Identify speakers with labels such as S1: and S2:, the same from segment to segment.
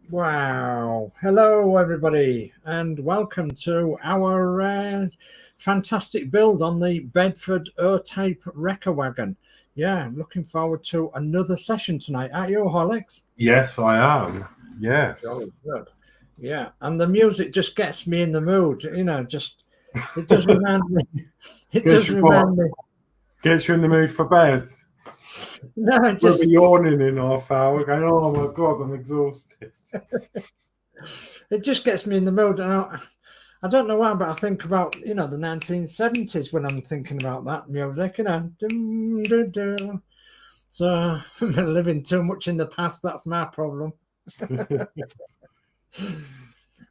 S1: Wow. Hello, everybody, and welcome to our fantastic build on the Bedford O-type wrecker wagon. Yeah, looking forward to another session tonight. Aren't you, Horlixs?
S2: Yes, I am. Yes.
S1: Jolly good. Yeah, and the music just gets me in the mood. It does remind me. It does remind me.
S2: Gets you in the mood for bed.
S1: No, it
S2: We'll
S1: just
S2: be yawning in half hour, going, "Oh my god, I'm exhausted."
S1: it just gets me in the mood. And I don't know why, but I think about the 1970s when I'm thinking about that music. Dum, dum, dum. So I'm living too much in the past. That's my problem.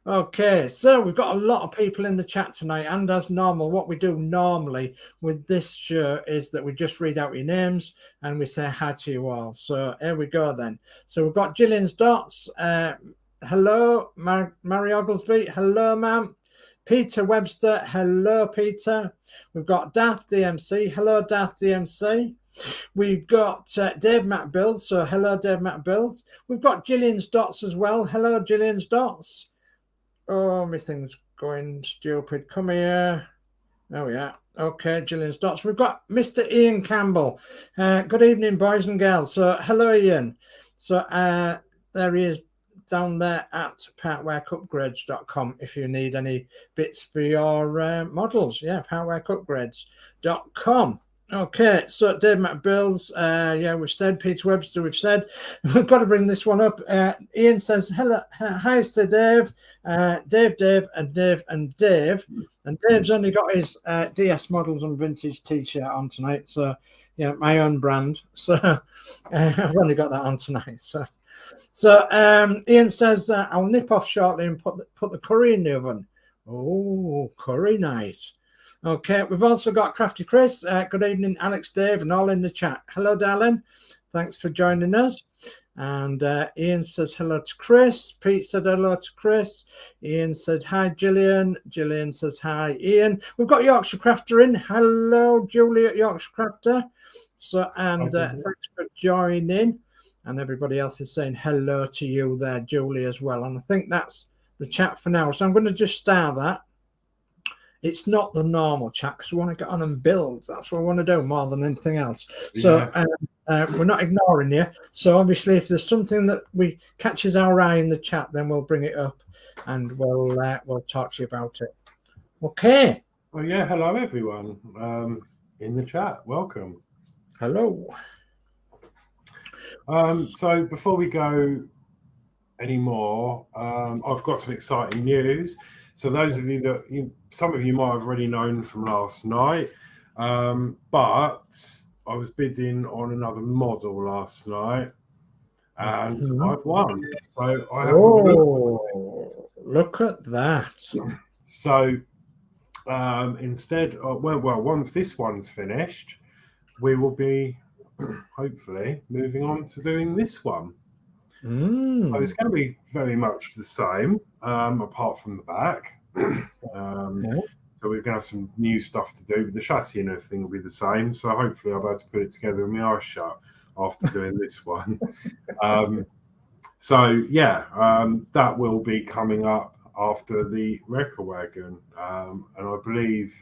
S1: Okay, so we've got a lot of people in the chat tonight, and as normal, what we do normally with this show is that we just read out your names and we say hi to you all. So here we go then. So we've got Gillian Dotz. Hello, Mary Oglesby. Hello, ma'am. Peter Webster. Hello, Peter. We've got Daft DMC. Hello, Daft DMC. We've got Dave Matt Builds. So hello, Dave Matt Builds. We've got Gillian's Dots as well. Hello, Gillian's Dots. Oh, my thing's going stupid. Come here. Oh, yeah. Okay, Gillian's Dots. We've got Mr. Ian Campbell. Good evening, boys and girls. So hello, Ian. So there he is down there at partworkupgrades.com if you need any bits for your models. Yeah, partworkupgrades.com. Okay, so Dave McBills, yeah, we've said, Peter Webster, we've said, we've got to bring this one up. Ian says, hello, hi, Sir Dave, Dave, and Dave, and Dave. And Dave's only got his DS Models and Vintage t-shirt on tonight, so, yeah, my own brand. So I've only got that on tonight. So Ian says, I'll nip off shortly and put the curry in the oven. Oh, curry night. Okay, we've also got Crafty Chris. Good evening, Alex, Dave, and all in the chat. Hello, darling. Thanks for joining us. And Ian says hello to Chris. Pete said hello to Chris. Ian said hi, Gillian. Gillian says hi, Ian. We've got Yorkshire Crafter in. Hello, Julie at Yorkshire Crafter. So, and thanks for joining. And everybody else is saying hello to you there, Julie, as well. And I think that's the chat for now. So I'm going to just star that. It's not the normal chat because we want to get on and build. That's what we want to do more than anything else. So we're not ignoring you. So obviously, if there's something that we catches our eye in the chat, then we'll bring it up and we'll talk to you about it. Okay.
S2: Well, yeah. Hello, everyone in the chat. Welcome.
S1: Hello.
S2: So before we go anymore, I've got some exciting news. So those of you that some of you might have already known from last night, but I was bidding on another model last night, and I've won. So I have.
S1: Oh, look at that!
S2: So instead of once this one's finished, we will be hopefully moving on to doing this one. So it's going to be very much the same, apart from the back. So we're going to have some new stuff to do, but the chassis and everything will be the same. So hopefully I'll be able to put it together with my eyes shut after doing this one. So yeah, that will be coming up after the wrecker wagon, and I believe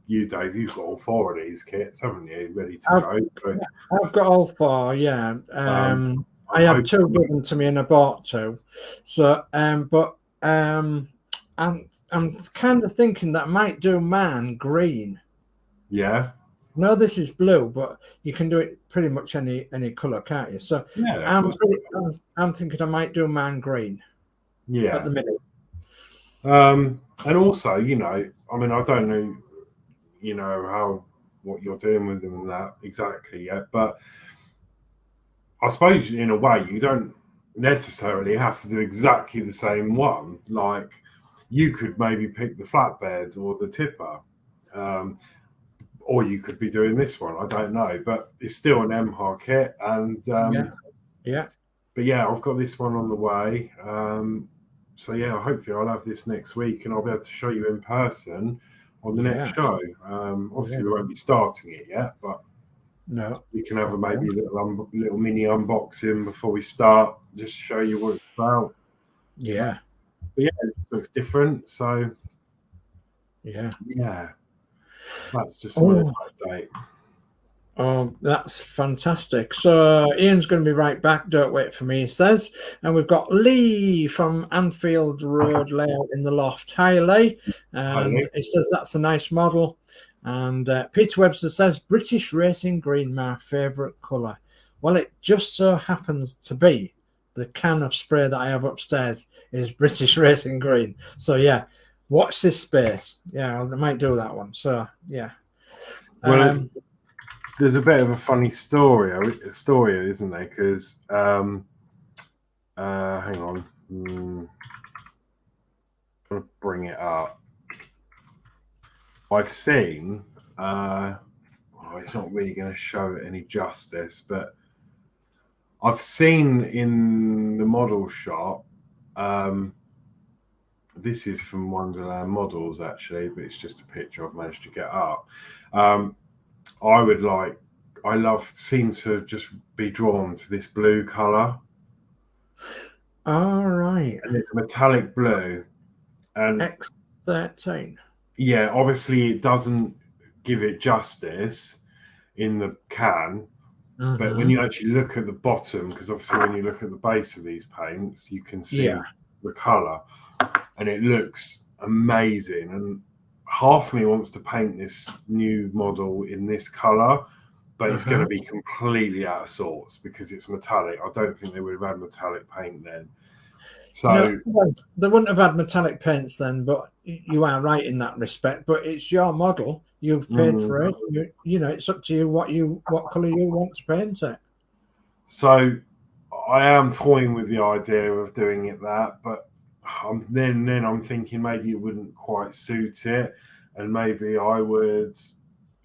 S2: you, Dave, you've got all four of these kits, haven't you, ready to go? So,
S1: I've got all four, yeah. I had two given to me and I bought two. So, but I'm kind of thinking that I might do mine green.
S2: Yeah.
S1: No, this is blue, but you can do it pretty much any color, can't you? So
S2: yeah,
S1: I'm thinking I might do mine green.
S2: Yeah.
S1: At the minute.
S2: And also, I mean, I don't know, what you're doing with them and that exactly yet, but I suppose in a way you don't necessarily have to do exactly the same one. Like you could maybe pick the flatbed or the tipper, or you could be doing this one. I don't know, but it's still an EMHAR kit, and
S1: yeah.
S2: But yeah, I've got this one on the way. So yeah, hopefully I'll have this next week, and I'll be able to show you in person on the next show. Obviously we won't be starting it yet, but
S1: No.
S2: We can have a maybe little mini unboxing before we start, just to show you what it's about.
S1: Yeah.
S2: But yeah, it looks different. So
S1: yeah,
S2: that's just an update.
S1: Oh, that's fantastic. So Ian's going to be right back. Don't wait for me, he says. And we've got Lee from Anfield Road Layout in the Loft. Hi, Lee. And
S2: Lee.
S1: he says that's a nice model. And Peter Webster says, British Racing Green, my favourite colour. Well, it just so happens to be the can of spray that I have upstairs is British Racing Green. So, yeah, watch this space. Yeah, I might do that one. So, yeah.
S2: Well, there's a bit of a funny story, isn't there? Because, hang on. I'm going to bring it up. I've seen, it's not really going to show it any justice, but I've seen in the model shop, this is from Wonderland Models actually, but it's just a picture I've managed to get up. I seem to just be drawn to this blue colour.
S1: All right.
S2: And it's metallic blue. And
S1: X13.
S2: Yeah, obviously it doesn't give it justice in the can, but when you actually look at the bottom, because obviously when you look at the base of these paints, you can see the colour, and it looks amazing. And half of me wants to paint this new model in this colour, but it's going to be completely out of sorts because it's metallic. I don't think they would have had metallic paint then. So
S1: no, they wouldn't have had metallic paints then, but you are right in that respect. But it's your model; you've paid for it. You know, it's up to you what colour you want to paint it.
S2: So I am toying with the idea of doing it that, but then I'm thinking maybe it wouldn't quite suit it, and maybe I would.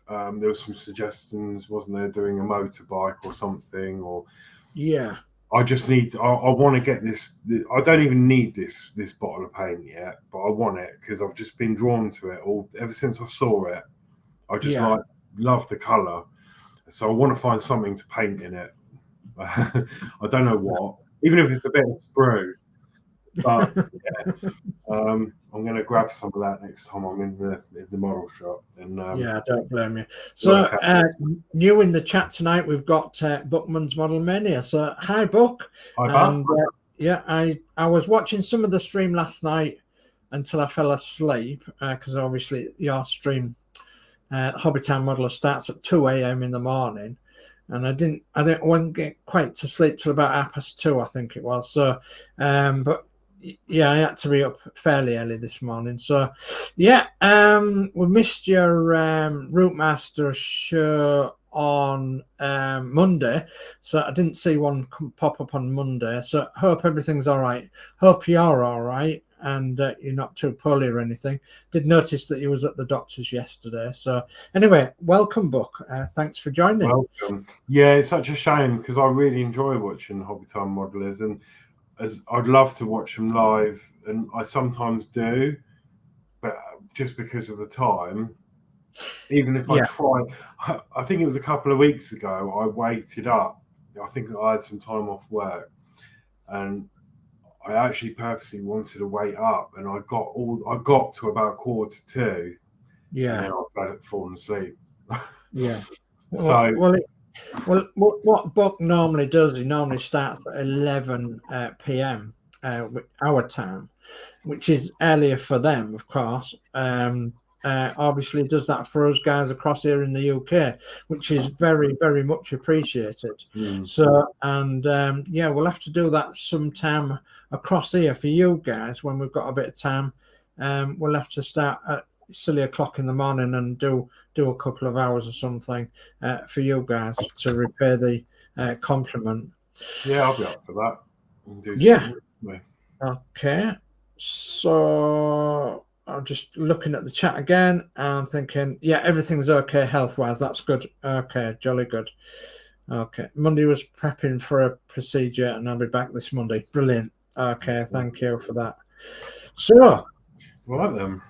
S2: There was some suggestions, wasn't there, doing a motorbike or something, or I just need. I want to get this. I don't even need this bottle of paint yet, but I want it because I've just been drawn to it ever since I saw it. I just love the colour, so I want to find something to paint in it. I don't know what, even if it's a bit of sprue. But I'm going to grab some of that next time I'm in the model shop. And
S1: I don't blame you. So new in the chat tonight, we've got Buckman's Model Mania. So hi, Buck.
S2: Hi,
S1: Buck. I was watching some of the stream last night until I fell asleep because obviously your stream, Hobbytown Modeler, starts at 2 a.m. in the morning. And I didn't get quite to sleep till about 2:30, I think it was. So, but I had to be up fairly early this morning. So, we missed your Routemaster show on Monday. So I didn't see one pop up on Monday. So hope everything's all right. Hope you're all right and you're not too poorly or anything. Did notice that you was at the doctor's yesterday. So anyway, welcome, Buck. Thanks for joining.
S2: Welcome. Yeah, it's such a shame because I really enjoy watching Hobbytown Modelers, and I'd love to watch them live, and I sometimes do, but just because of the time, even if I try, I think it was a couple of weeks ago, I waited up. I think I had some time off work, and I actually purposely wanted to wait up, and I got to about 1:45. And then I've fallen asleep.
S1: Well, what Buck normally does, he normally starts at 11 p.m. Our time, which is earlier for them, of course. Obviously does that for us guys across here in the UK, which is very, very much appreciated. So, and we'll have to do that sometime across here for you guys when we've got a bit of time. We'll have to start at silly o'clock in the morning and do a couple of hours or something for you guys to repay the compliment.
S2: Yeah, I'll be up for that.
S1: Okay. So I'm just looking at the chat again and thinking, everything's okay health-wise. That's good. Okay, jolly good. Okay. Monday was prepping for a procedure and I'll be back this Monday. Brilliant. Okay, thank you for that. So,
S2: right then.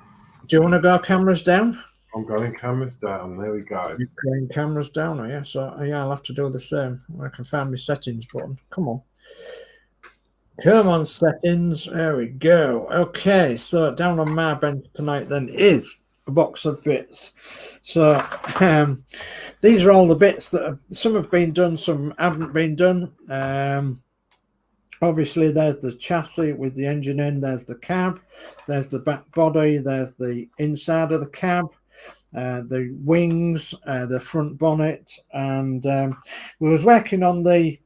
S1: Do you want to go cameras down?
S2: I'm going cameras down. There we go.
S1: You're going cameras down, are you? So yeah, I'll have to do the same. I can find my settings button. Come on. Come on, settings. There we go. Okay, so down on my bench tonight then is a box of bits. So these are all the bits that some have been done, some haven't been done. Obviously, there's the chassis with the engine in, there's the cab, there's the back body, there's the inside of the cab, the wings, the front bonnet, and we was working on the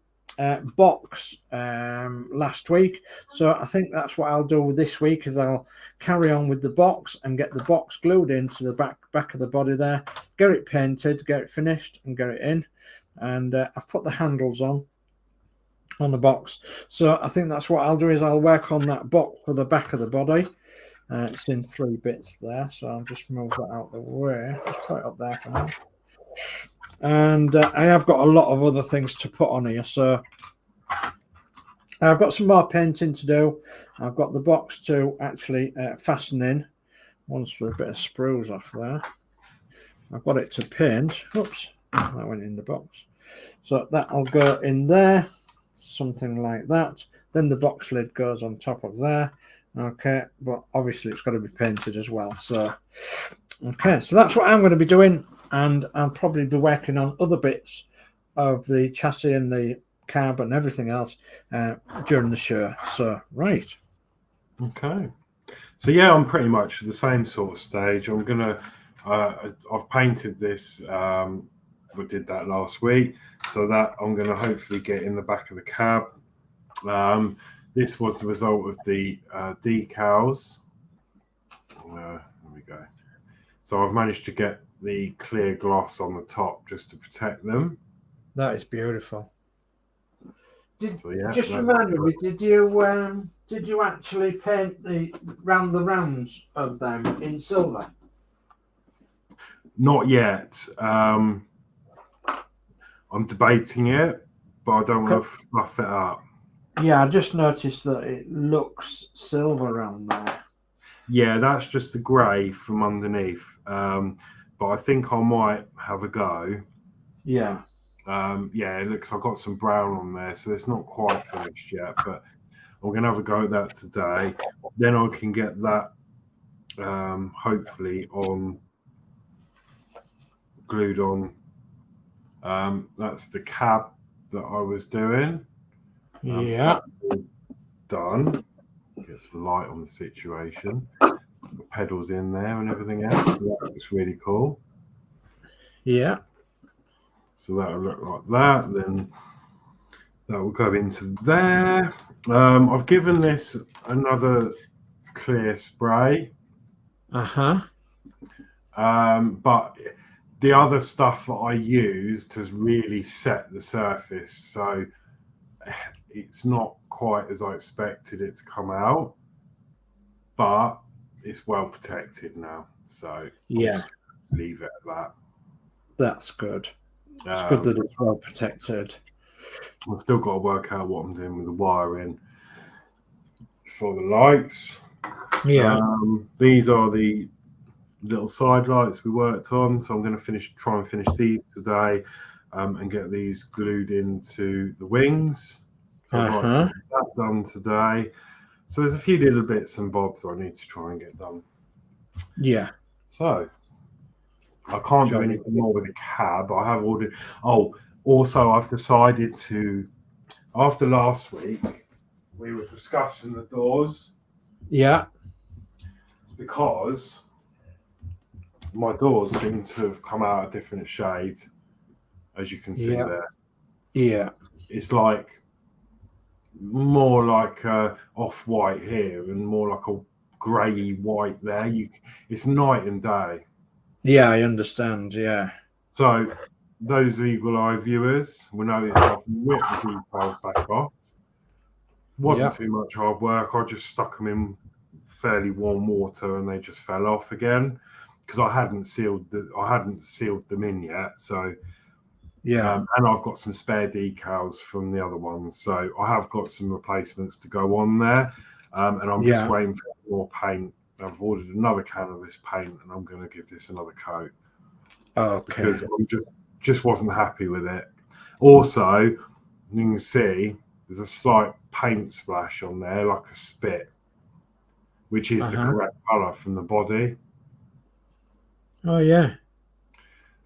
S1: box last week, so I think that's what I'll do this week is I'll carry on with the box and get the box glued into the back of the body there, get it painted, get it finished and get it in, and I've put the handles on the box, so I think that's what I'll do is I'll work on that box for the back of the body. It's in 3 bits there, so I'll just move that out the way. Just put it up there for now. And I have got a lot of other things to put on here, so I've got some more painting to do. I've got the box to actually fasten in once the bit of sprues off there. I've got it to paint. Oops, that went in the box. So that'll go in there, something like that. Then the box lid goes on top of there. Okay, but obviously it's got to be painted as well. So, okay, so that's what I'm going to be doing. And I'll probably be working on other bits of the chassis and the cab and everything else during the show. So, right.
S2: Okay. So, yeah, I'm pretty much the same sort of stage. I'm going to, I've painted this, we did that last week. So that I'm going to hopefully get in the back of the cab. This was the result of the decals. There we go. So I've managed to get the clear gloss on the top just to protect them.
S1: That is beautiful.
S2: Yeah,
S1: just remind me, did you actually paint the rounds of them in silver?
S2: Not yet. I'm debating it, but I don't want to fluff it up.
S1: Yeah, I just noticed that it looks silver around there.
S2: Yeah, that's just the grey from underneath. But I think I might have a go.
S1: Yeah.
S2: Yeah, it looks, I've got some brown on there, so it's not quite finished yet, but I'm going to have a go at that today. Then I can get that hopefully glued on. That's the cab that I was doing.
S1: Yeah.
S2: So done. Get some light on the situation. The pedals in there and everything else. So that looks really cool.
S1: Yeah.
S2: So that'll look like that. Then that will go into there. I've given this another clear spray. But the other stuff that I used has really set the surface. So it's not quite as I expected it to come out, but it's well protected now. So
S1: yeah,
S2: I'll leave it at that.
S1: That's good. It's good that it's well protected.
S2: I've still got to work out what I'm doing with the wiring for the lights.
S1: Yeah.
S2: These are the little side lights we worked on, so I'm going to try and finish these today and get these glued into the wings. So I'd like to get that done today. So there's a few little bits and bobs I need to try and get done.
S1: Yeah.
S2: So I can't do anything more with the cab. I have ordered. Oh, also I've decided to. After last week, we were discussing the doors.
S1: Yeah.
S2: Because my doors seem to have come out a different shade, as you can see there.
S1: Yeah.
S2: It's like more like off-white here and more like a grey white there. It's night and day.
S1: Yeah, I understand. Yeah.
S2: So those eagle eye viewers will notice I've whipped the decals back off. Wasn't too much hard work. I just stuck them in fairly warm water and they just fell off again because I hadn't sealed them in yet. So and I've got some spare decals from the other ones, so I have got some replacements to go on there, and I'm just waiting for more paint I've ordered another can of this paint, and I'm going to give this another coat.
S1: Okay.
S2: Because I just wasn't happy with it. Also, you can see there's a slight paint splash on there, like a spit, which is the correct colour from the body.
S1: Oh, yeah.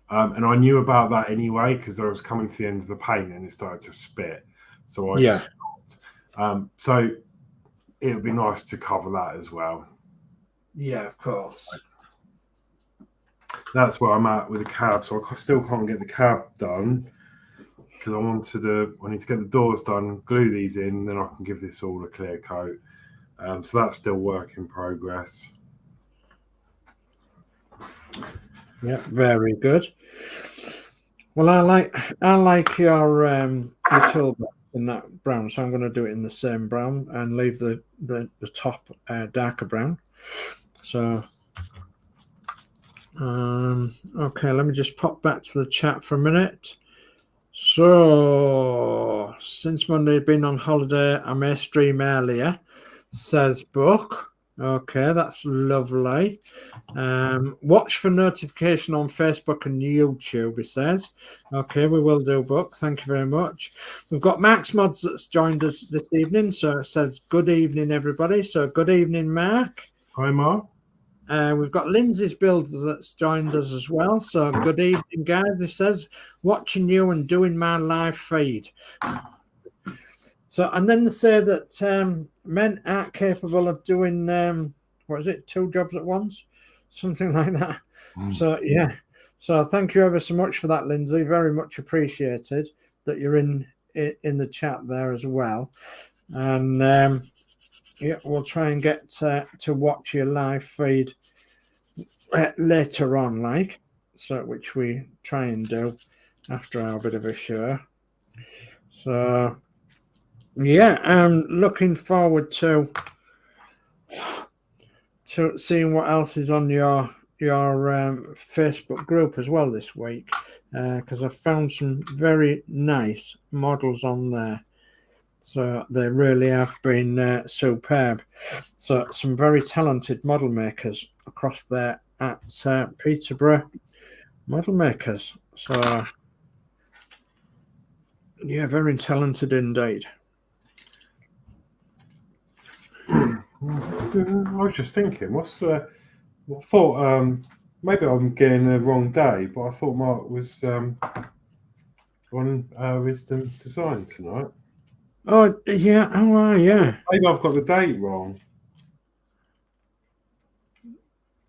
S2: And I knew about that anyway, because I was coming to the end of the paint and it started to spit. So I just stopped. So it would be nice to cover that as well.
S1: Yeah, of course.
S2: That's where I'm at with the cab. So I still can't get the cab done because I need to get the doors done, glue these in, then I can give this all a clear coat. So that's still work in progress.
S1: Yeah, very good. Well, I like your toolbox in that brown, so I'm going to do it in the same brown and leave the top darker brown. So, okay, let me just pop back to the chat for a minute. So, since Monday, been on holiday, I may stream earlier, says Book. Okay, that's lovely. Watch for notification on Facebook and YouTube, he says. Okay, we will do, Book. Thank you very much. We've got Max Mods that's joined us this evening, so it says good evening, everybody. So good evening, Mark.
S2: Hi, Mark.
S1: We've got Lindsay's Builds that's joined us as well. So good evening, guys. This says watching you and doing my live feed. So, and then they say that men aren't capable of doing, what is it, 2 jobs at once? Something like that. So, yeah. So thank you ever so much for that, Lindsay. Very much appreciated that you're in the chat there as well. And, yeah, we'll try and get to watch your live feed later on, like, so which we try and do after our bit of a show. So, yeah, I'm looking forward to seeing what else is on your Facebook group as well this week, because I've found some very nice models on there. So they really have been superb. So some very talented model makers across there at Peterborough Model Makers. So yeah, very talented indeed.
S2: I was just thinking, I thought maybe I'm getting the wrong day, but I thought Mark was on Wisdom Design tonight.
S1: Oh yeah, oh yeah.
S2: Maybe I've got the date wrong.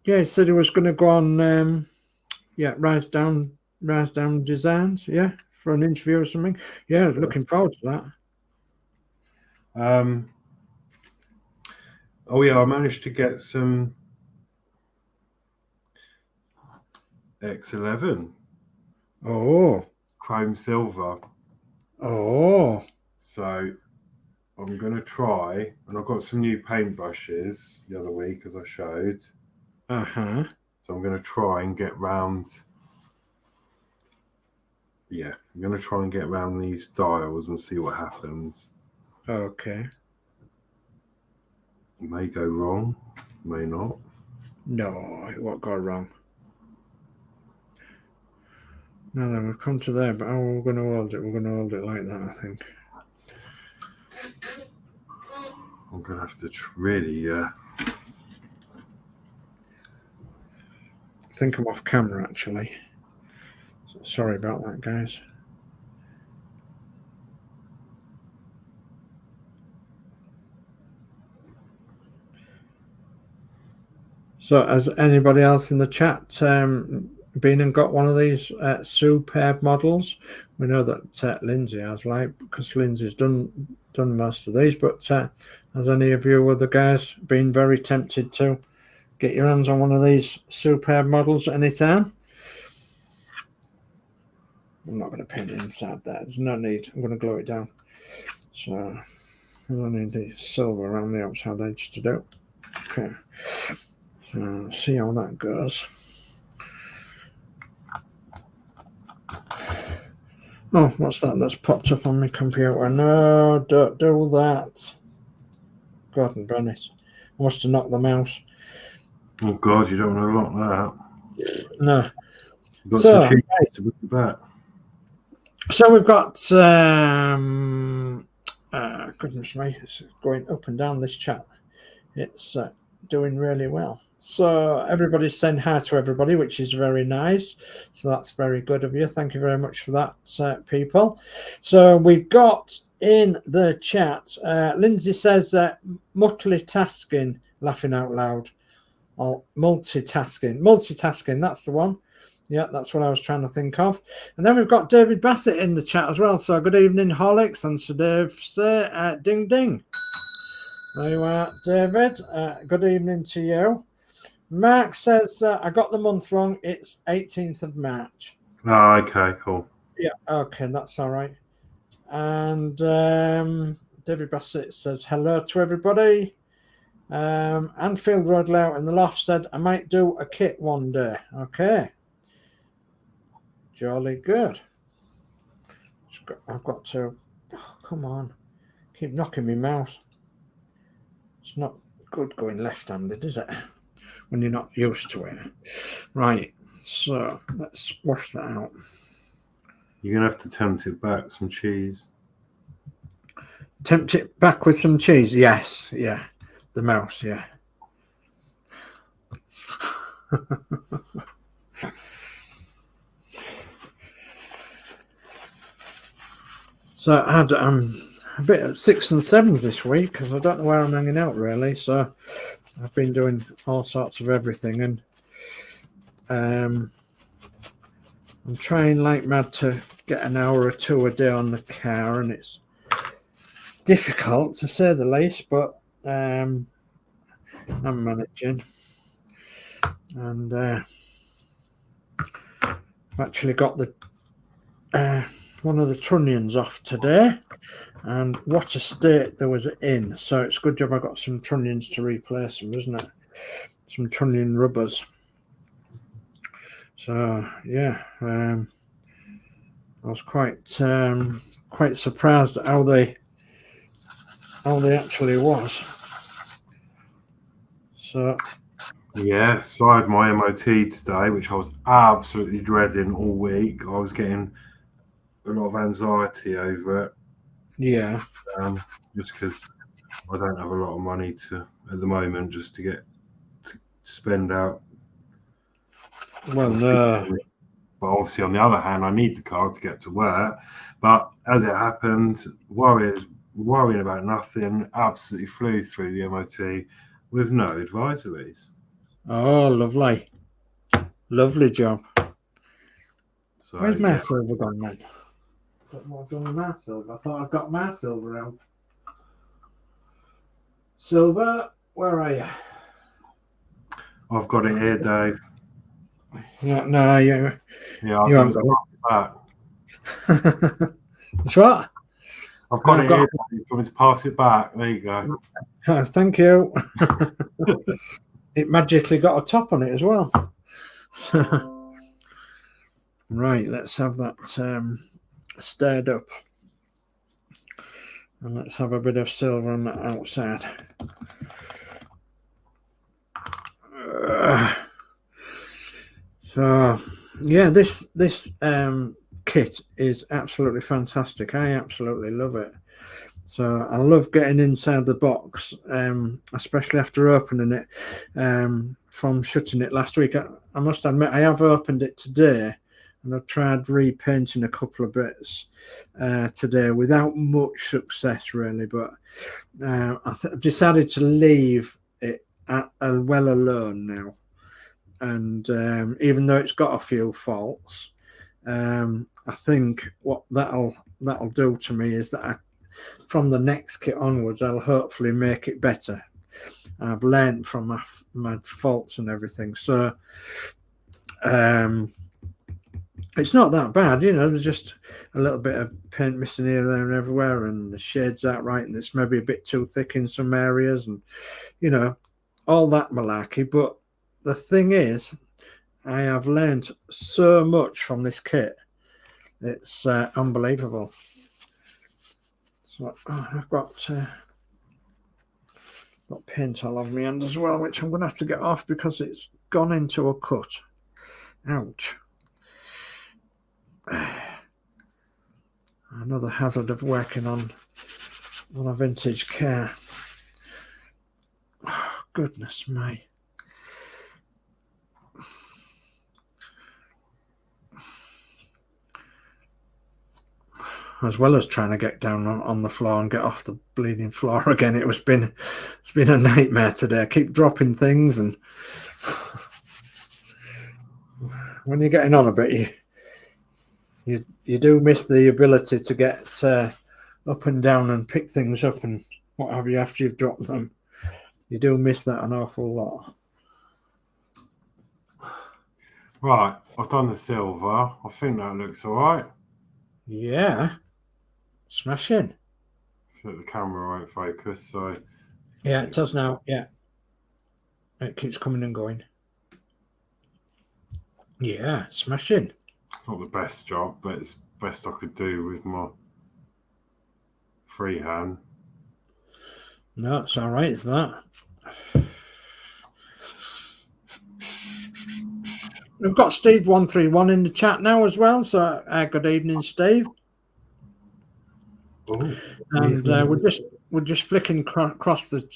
S1: Yeah, he said he was going to go on, Rise Down Designs, yeah, for an interview or something. Yeah, looking forward to that.
S2: Oh yeah, I managed to get some X11.
S1: Oh.
S2: Chrome silver.
S1: Oh.
S2: So I'm going to try, and I got some new paintbrushes the other week, as I showed.
S1: Uh-huh.
S2: So I'm going to try and get round. Yeah, I'm going to try and get around these dials and see what happens.
S1: Okay.
S2: It may go wrong, may not.
S1: No, it won't go wrong. No, then we've come to there, but how we're going to hold it? We're going to hold it like that, I think.
S2: I'm going to have to really... I
S1: think I'm off camera, actually. So sorry about that, guys. So has anybody else in the chat been and got one of these superb models? We know that Lindsay has, like, because Lindsay's done most of these, but has any of you other guys been very tempted to get your hands on one of these superb models at any time? I'm not going to paint it inside that. There's no need. I'm going to glue it down. So I don't need the silver around the outside edge to do. Okay. So see how that goes. Oh, what's that? That's popped up on my computer. No, don't do that. Gordon Bennett. I must have knocked the mouse.
S2: Oh God, you don't want to lock that.
S1: No.
S2: You've got some cheese to put it back.
S1: So we've got goodness me, it's going up and down this chat. It's doing really well. So everybody's saying hi to everybody, which is very nice. So that's very good of you. Thank you very much for that, people. So we've got in the chat, Lindsay says multitasking, laughing out loud. Or multitasking, that's the one. Yeah, that's what I was trying to think of. And then we've got David Bassett in the chat as well. So good evening, Horlicks. And Sir Dave say, ding, ding. There you are, David. Good evening to you. Mark says, I got the month wrong. It's 18th of March.
S2: Oh, okay, cool.
S1: Yeah, okay, that's all right. And David Bassett says, hello to everybody. Anfield Road Layout in the Loft said, I might do a kit one day. Okay. Jolly good. I've got to, oh, come on. Keep knocking me mouse. It's not good going left-handed, is it? When you're not used to it. Right, so let's wash that out.
S2: You're going to have to tempt it back, some cheese.
S1: Tempt it back with some cheese? Yes, yeah. The mouse, yeah. So I had a bit of 6 and 7s this week because I don't know where I'm hanging out really. So I've been doing all sorts of everything, and I'm trying like mad to get an hour or two a day on the car, and it's difficult to say the least, but I'm managing. And I've actually got the one of the trunnions off today, and what a state there was in. So it's a good job I got some trunnions to replace them, isn't it? Some trunnion rubbers. So yeah, I was quite surprised at how they actually was. So
S2: yeah, so I had my MOT today, which I was absolutely dreading all week. I was getting a lot of anxiety over it.
S1: Yeah.
S2: Just because I don't have a lot of money at the moment just to spend out.
S1: Well, no.
S2: But obviously, on the other hand, I need the car to get to work. But as it happened, worrying about nothing, absolutely flew through the MOT with no advisories.
S1: Oh, lovely. Lovely job.
S2: So,
S1: where's my silver gone then? Got more done than my silver. I thought I'd got my silver out. Silver, where are you?
S2: I've got it here, Dave.
S1: Yeah, no, you haven't got
S2: it.
S1: It's what?
S2: I've got it here. You want me to pass it back? There you go.
S1: Thank you. It magically got a top on it as well. Right, let's have that stirred up. And let's have a bit of silver on the outside. So yeah, this kit is absolutely fantastic. I absolutely love it. So I love getting inside the box, especially after opening it from shutting it last week. I must admit I have opened it today, and I've tried repainting a couple of bits today without much success really, but I've decided to leave it well alone now. And even though it's got a few faults, I think what that'll do to me is that from the next kit onwards, I'll hopefully make it better. I've learned from my faults and everything, so it's not that bad, you know. There's just a little bit of paint missing here, there, and everywhere, and the shade's out right, and it's maybe a bit too thick in some areas, and you know, all that malarkey. But the thing is, I have learned so much from this kit. It's unbelievable. So I've got Got paint all over my hand as well, which I'm going to have to get off because it's gone into a cut. Ouch. Another hazard of working on a vintage car. Oh, goodness me. As well as trying to get down on the floor and get off the bleeding floor again, it's been a nightmare today. I keep dropping things, and when you're getting on a bit, you do miss the ability to get up and down and pick things up and what have you after you've dropped them. You do miss that an awful lot.
S2: Right, I've done the silver. I think that looks all right.
S1: Yeah. Smashing.
S2: The camera won't focus, so...
S1: Yeah, it does now, yeah. It keeps coming and going. Yeah, smashing.
S2: It's not the best job, but it's the best I could do with my freehand.
S1: No, it's all right, it's that. We've got Steve131 in the chat now as well, so good evening, Steve.
S2: Oh,
S1: and we're just flicking across the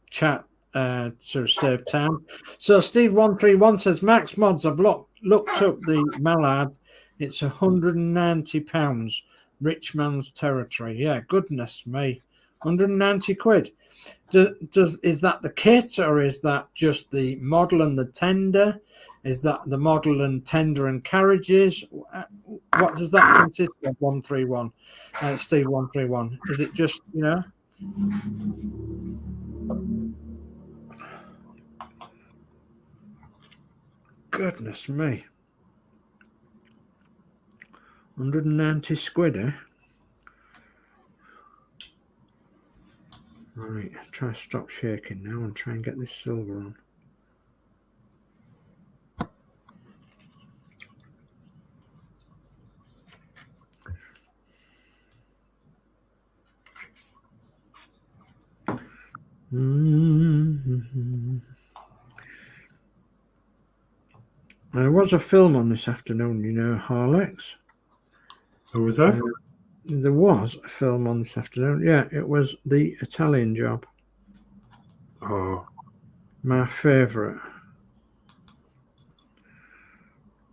S1: chat to save time. So Steve131 says, Max Mods, I've looked up the mallard. It's £190. Rich man's territory. Yeah, goodness me. 190 quid. Is that the kit, or is that just the model and the tender? Is that the model and tender and carriages? What does that consist of? 131, Steve 131. Is it just, you know? Goodness me. 190 quid, eh? Right, try to stop shaking now and try and get this silver on. There was a film on this afternoon, you know, Horlixs.
S2: Who was that?
S1: There was a film on this afternoon. Yeah, it was The Italian Job.
S2: Oh.
S1: My favourite.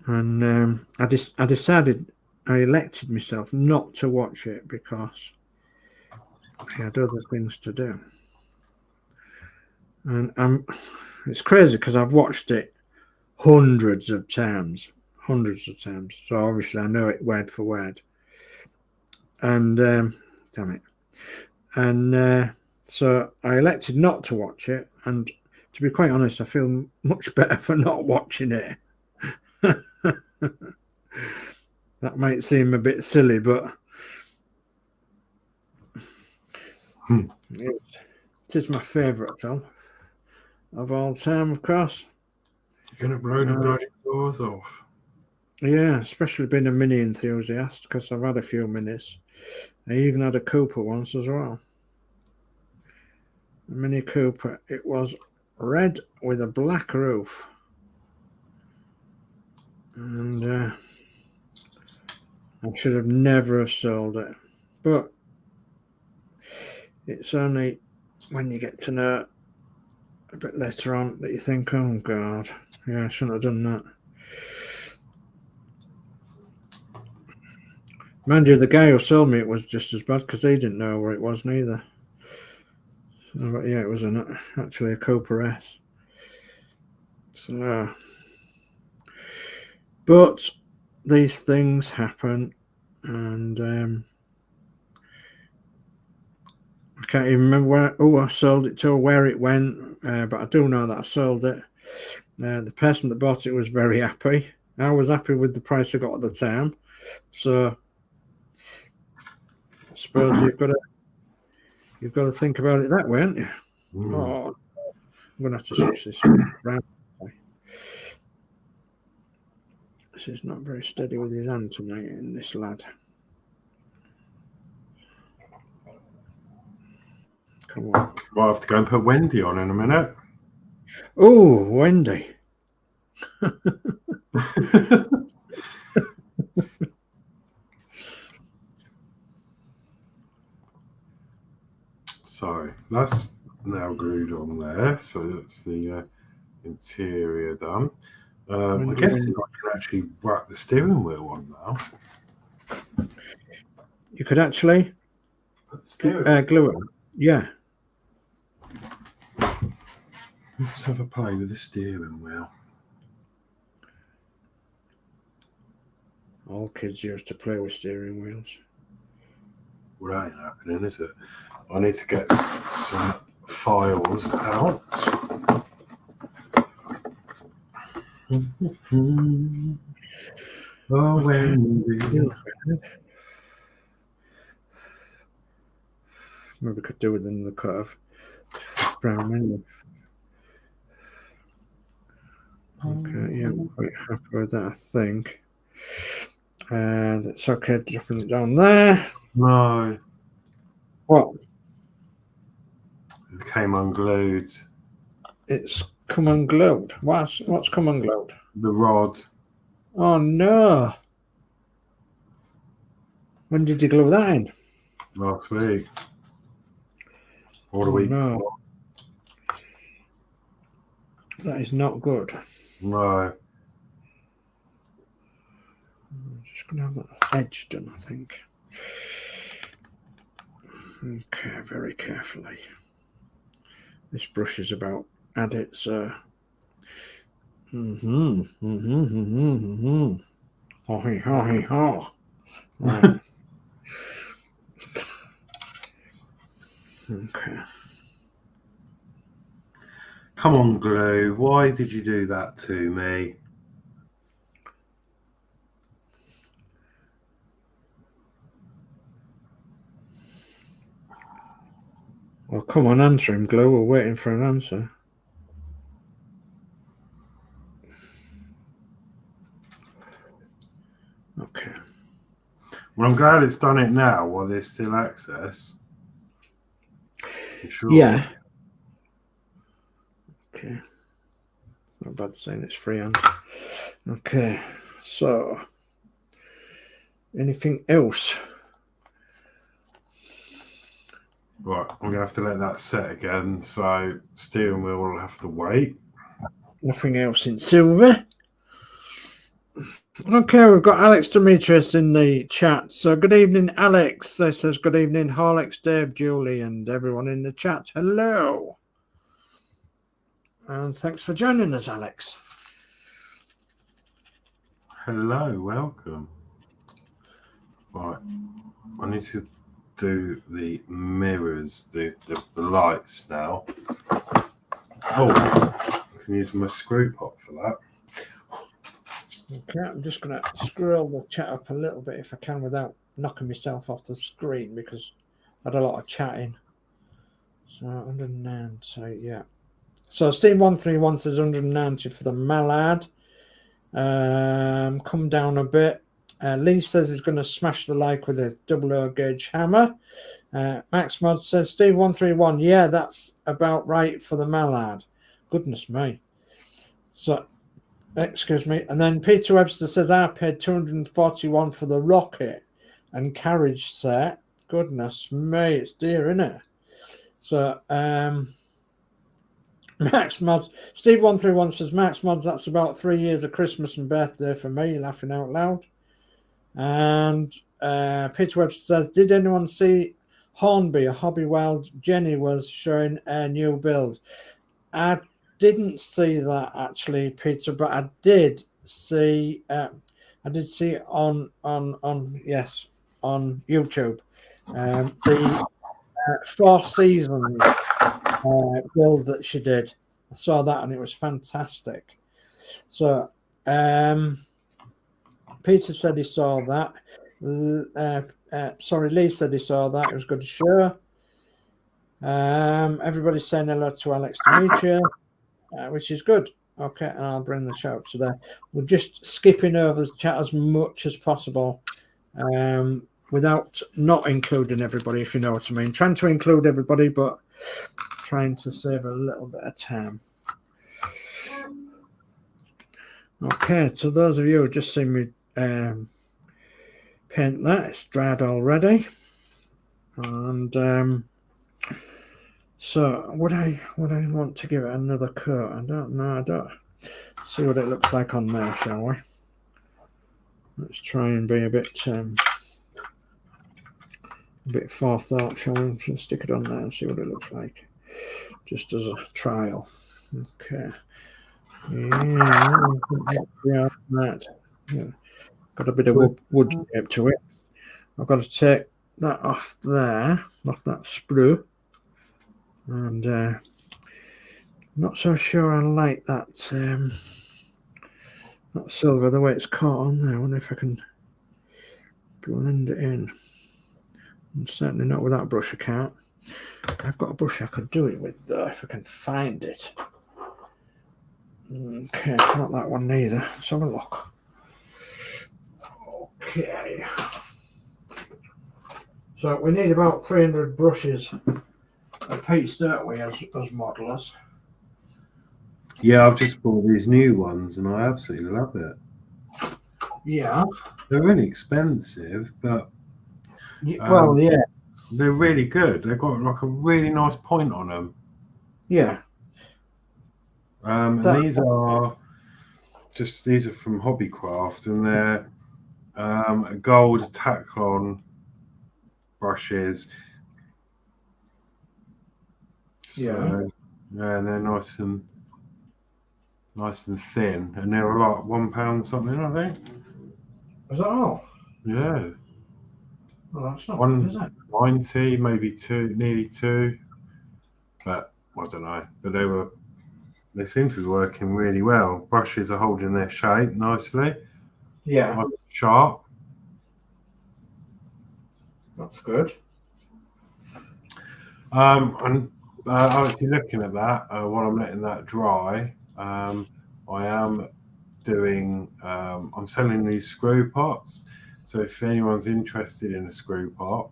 S1: And I decided, I elected myself not to watch it because I had other things to do. And it's crazy because I've watched it hundreds of times. So obviously I know it word for word. And damn it. And so I elected not to watch it. And to be quite honest, I feel much better for not watching it. That might seem a bit silly, but it is my favourite film of all time, of course.
S2: You're going to blow the bloody doors off.
S1: Yeah, especially being a Mini enthusiast, because I've had a few Minis. I even had a Cooper once as well. A Mini Cooper. It was red with a black roof. And I should have never have sold it. But it's only when you get to know a bit later on that you think, oh God, yeah, I shouldn't have done that. Mind you, the guy who sold me it was just as bad because he didn't know where it was neither. So, but yeah, it was actually a Cooper S. So, but these things happen, and I can't even remember who I sold it to or where it went, but I do know that I sold it. The person that bought it was very happy. I was happy with the price I got at the time. So I suppose you've got to think about it that way, haven't you? Oh, I'm going to have to switch this around. This is not very steady with his hand tonight, in this lad. Come on.
S2: Might have to go and put Wendy on in a minute.
S1: Oh, Wendy.
S2: So that's now glued on there. So that's the interior done. I guess I can actually wrap the steering wheel on now.
S1: You could actually glue it. Yeah.
S2: Let's have a play with the steering wheel.
S1: All kids used to play with steering wheels.
S2: Well, that ain't happening, is it? I need to get some files out. Oh, Wendy.
S1: Maybe we could do within the curve. Brown menu. Okay, yeah, I'm quite happy with that, I think. And it's okay dropping it down there.
S2: No.
S1: What?
S2: It came unglued.
S1: It's come unglued. What's come unglued?
S2: The rod.
S1: Oh no. When did you glue that in?
S2: Last week. Or the week before.
S1: That is not good.
S2: No.
S1: I'm just going to have that edge done, I think. Okay, very carefully. This brush is about at its Hi, hi, ha. Right. Okay.
S2: Come on, glue. Why did you do that to me?
S1: Well, come on, answer him, Glue. We're waiting for an answer. Okay.
S2: Well, I'm glad it's done it now while there's still access. Sure.
S1: Yeah. Okay. Not bad saying it's freehand. Okay. So, anything else?
S2: Right, I'm going to have to let that set again, so steering wheel will have to wait.
S1: Nothing else in silver. Okay, we've got Alex Demetrius in the chat. So good evening, Alex. He says good evening, Horlixs, Dave, Julie, and everyone in the chat. Hello. And thanks for joining us, Alex.
S2: Hello, welcome. Right, I need to do the mirrors, the lights now. Oh, I can use my screw pot for that.
S1: Okay, I'm just going to scroll the chat up a little bit if I can without knocking myself off the screen because I had a lot of chatting. So 190, yeah. So Steve131 says 190 for the Mallard. Come down a bit. Lee says he's going to smash the like with a 00 gauge hammer. Max Mod says Steve131, yeah, that's about right for the Mallard. Goodness me. So, excuse me. And then Peter Webster says I paid 241 for the rocket and carriage set. Goodness me, it's dear, isn't it? So, Max Mods, Steve131 says Max Mods, that's about 3 years of Christmas and birthday for me, laughing out loud. And Peter Webster says, did anyone see Hornby, a hobby wild Jenny was showing a new build? I didn't see that actually, Peter, but I did see it on YouTube. The Four Seasons build that she did. I saw that and it was fantastic. So Peter said he saw that. Lee said he saw that. It was good to show. Everybody's saying hello to Alex Demetria, which is good. Okay, and I'll bring the chat up to there. We're just skipping over the chat as much as possible without not including everybody, if you know what I mean. Trying to include everybody, but trying to save a little bit of time. Okay, so those of you who just seen me paint that, it's dried already. And so would I want to give it another coat? I don't know. I don't see what it looks like on there, shall we? Let's try and be a bit forethought, shall we? Just stick it on there and see what it looks like, just as a trial. Okay. Yeah, that. Yeah. Got a bit of wood shape to it. I've got to take that off there, off that sprue, and not so sure I like that that silver the way it's caught on there. I wonder if I can blend it in. And certainly not with that brush. I can't. I've got a brush I could do it with though, if I can find it. Okay, not that one neither. Let's have a look. Okay. So we need about 300 brushes a piece, don't we, as modelers?
S2: Yeah, I've just bought these new ones and I absolutely love it.
S1: Yeah.
S2: They're really expensive, but
S1: well, yeah,
S2: they're really good. They've got like a really nice point on them.
S1: Yeah.
S2: And these are from Hobbycraft, and they're gold Taclon brushes.
S1: Yeah.
S2: So, yeah, and they're nice and thin, and they're like £1 something, I think.
S1: Is that all?
S2: Yeah.
S1: Well, that's not bad, is it?
S2: 90, maybe nearly two. But I don't know. But they seem to be working really well. Brushes are holding their shape nicely.
S1: Yeah.
S2: Nice, sharp.
S1: That's good.
S2: And actually looking at that, while I'm letting that dry, I am doing, I'm selling these screw pots. So if anyone's interested in a screw pot,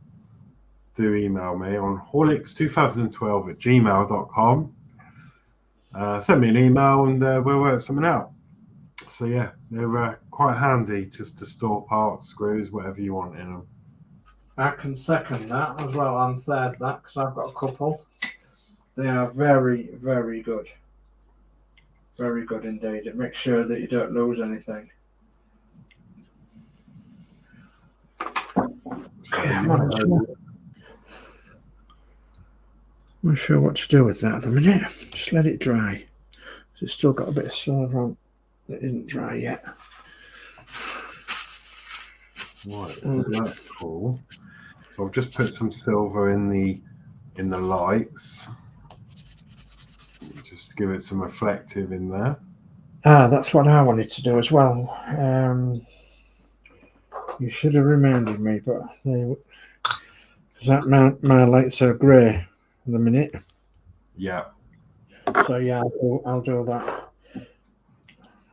S2: do email me on horlixs2012@gmail.com. Send me an email and we'll work something out. So yeah, they're quite handy just to store parts, screws, whatever you want in them.
S1: I can second that as well and third that, because I've got a couple. They are very, very good. Very good indeed. It makes sure that you don't lose anything. I'm not sure what to do with that at the minute. Just let it dry. It's still got a bit of silver on that isn't dry yet.
S2: Right, that's cool. So I've just put some silver in the lights, just to give it some reflective in there.
S1: Ah, that's what I wanted to do as well. You should have reminded me, but because my lights are grey at the minute.
S2: Yeah.
S1: So yeah, I'll do that.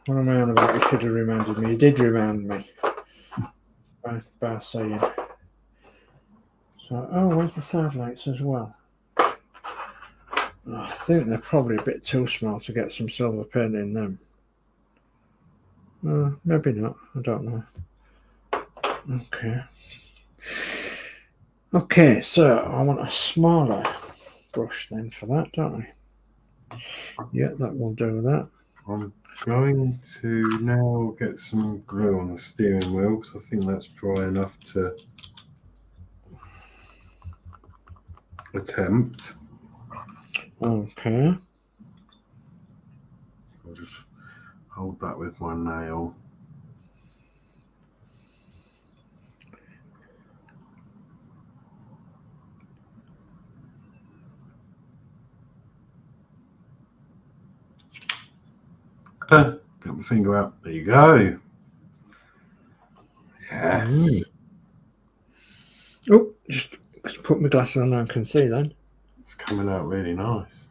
S1: What am I on about? You should have reminded me. You did remind me by saying. So, where's the side lights as well? I think they're probably a bit too small to get some silver paint in them. Maybe not. I don't know. Okay, so I want a smaller brush then for that, don't I? Yeah, that will do that.
S2: I'm going to now get some glue on the steering wheel, because I think that's dry enough to attempt.
S1: Okay.
S2: I'll just hold that with my nail. Get my finger out. There you go. Yes.
S1: Oh, just put my glasses on and I can see then.
S2: It's coming out really nice.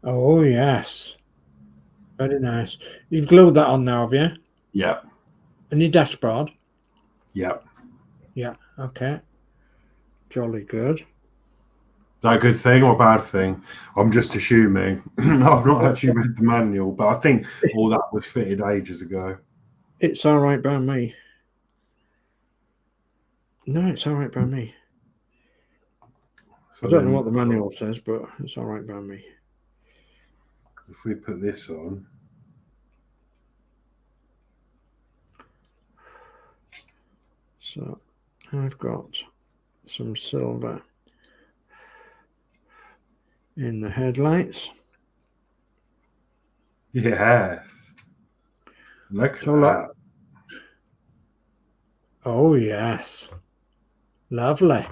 S1: Oh, yes. Very nice. You've glued that on now, have you?
S2: Yeah.
S1: And your dashboard?
S2: Yeah.
S1: Yeah, okay. Jolly good.
S2: that a good thing or a bad thing? I'm just assuming. I've not actually read the manual, but I think all that was fitted ages ago.
S1: It's all right by me. No, it's all right by me.
S2: So
S1: I don't know what the manual says, but it's all right by me.
S2: If we put this on.
S1: So I've got some silver in the headlights.
S2: Yes. Look at that.
S1: Oh, yes. Lovely.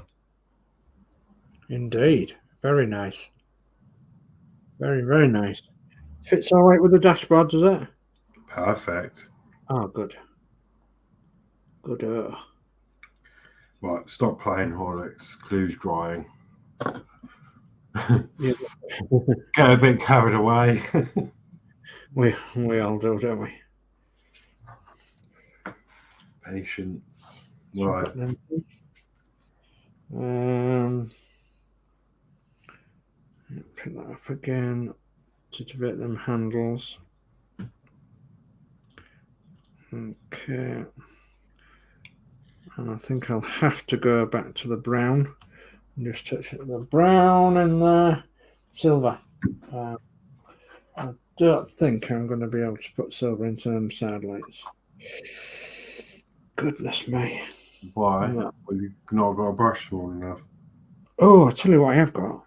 S1: Indeed. Very nice. Very, very nice. Fits all right with the dashboard, does it?
S2: Perfect.
S1: Oh, good. Good.
S2: Right, stop playing Horlicks. Clue's drying.
S1: Yeah.
S2: Get a bit carried away.
S1: we all do, don't we?
S2: Patience. Right.
S1: Pick that up again. Activate them handles. Okay. And I think I'll have to go back to the brown and just touch it with the brown and the silver. I don't think I'm going to be able to put silver into them side lights. Goodness me.
S2: Why? No. Well, you've not got a brush small enough.
S1: Oh, I'll tell you what I have got.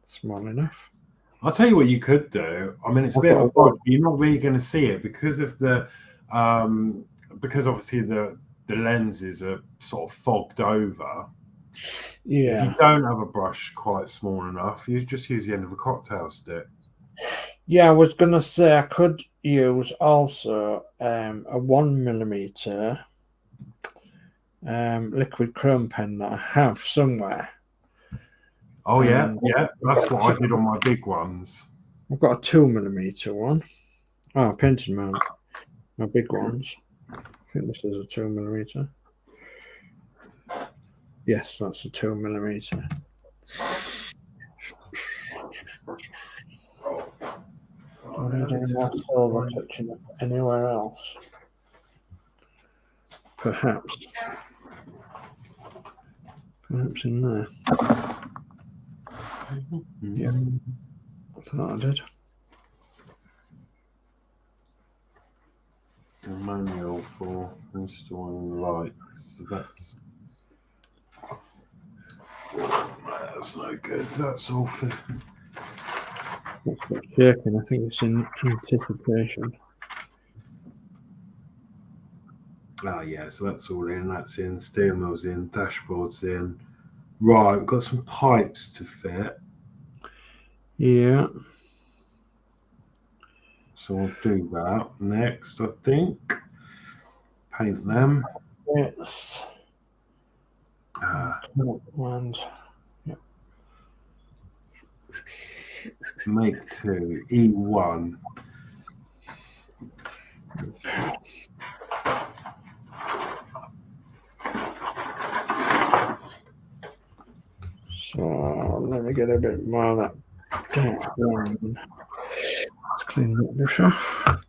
S1: Small enough.
S2: I'll tell you what you could do. I mean, it's a bit of a bug. You're not really going to see it because of the because obviously the lenses are sort of fogged over.
S1: Yeah.
S2: If you don't have a brush quite small enough, you just use the end of a cocktail stick.
S1: Yeah, I was going to say I could use also a 1mm liquid chrome pen that I have somewhere.
S2: Oh, yeah, that's what I did on my big ones.
S1: I've got a 2mm one. Oh, painted mount. My big ones. I think this is a 2mm. Yes, that's a 2mm. I don't need any more silver touching it anywhere else. Perhaps. Perhaps in there. Yeah, I thought I did.
S2: The manual for installing lights. That's no good. That's all for.
S1: That's not shaking. I think it's in anticipation.
S2: Oh yeah, so that's all in. That's in. Steering wheel's in. Dashboard's in. Right, we've got some pipes to fit.
S1: Yeah.
S2: So we'll do that next, I think. Paint them.
S1: Yes. And yeah.
S2: Make 2. E1.
S1: So let me get a bit more of that dark one. Let's clean that brush off.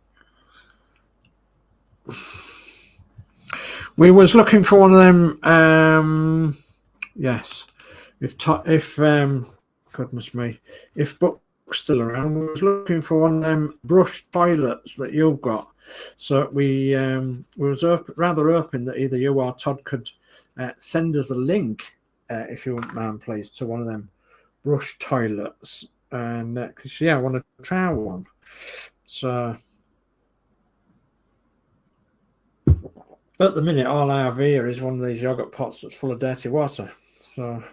S1: We was looking for one of them. Yes, if goodness me, if Buck's still around, we was looking for one of them brush toilets that you've got. So we was rather hoping that either you or Todd could send us a link, if you wouldn't mind, please, to one of them brush toilets, and because I want to try one. So at the minute, all I have here is one of these yogurt pots that's full of dirty water. So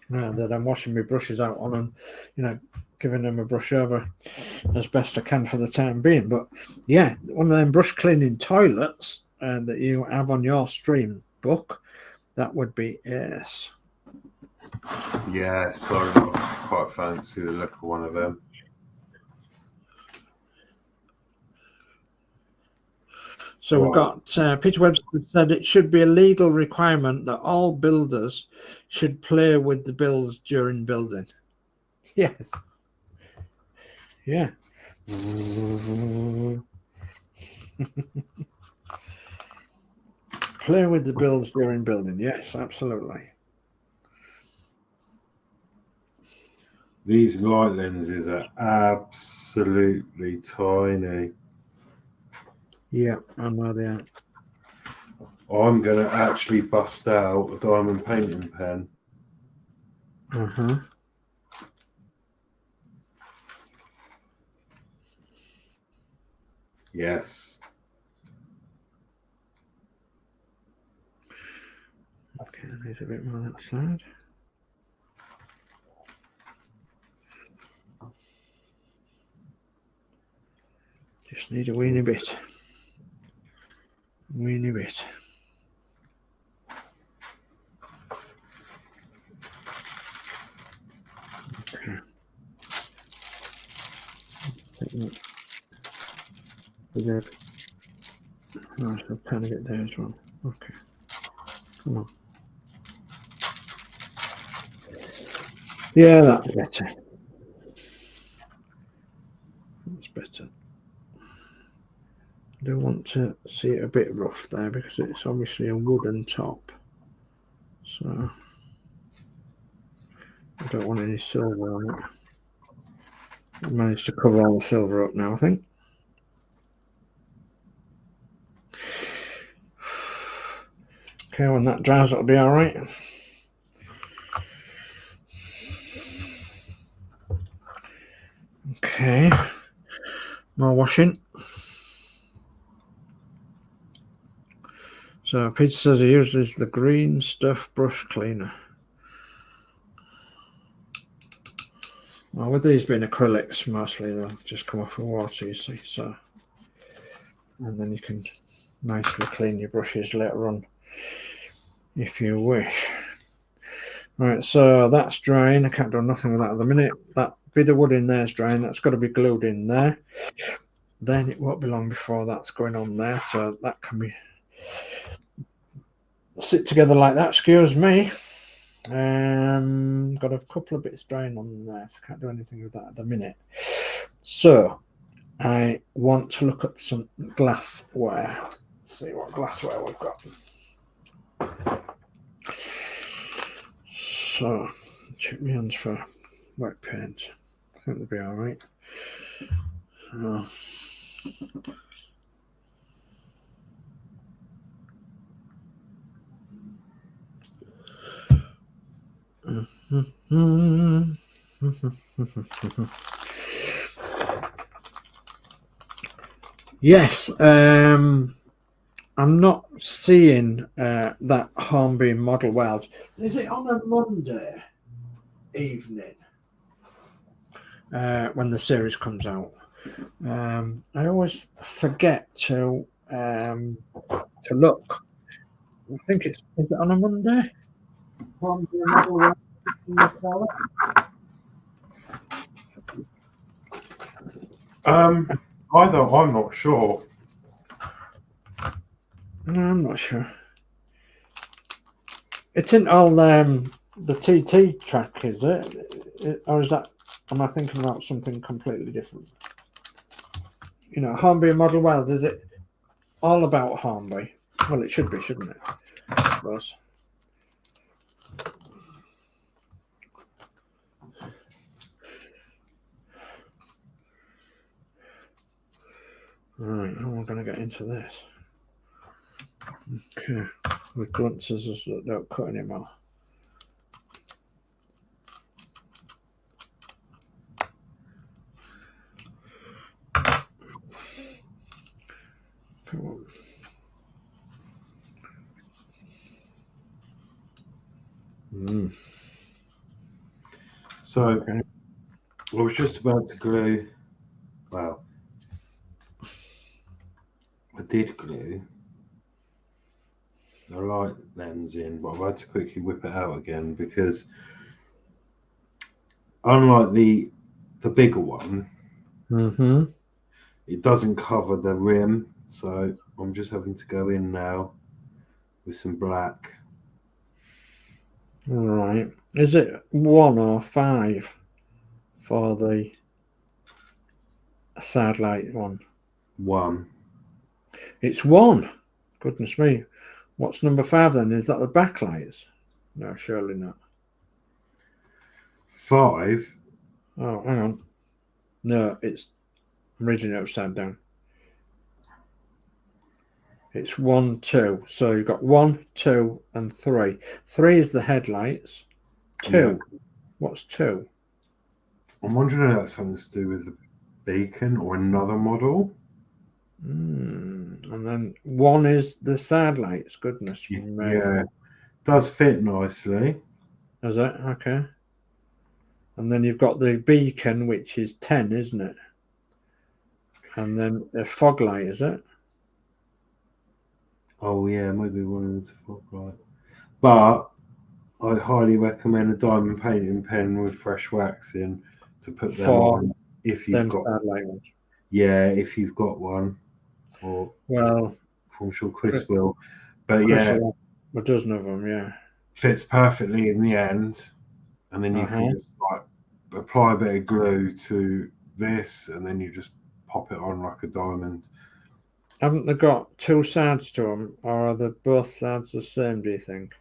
S1: that I'm washing my brushes out on and, giving them a brush over as best I can for the time being. But yeah, one of them brush cleaning toilets that you have on your stream book, that would be ace.
S2: Yeah, sorry, I quite fancy the look of one of them.
S1: So we've got Peter Webster said it should be a legal requirement that all builders should play with the builds during building. Yes. Yeah. Play with the builds during building. Yes, absolutely.
S2: These light lenses are absolutely tiny.
S1: Yeah, I know they are.
S2: I'm going to actually bust out a diamond painting pen. Yes.
S1: Okay, there's a bit more on that side. Just need a weeny bit. Weeny bit. Okay. Good. Oh, so a tiny bit there as well. Okay. Come on. Yeah, that's better. That's better. I do want to see it a bit rough there because it's obviously a wooden top. So I don't want any silver on it. I managed to cover all the silver up now, I think. Okay, when that dries, it'll be all right. Okay, more washing. So Peter says he uses the green stuff brush cleaner. Well, with these being acrylics, mostly they'll just come off with water, you see. So, and then you can nicely clean your brushes later on if you wish. Right, so that's drying. I can't do nothing with that at the minute. That bit of wood in there is drying. That's got to be glued in there. Then it won't be long before that's going on there. So that can be sit together like that. Excuse me. Got a couple of bits drying on there. So I can't do anything with that at the minute. So I want to look at some glassware. Let's see what glassware we've got. So check my hands for wet paint. I think they'll be all right. Yes, I'm not seeing that Hornby model weld. Is it on a Monday evening when the series comes out? I always forget to look. I think is it on a Monday? Hornby model weld.
S2: I'm not sure.
S1: No, I'm not sure. It's in all the TT track, is it? Or is that? Am I thinking about something completely different? You know, Hornby model weld. Is it all about Hornby? Well, it should be, shouldn't it? I suppose. Right, now we're going to get into this. Okay, with blunt scissors that don't cut anymore. Come on.
S2: So okay. I was just about to glue. Well, I did glue the light lens in, but I've had to quickly whip it out again because unlike the bigger one, it doesn't cover the rim. So I'm just having to go in now with some black.
S1: Right. Is it 1 or 5 for the side light one?
S2: 1.
S1: It's 1. Goodness me. What's number 5 then? Is that the backlights? No, surely not.
S2: 5?
S1: Oh, hang on. No, I'm reading it upside down. It's 1, 2. So you've got 1, 2, and 3. 3 is the headlights. 2.
S2: Yeah.
S1: What's 2?
S2: I'm wondering if that's something to do with the beacon or another model.
S1: And then 1 is the side lights. Goodness me.
S2: Yeah, does fit nicely.
S1: Is it? Okay. And then you've got the beacon, which is 10, isn't it? And then a fog light, is it?
S2: Oh yeah, maybe one of those fog light. But I highly recommend a diamond painting pen with fresh wax in to put them on if you've got. Yeah, if you've got one. Or
S1: well,
S2: I'm sure Chris will. But yeah,
S1: a dozen of them. Yeah,
S2: fits perfectly in the end, and then you can just like apply a bit of glue to this, and then you just pop it on like a diamond.
S1: Haven't they got 2 sides to them, or are they both sides the same, do you think?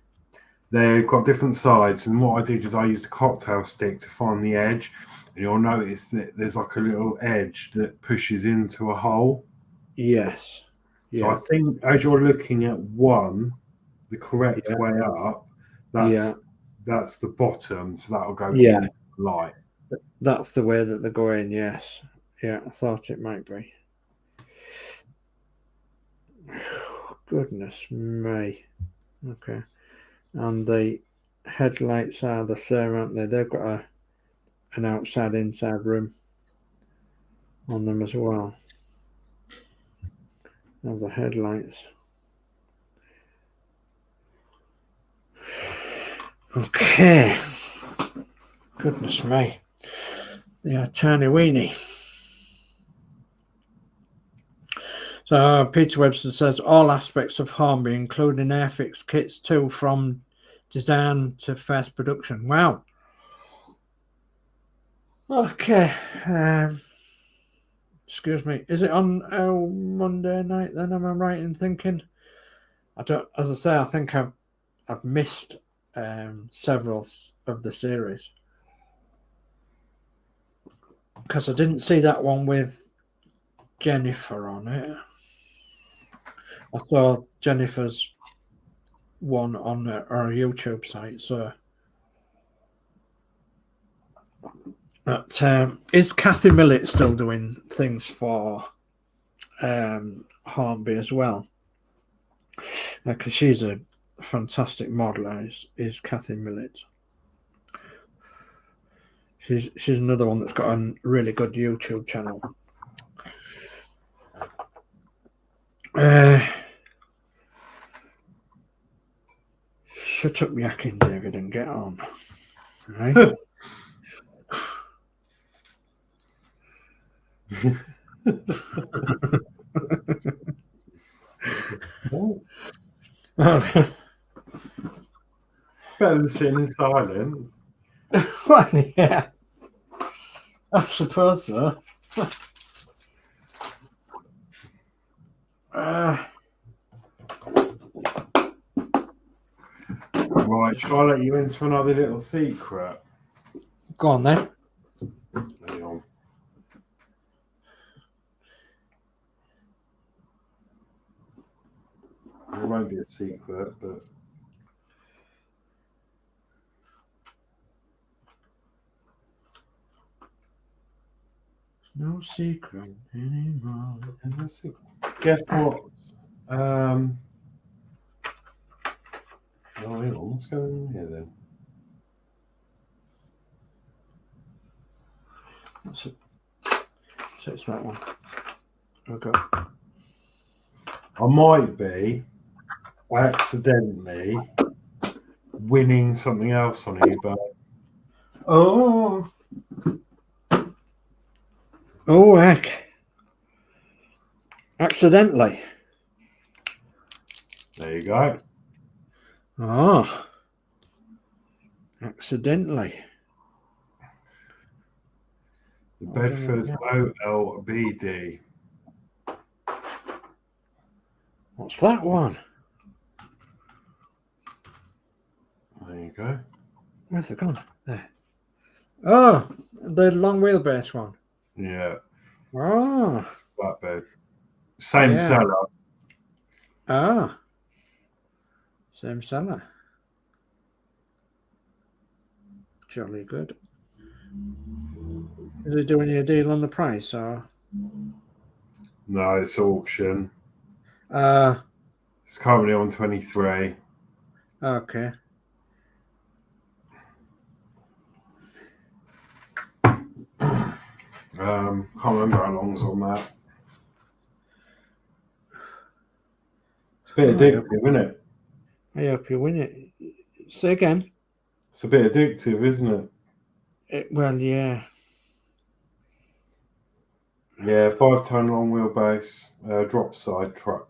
S2: They've got different sides, and what I did is I used a cocktail stick to find the edge, and you'll notice that there's like a little edge that pushes into a hole.
S1: Yes.
S2: So I think as you're looking at one, the correct way up, that's the bottom, so that'll go into the light.
S1: That's the way that they're going, yes. Yeah, I thought it might be. Goodness me. Okay. And the headlights are the same, aren't they? They've got an outside-inside room on them as well. Of the headlights. Okay. Goodness me. They are tiny weeny. So Peter Webster says all aspects of Hornby, including airfix kits too, from design to first production. Wow. Okay. Excuse me. Is it on Monday night then? Am I right in thinking? I don't. As I say, I think I've missed several of the series because I didn't see that one with Jennifer on it. I saw Jennifer's one on her YouTube site. So, but is Kathy Millett still doing things for Hornby as well? Because she's a fantastic modeler. Is Kathy Millett? She's another one that's got a really good YouTube channel. Shut up yakking, David, and get on. Right?
S2: It's better than sitting in silence.
S1: Well, yeah, I suppose so.
S2: Right, shall I let you into another little secret?
S1: Go on then.
S2: Hang on. It won't be a secret, but
S1: no secret anymore.
S2: Guess what? Oh, hang on, what's going on here then?
S1: That's it. So it's that one. Okay.
S2: I might be accidentally winning something else on eBay.
S1: Oh, heck. Accidentally.
S2: There you go.
S1: Oh, accidentally.
S2: The Bedford OLBD.
S1: What's that one?
S2: There you go.
S1: Where's it gone? There. Oh, the long wheelbase one.
S2: Yeah.
S1: Oh.
S2: Flatbed. Same
S1: Yeah.
S2: seller.
S1: Ah. Same seller. Jolly good. Is he doing you a deal on the price or?
S2: No, it's auction.
S1: It's
S2: currently on 23.
S1: Okay.
S2: Can't remember how long's on that. It's a bit addictive, isn't it?
S1: I hope you win it. Say again.
S2: It's a bit addictive, isn't it?
S1: Well, yeah.
S2: Yeah, 5-ton long wheelbase, drop side truck.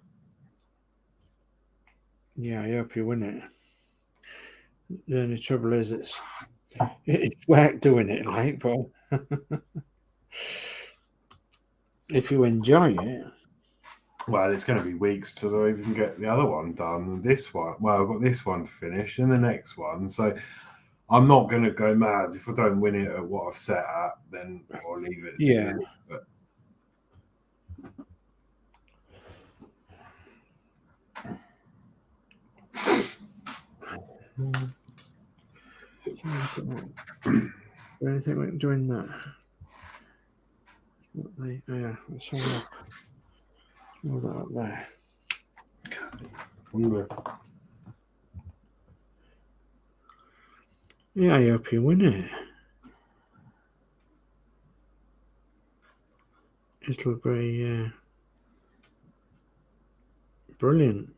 S1: Yeah, I hope you win it. The only trouble is it's work doing it, like, but if you enjoy it.
S2: Well, it's going to be weeks till I even get the other one done. And this one, well, I've got this one to finish and the next one. So I'm not going to go mad. If I don't win it at what I've set at, then I'll leave it.
S1: Yeah.
S2: But
S1: anything we can do in that? Yeah, let's have a look. Move that up there. Yeah, I hope you win it. It'll be brilliant.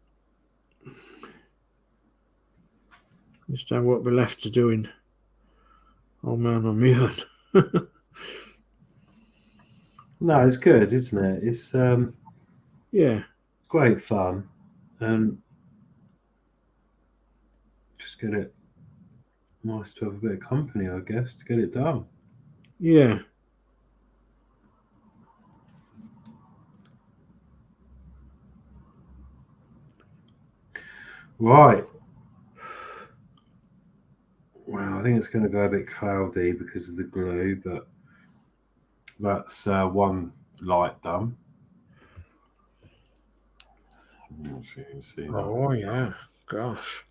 S1: Just I won't be left to doing all man on my own.
S2: no, it's good, isn't it? It's
S1: yeah,
S2: great fun, and just get it nice to have a bit of company, I guess, to get it done.
S1: Yeah.
S2: Right. Well, I think it's going to go a bit cloudy because of the glue, but that's one light done.
S1: Oh, yeah. Gosh.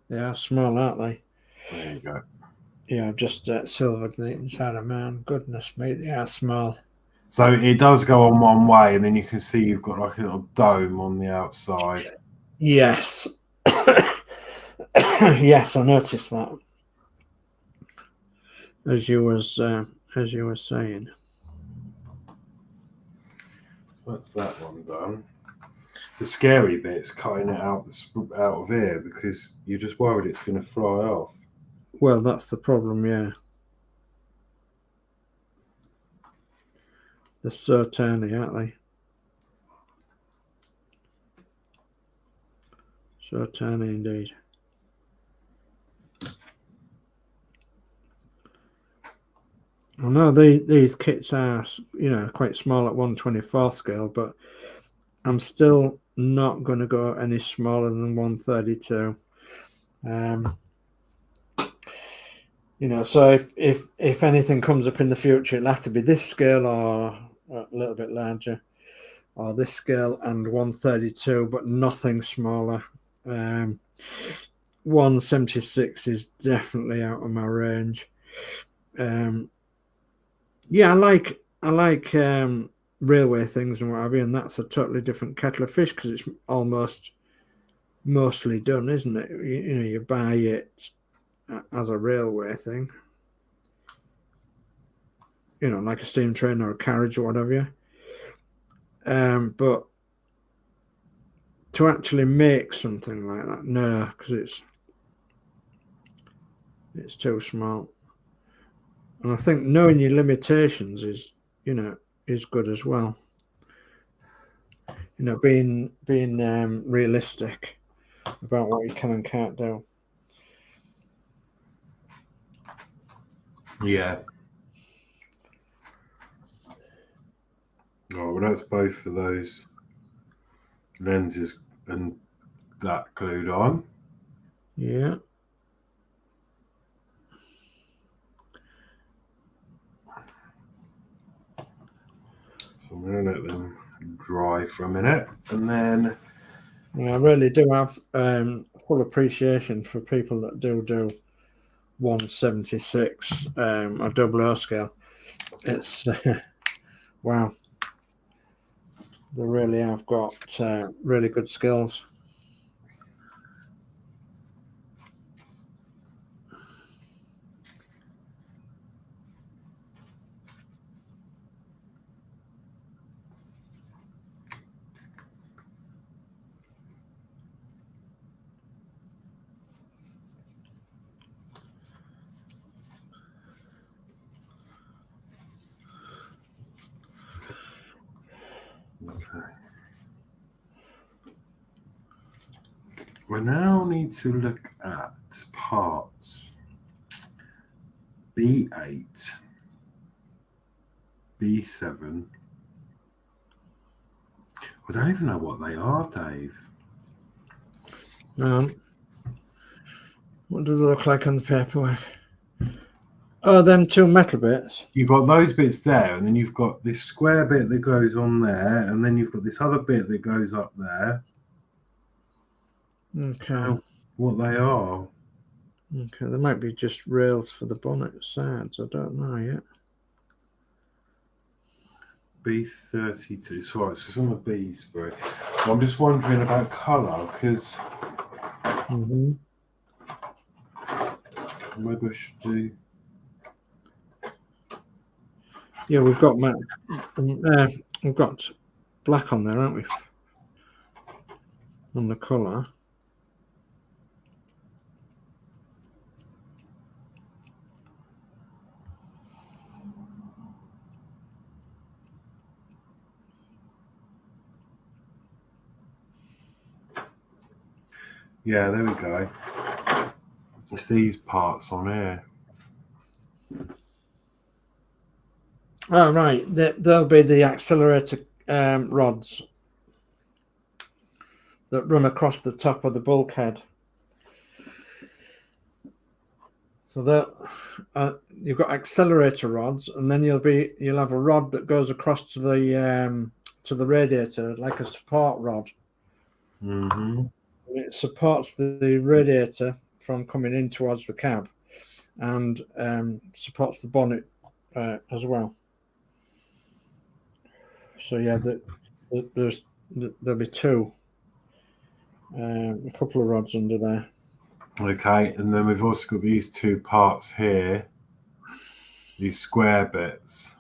S1: They are small, aren't they?
S2: There you go.
S1: Yeah, I've just silvered the inside of mine. Goodness me, they are small.
S2: So it does go on one way, and then you can see you've got like a little dome on the outside.
S1: Yes. Yes, I noticed that. As you were saying.
S2: So that's that one done. The scary bit's cutting it out of here because you're just worried it's going to fly off.
S1: Well, that's the problem, yeah. They're so tiny, aren't they? So tiny indeed. I know these kits are, quite small at 1/24 scale, but I'm still not going to go any smaller than 1/32. So if anything comes up in the future, it'll have to be this scale or a little bit larger, or this scale and 1/32, but nothing smaller. 1/76 is definitely out of my range. Yeah, I like railway things and what have you, and that's a totally different kettle of fish because it's almost mostly done, isn't it? You buy it as a railway thing, like a steam train or a carriage or whatever. But to actually make something like that, no, because it's too small. And I think knowing your limitations is good as well. Being realistic. about what you can and can't do.
S2: Yeah. Oh, well, that's both of those lenses and that glued on.
S1: Yeah.
S2: So I'm going to let them dry for a minute, and then
S1: I really do have full appreciation for people that do 176 a double O scale. It's wow, they really have got really good skills.
S2: okay. We now need to look at parts B8, B7. I don't even know what they are, Dave.
S1: What do they look like on the paperwork? Oh, them two metal bits.
S2: You've got those bits there, and then you've got this square bit that goes on there, and then you've got this other bit that goes up there.
S1: Okay.
S2: What they are.
S1: Okay, they might be just rails for the bonnet sides. I don't know yet.
S2: B32. Sorry, so some of B's for it. I'm just wondering about colour, because maybe I should do.
S1: Yeah, we've got we've got black on there, haven't we? On the colour.
S2: Yeah, there we go. It's these parts on here.
S1: Oh, right. There'll be the accelerator rods that run across the top of the bulkhead. So that you've got accelerator rods, and then you'll have a rod that goes across to the radiator, like a support rod. It supports the radiator from coming in towards the cab, and supports the bonnet as well. So yeah, there'll be two, a couple of rods under there.
S2: Okay, and then we've also got these two parts here, these square bits,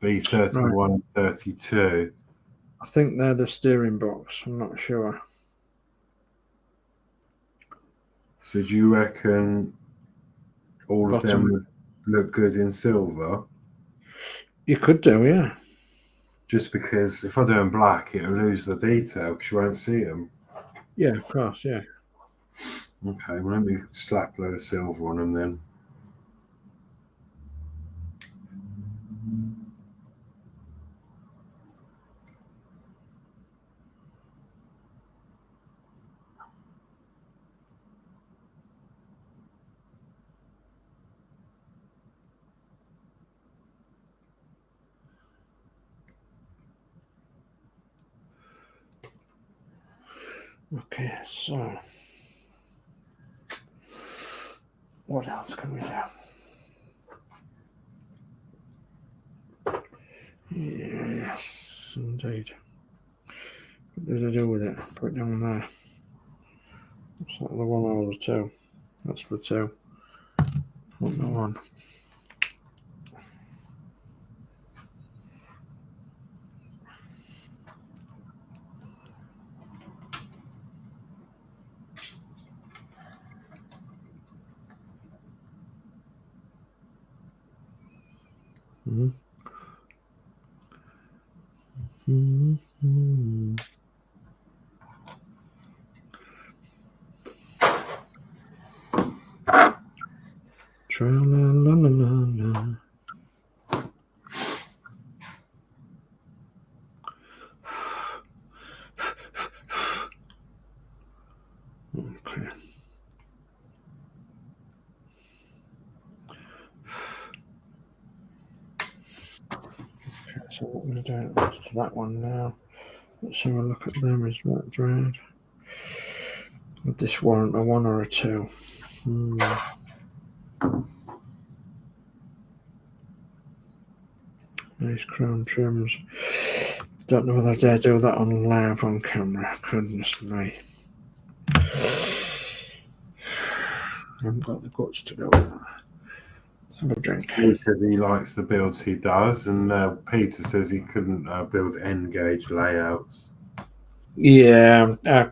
S2: B31 and 32.
S1: I think they're the steering box. I'm not sure.
S2: So do you reckon all of them would look good in silver?
S1: You could do, yeah.
S2: Just because if I do them black, it'll lose the detail because you won't see them.
S1: Yeah, of course, yeah.
S2: Okay, well, let me slap a load of silver on them then.
S1: Okay, so what else can we do? Yes, indeed. What did I do with it? Put it down there. Is that the one or the two? That's the two. Not the one. Tra-la-la-la-la-la. Okay. So what we're going to do is to that one now. Let's have a look at them. Is that dried? Would this warrant a 1 or a 2? Nice crown trims. Don't know whether I dare do that on live on camera. Goodness me. I haven't got the guts to do that. Let's have a drink.
S2: He said he likes the builds he does, and Peter says he couldn't build N-gauge layouts.
S1: Yeah. I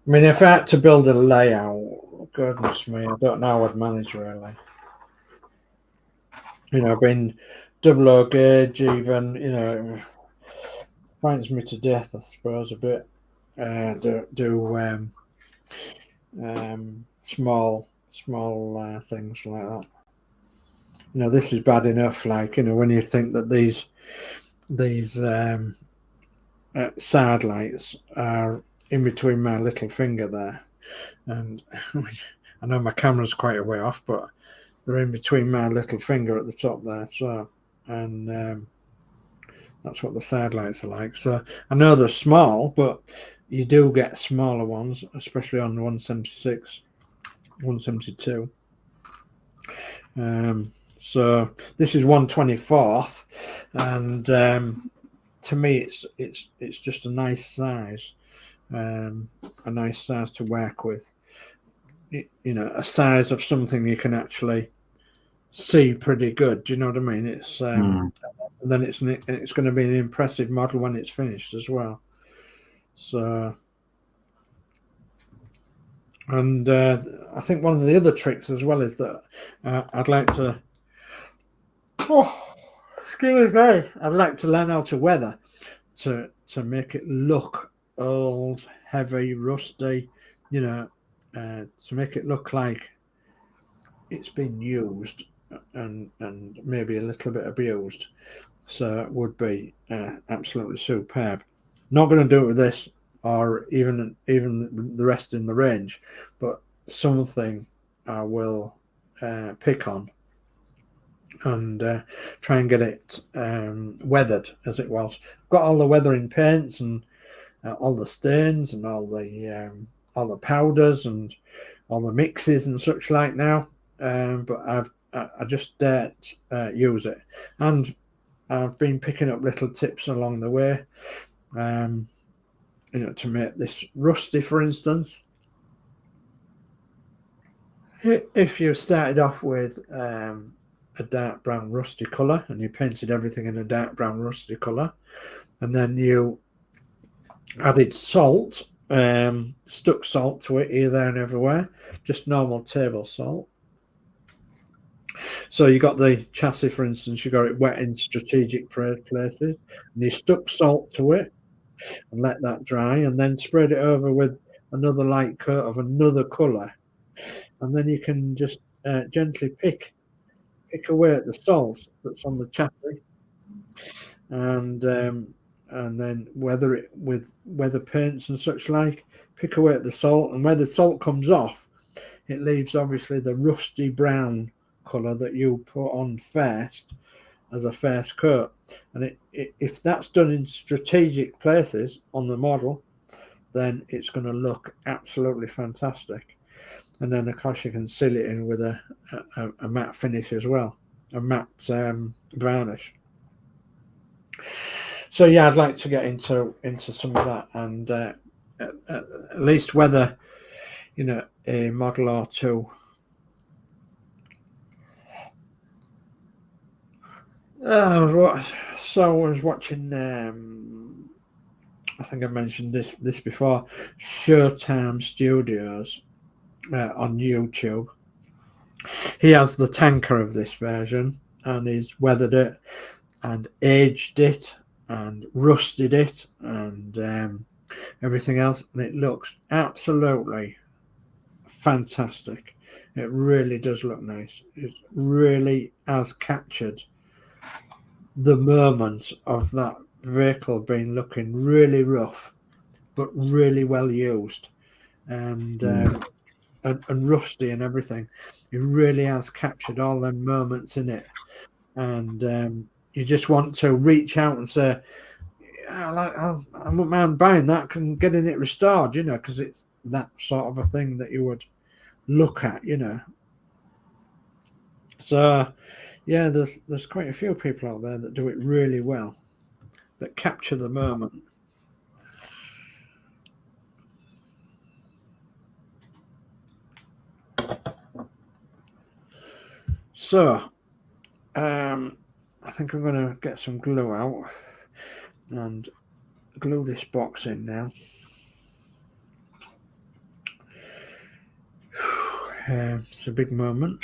S1: mean, if I had to build a layout, goodness me, I don't know how I'd manage really. You know, being double O gauge, even, you know, frightens me to death, I suppose, a bit. Small things like that. You know, this is bad enough. Like, you know, when you think that these side lights are in between my little finger there, and I know my camera's quite a way off, but they're in between my little finger at the top there. So, and that's what the side lights are like. So I know they're small, but you do get smaller ones, especially on the 176, 172. So this is 1/24th, and to me, it's just a nice size, a nice size to work with. You know, a size of something you can actually see pretty good. Do you know what I mean? It's and then it's going to be an impressive model when it's finished as well. So, and I think one of the other tricks as well is that I'd like to. Oh, excuse me! I'd like to learn how to weather to make it look old, heavy, rusty. You know, to make it look like it's been used and maybe a little bit abused. So it would be absolutely superb. Not going to do it with this or even the rest in the range, but something I will pick on and try and get it weathered as it was. I've got all the weathering paints and all the stains and all the powders and all the mixes and such like now, but I just don't use it, and I've been picking up little tips along the way, you know, to make this rusty, for instance. If you started off with a dark brown rusty colour and you painted everything in a dark brown rusty colour, and then you added salt, stuck salt to it here, there and everywhere, just normal table salt. So you got the chassis, for instance, you got it wet in strategic places, and you stuck salt to it and let that dry, and then spread it over with another light coat of another colour, and then you can just gently pick away at the salt that's on the chassis, and then weather it with weather paints and such like. Pick away at the salt, and where the salt comes off, it leaves obviously the rusty brown colour that you put on first as a first coat. And if that's done in strategic places on the model, then it's going to look absolutely fantastic. And then of course you can seal it in with a matte finish as well, a matte varnish. So yeah, I'd like to get into some of that, and at least whether, you know, a model or two. I was watching. I think I mentioned this before. Showtime Studios on YouTube. He has the tanker of this version, and he's weathered it and aged it and rusted it and everything else, and it looks absolutely fantastic. It really does look nice. It really has captured the moment of that vehicle being looking really rough, but really well used, and rusty and everything. It really has captured all them moments in it, and you just want to reach out and say, I wouldn't mind buying that and getting it restored, you know, because it's that sort of a thing that you would look at, you know. So yeah, there's quite a few people out there that do it really well, that capture the moment. So I think I'm going to get some glue out and glue this box in now. It's a big moment.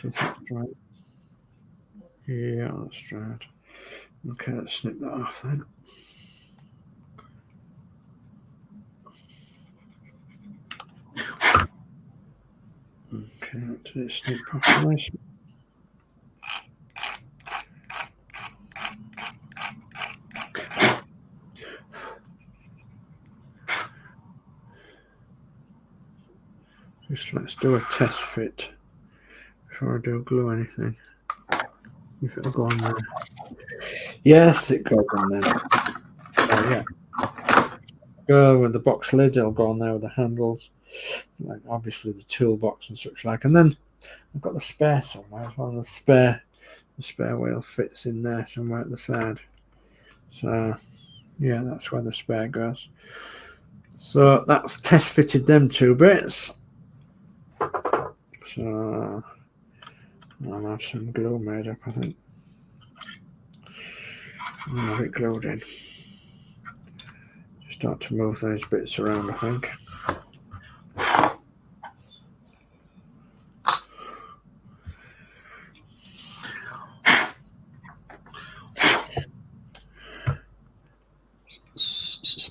S1: See if that's right. Yeah, that's right. Okay, let's snip that off then. Okay, did it snip properly? Just let's do a test fit before I do glue anything. If it'll go on there. Yes, it goes on there. Oh, yeah. Go with the box lid, it'll go on there with the handles. Like obviously the toolbox and such like. And then I've got the spare somewhere as well. The spare wheel fits in there somewhere at the side. So yeah, that's where the spare goes. So that's test fitted them two bits. So I'll have some glue made up, I think. I'll have it glued in. Start to move those bits around, I think.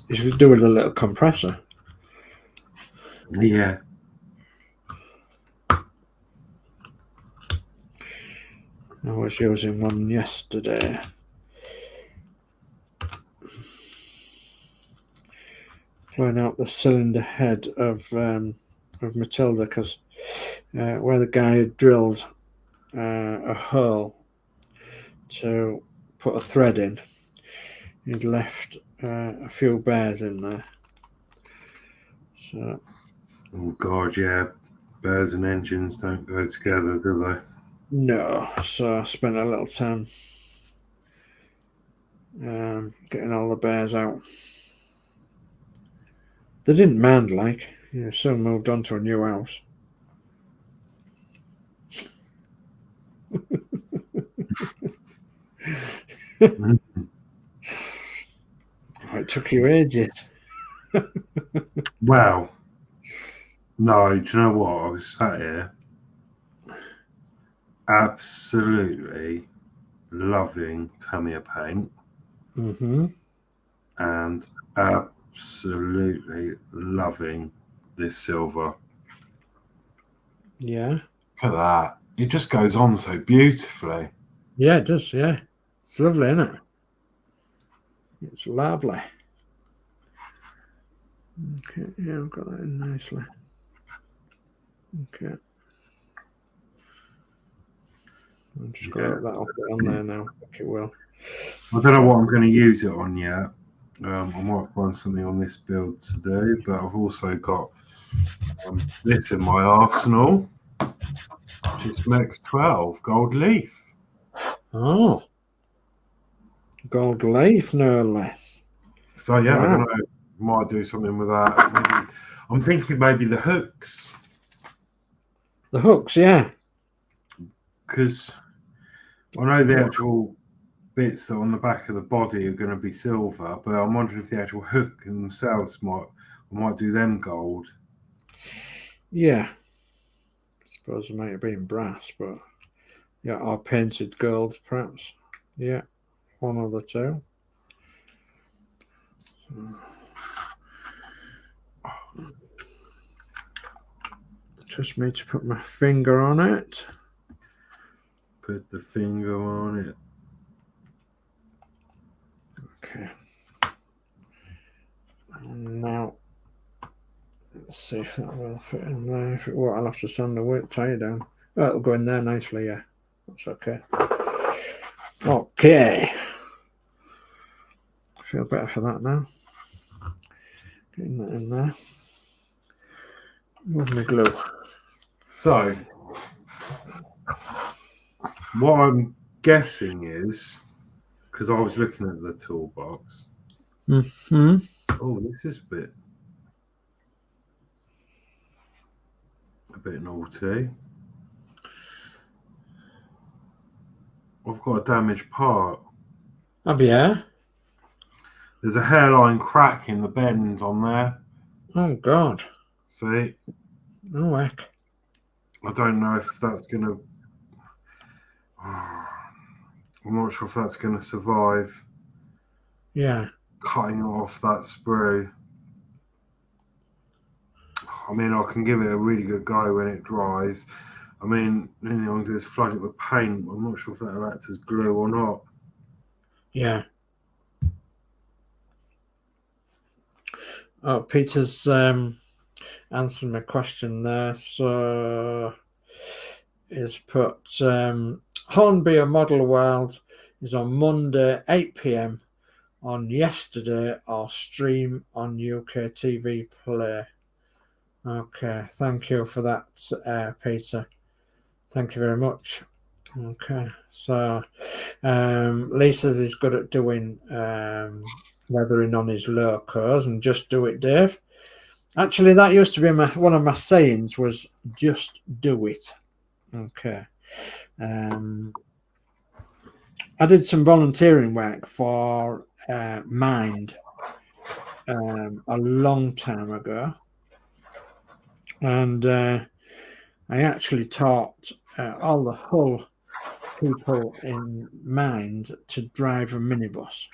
S1: You should do it with a little compressor.
S2: Yeah.
S1: I was using one yesterday. Blowing out the cylinder head of Matilda, because where the guy had drilled a hole to put a thread in, he'd left a few bears in there. So,
S2: oh God, yeah, bears and engines don't go together, do they?
S1: No, so I spent a little time getting all the bears out. They didn't mind, like, you know, soon moved on to a new house. It took you ages.
S2: Well, no, do you know what? I was sat here absolutely loving Tamiya paint and absolutely loving this silver.
S1: Yeah.
S2: Look at that. It just goes on so beautifully.
S1: Yeah, it does, yeah. It's lovely, isn't it? It's lovely. Okay, yeah, I've got that in nicely. Okay. I'm just going to let that up on there now. I think it will.
S2: I don't know what I'm going to use it on yet. I might find something on this build to do, but I've also got this in my arsenal, which is X12 gold leaf.
S1: Oh, gold leaf, no less.
S2: So yeah, wow. I don't know. Might do something with that. Maybe, I'm thinking maybe the hooks.
S1: The hooks, yeah.
S2: Because I know the actual bits that are on the back of the body are going to be silver, but I'm wondering if the actual hook themselves I might do them gold.
S1: Yeah. I suppose it might have been brass, but yeah, or painted gold perhaps. Yeah, one of the two. Just me to put my finger on it.
S2: Put the finger on it.
S1: Okay. And now, let's see if that will fit in there. If it won't, I'll have to sand the width tie down. Oh, it'll go in there nicely, yeah. That's okay. Okay. I feel better for that now. Getting that in there. With my glue.
S2: So, what I'm guessing is, because I was looking at the toolbox.
S1: Mm-hmm.
S2: Oh, this is a bit naughty. I've got a damaged part.
S1: Oh, yeah?
S2: There's a hairline crack in the bend on there.
S1: Oh, God.
S2: See?
S1: Oh, heck.
S2: I don't know if that's going to... I'm not sure if that's going to survive.
S1: Yeah.
S2: Cutting off that sprue. I mean, I can give it a really good go when it dries. I mean, the only thing I'm going to do is flood it with paint. I'm not sure if that'll act as glue or not.
S1: Yeah. Oh, Peter's answering my question there. So he's put Hornby Model World is on Monday 8 p.m. on yesterday or stream on UK TV Play. Okay, thank you for that, Peter. Thank you very much. Okay, so Lee says he's good at doing weathering on his locos, and just do it, Dave. Actually, that used to be one of my sayings, was just do it. Okay. I did some volunteering work for Mind a long time ago, and I actually taught all the Hull people in Mind to drive a minibus.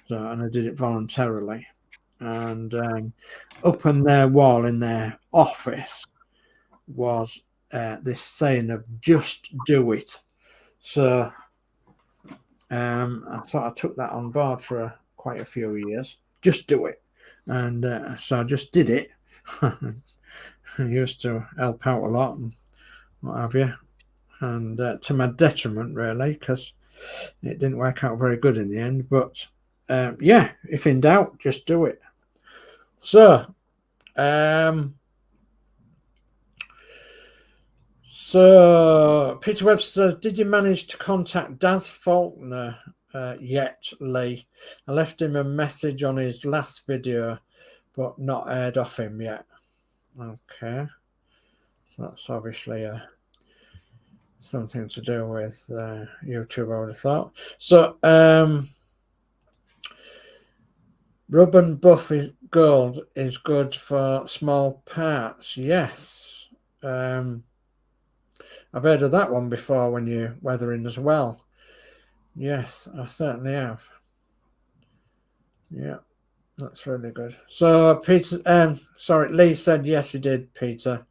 S1: So, and I did it voluntarily. And up on their wall in their office was this saying of just do it. So I thought I took that on board for quite a few years. Just do it. And so I just did it. I used to help out a lot and what have you. And to my detriment, really, because it didn't work out very good in the end. But yeah, if in doubt, just do it. So, Peter Webster says, did you manage to contact Daz Faulkner yet, Lee? I left him a message on his last video, but not heard off him yet. Okay. So that's obviously something to do with YouTube, I would have thought. So, rub and buff gold is good for small parts. Yes. I've heard of that one before when you're weathering as well. Yes, I certainly have. Yeah, that's really good. So, Peter, sorry, Lee said yes, he did, Peter.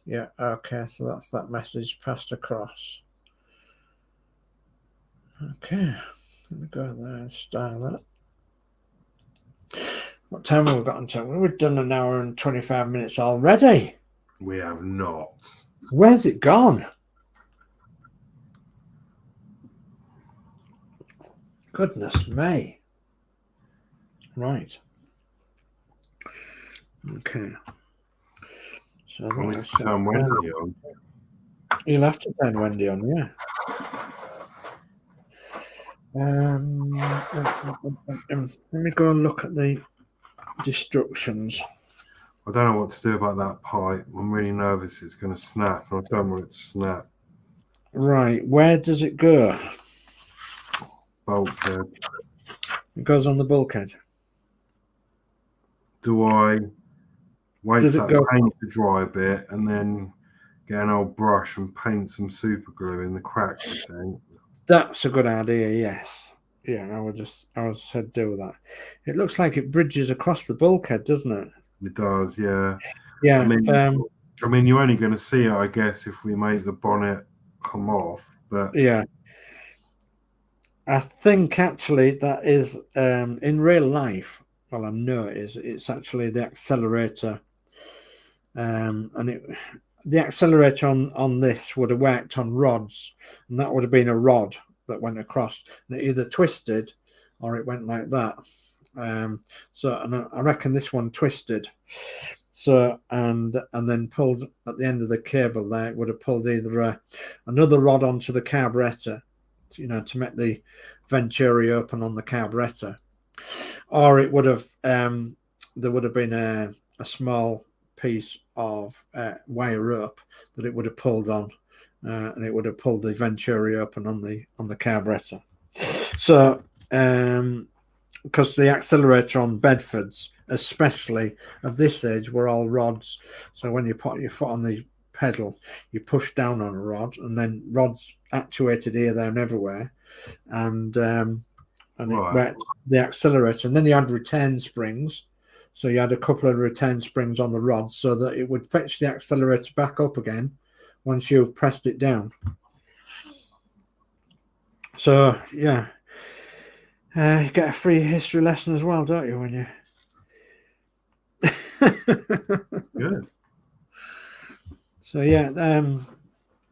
S1: Yeah, okay, so that's that message passed across. Okay, let me go there and style that. What time have we got until? We've done an hour and 25 minutes already.
S2: We have not.
S1: Where's it gone? Goodness me. Right. Okay. So
S2: I want to turn Wendy on.
S1: You'll have to turn Wendy on, yeah. Let me go and look at the destructions.
S2: I don't know what to do about that pipe. I'm really nervous it's going to snap. I don't want it to snap.
S1: Right, where does it go?
S2: Bulkhead.
S1: It goes on the bulkhead.
S2: Do I wait
S1: Does
S2: for
S1: it
S2: that
S1: go-
S2: paint to dry a bit and then get an old brush and paint some super glue in the cracks, I think?
S1: That's a good idea, yes. Yeah, I would said do that. It looks like it bridges across the bulkhead, doesn't it?
S2: It does, yeah.
S1: Yeah.
S2: I mean, I mean, you're only going to see it, I guess, if we make the bonnet come off. But
S1: Yeah. I think actually that is in real life. Well, I know it is. It's actually the accelerator, and the accelerator on this would have worked on rods, and that would have been a rod that went across, and it either twisted or it went like that. So, and I reckon this one twisted. So and then pulled at the end of the cable there. It would have pulled either another rod onto the carburetor, to make the venturi open on the carburetor, or it would have there would have been a small piece of wire rope that it would have pulled on, and it would have pulled the venturi open on the carburetor. So because the accelerator on Bedfords, especially of this age, were all rods. So when you put your foot on the pedal, you push down on a rod, and then rods actuated here, there, and everywhere, and it worked the accelerator. And then you had return springs, so you had a couple of return springs on the rods, so that it would fetch the accelerator back up again once you've pressed it down. So yeah, you get a free history lesson as well, don't you? When you
S2: good.
S1: So yeah,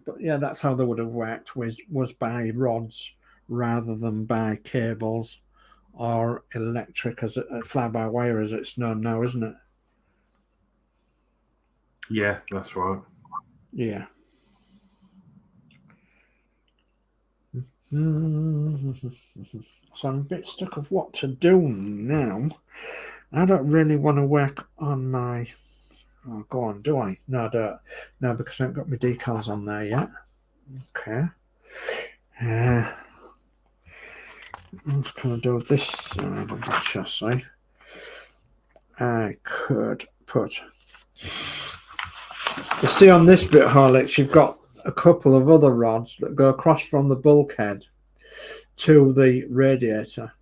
S1: but yeah, that's how they would have worked, was by rods rather than by cables or electric, as fly-by-wire as it's known now, isn't it?
S2: Yeah, that's right.
S1: Yeah. So I'm a bit stuck of what to do now. I don't really want to work on my... Oh, go on, do I? No, I don't. No, because I haven't got my decals on there yet. Okay. I'm just going to do this side of the chassis. I could put... You see on this bit, Horlicks, you've got a couple of other rods that go across from the bulkhead to the radiator.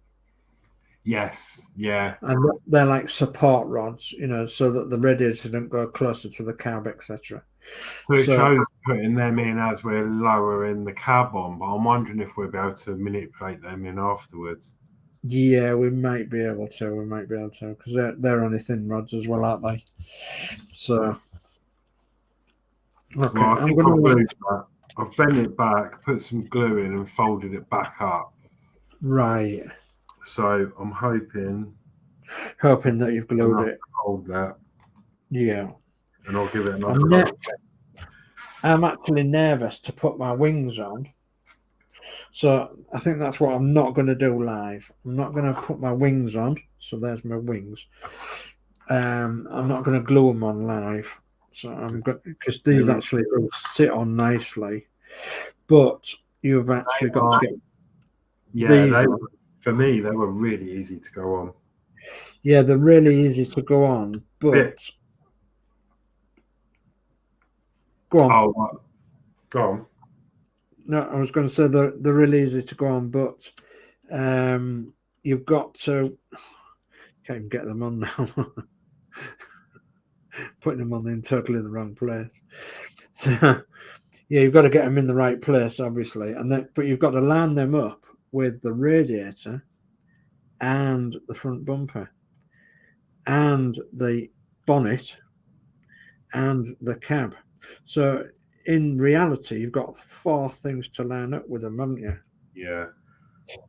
S2: Yes, yeah.
S1: And they're like support rods, so that the radiator don't go closer to the cab, etc.
S2: So it shows putting them in as we're lowering the cab on, but I'm wondering if we'll be able to manipulate them in afterwards.
S1: Yeah, we might be able to, because they're only thin rods as well, aren't they? So, okay,
S2: well, I've bent it back, put some glue in, and folded it back up.
S1: Right.
S2: So I'm hoping
S1: that you've glued it.
S2: Hold that.
S1: Yeah.
S2: And I'll give it another.
S1: I'm actually nervous to put my wings on. So I think that's what I'm not going to do live. I'm not going to put my wings on. So there's my wings. I'm not going to glue them on live. So I'm going, because these actually will sit on nicely. But you've actually got to get
S2: these. For me, they were really easy to go on.
S1: Yeah, they're really easy to go on, but... Go on.
S2: Oh, go on.
S1: No, I was going to say they're really easy to go on, but you've got to... Can't even get them on now. Putting them on in totally the wrong place. So, yeah, you've got to get them in the right place, obviously, but you've got to line them up with the radiator and the front bumper and the bonnet and the cab. So in reality, you've got 4 things to line up with them, haven't you?
S2: Yeah.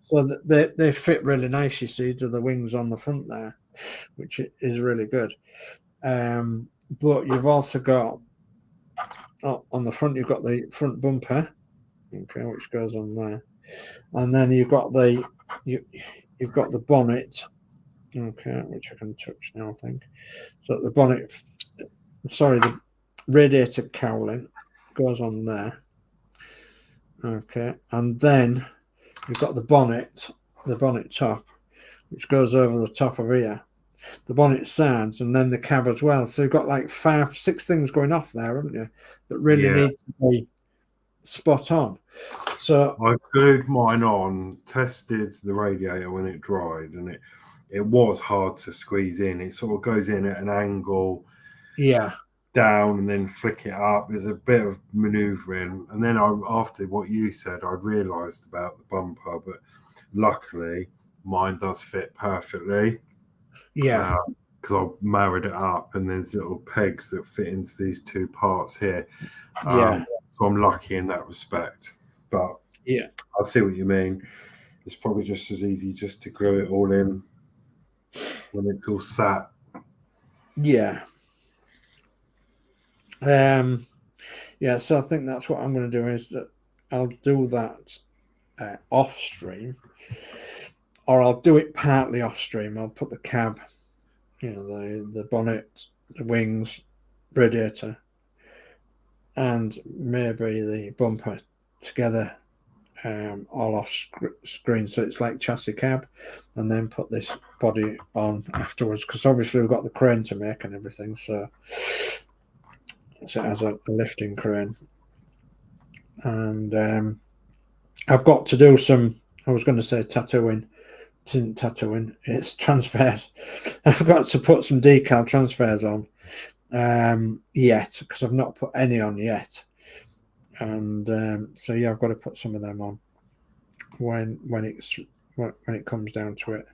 S1: So they fit really nice, you see, to the wings on the front there, which is really good. But you've also got, on the front, you've got the front bumper, okay, which goes on there. And then you've got you've got the bonnet, okay, which I can touch now, I think. So the bonnet, the radiator cowling goes on there, okay, and then you've got the bonnet top, which goes over the top of here, the bonnet sides, and then the cab as well. So you've got like 5, 6 things going off there, haven't you, that really need to be spot on. So
S2: I glued mine on, tested the radiator when it dried, and it was hard to squeeze in. It sort of goes in at an angle.
S1: Yeah.
S2: down and then flick it up. There's a bit of manoeuvring, and then after what you said, I realised about the bumper, but luckily mine does fit perfectly.
S1: Yeah.
S2: Because I've married it up, and there's little pegs that fit into these two parts here.
S1: Yeah.
S2: So I'm lucky in that respect. But
S1: yeah,
S2: I see what you mean. It's probably just as easy just to glue it all in when it's all sat.
S1: Yeah. Yeah, so I think that's what I'm going to do, is that I'll do that off stream, or I'll do it partly off stream. I'll put the cab, the bonnet, the wings, radiator, and maybe the bumper together, all off screen, so it's like chassis cab, and then put this body on afterwards, because obviously we've got the crane to make and everything, so it has a lifting crane. And I've got to do some, I was going to say tattooing, it isn't tattooing, it's transfers. I've got to put some decal transfers on yet, because I've not put any on yet. And so yeah, I've got to put some of them on when it comes down to it.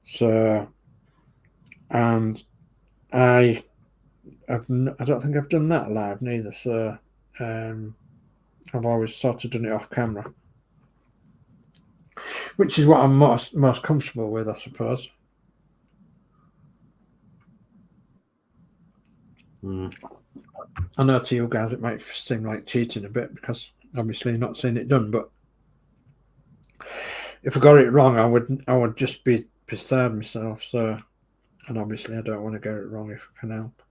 S1: So, and I don't think I've done that live neither. So I've always sort of done it off camera, which is what I'm most comfortable with, I suppose. I know to you guys it might seem like cheating a bit, because obviously you're not seeing it done, but if I got it wrong, I would just be beside myself. So, and obviously I don't want to get it wrong if I can help.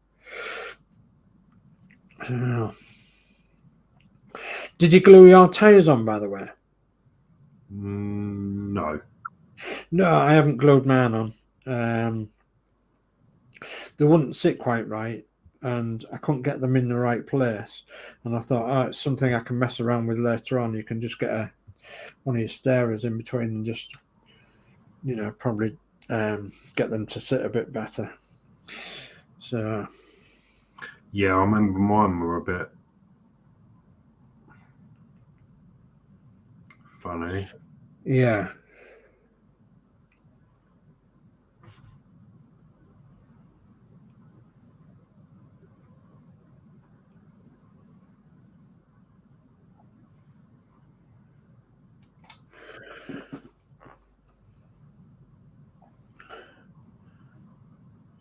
S1: Did you glue your tyres on, by the way?
S2: No.
S1: No, I haven't glued mine on. They wouldn't sit quite right, and I couldn't get them in the right place. And I thought, oh, it's something I can mess around with later on. You can just get one of your starers in between and just, probably get them to sit a bit better. So
S2: yeah, I remember mine were a bit funny.
S1: Yeah.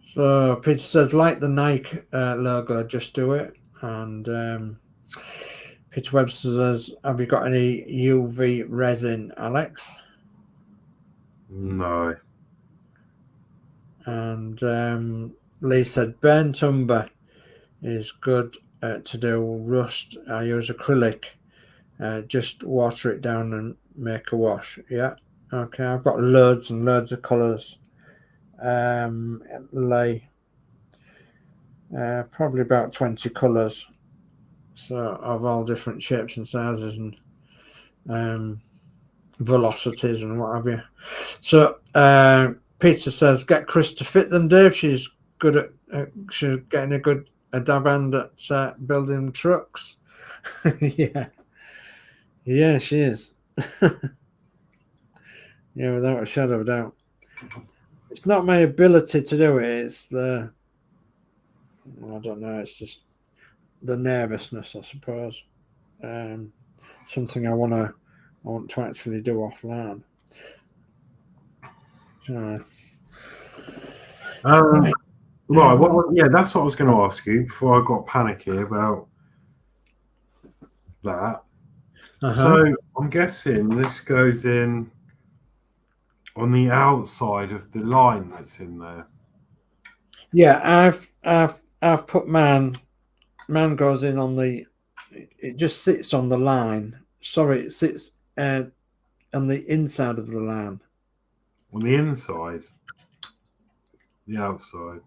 S1: So Peter says, like the Nike logo, just do it. And Peter Webster says, have you got any UV resin, Alex?
S2: No.
S1: And Lee said, burnt umber is good to do rust. I use acrylic. Just water it down and make a wash. Yeah. Okay, I've got loads and loads of colours. Lay probably about 20 colours, so of all different shapes and sizes and velocities and what have you. So Peter says, get Chris to fit them, Dave. She's good at she's getting a dab hand at building trucks. yeah, she is. Yeah, without a shadow of a doubt. It's not my ability to do it, it's I don't know, it's just the nervousness, I suppose. Something I want to actually do offline.
S2: Right, yeah, that's what I was going to ask you before I got panicky about that. So I'm guessing this goes in on the outside of the line that's in there.
S1: Yeah, I've put man goes in on the, it just sits on the line. Sorry, it sits on the inside of the line.
S2: On the inside, the outside.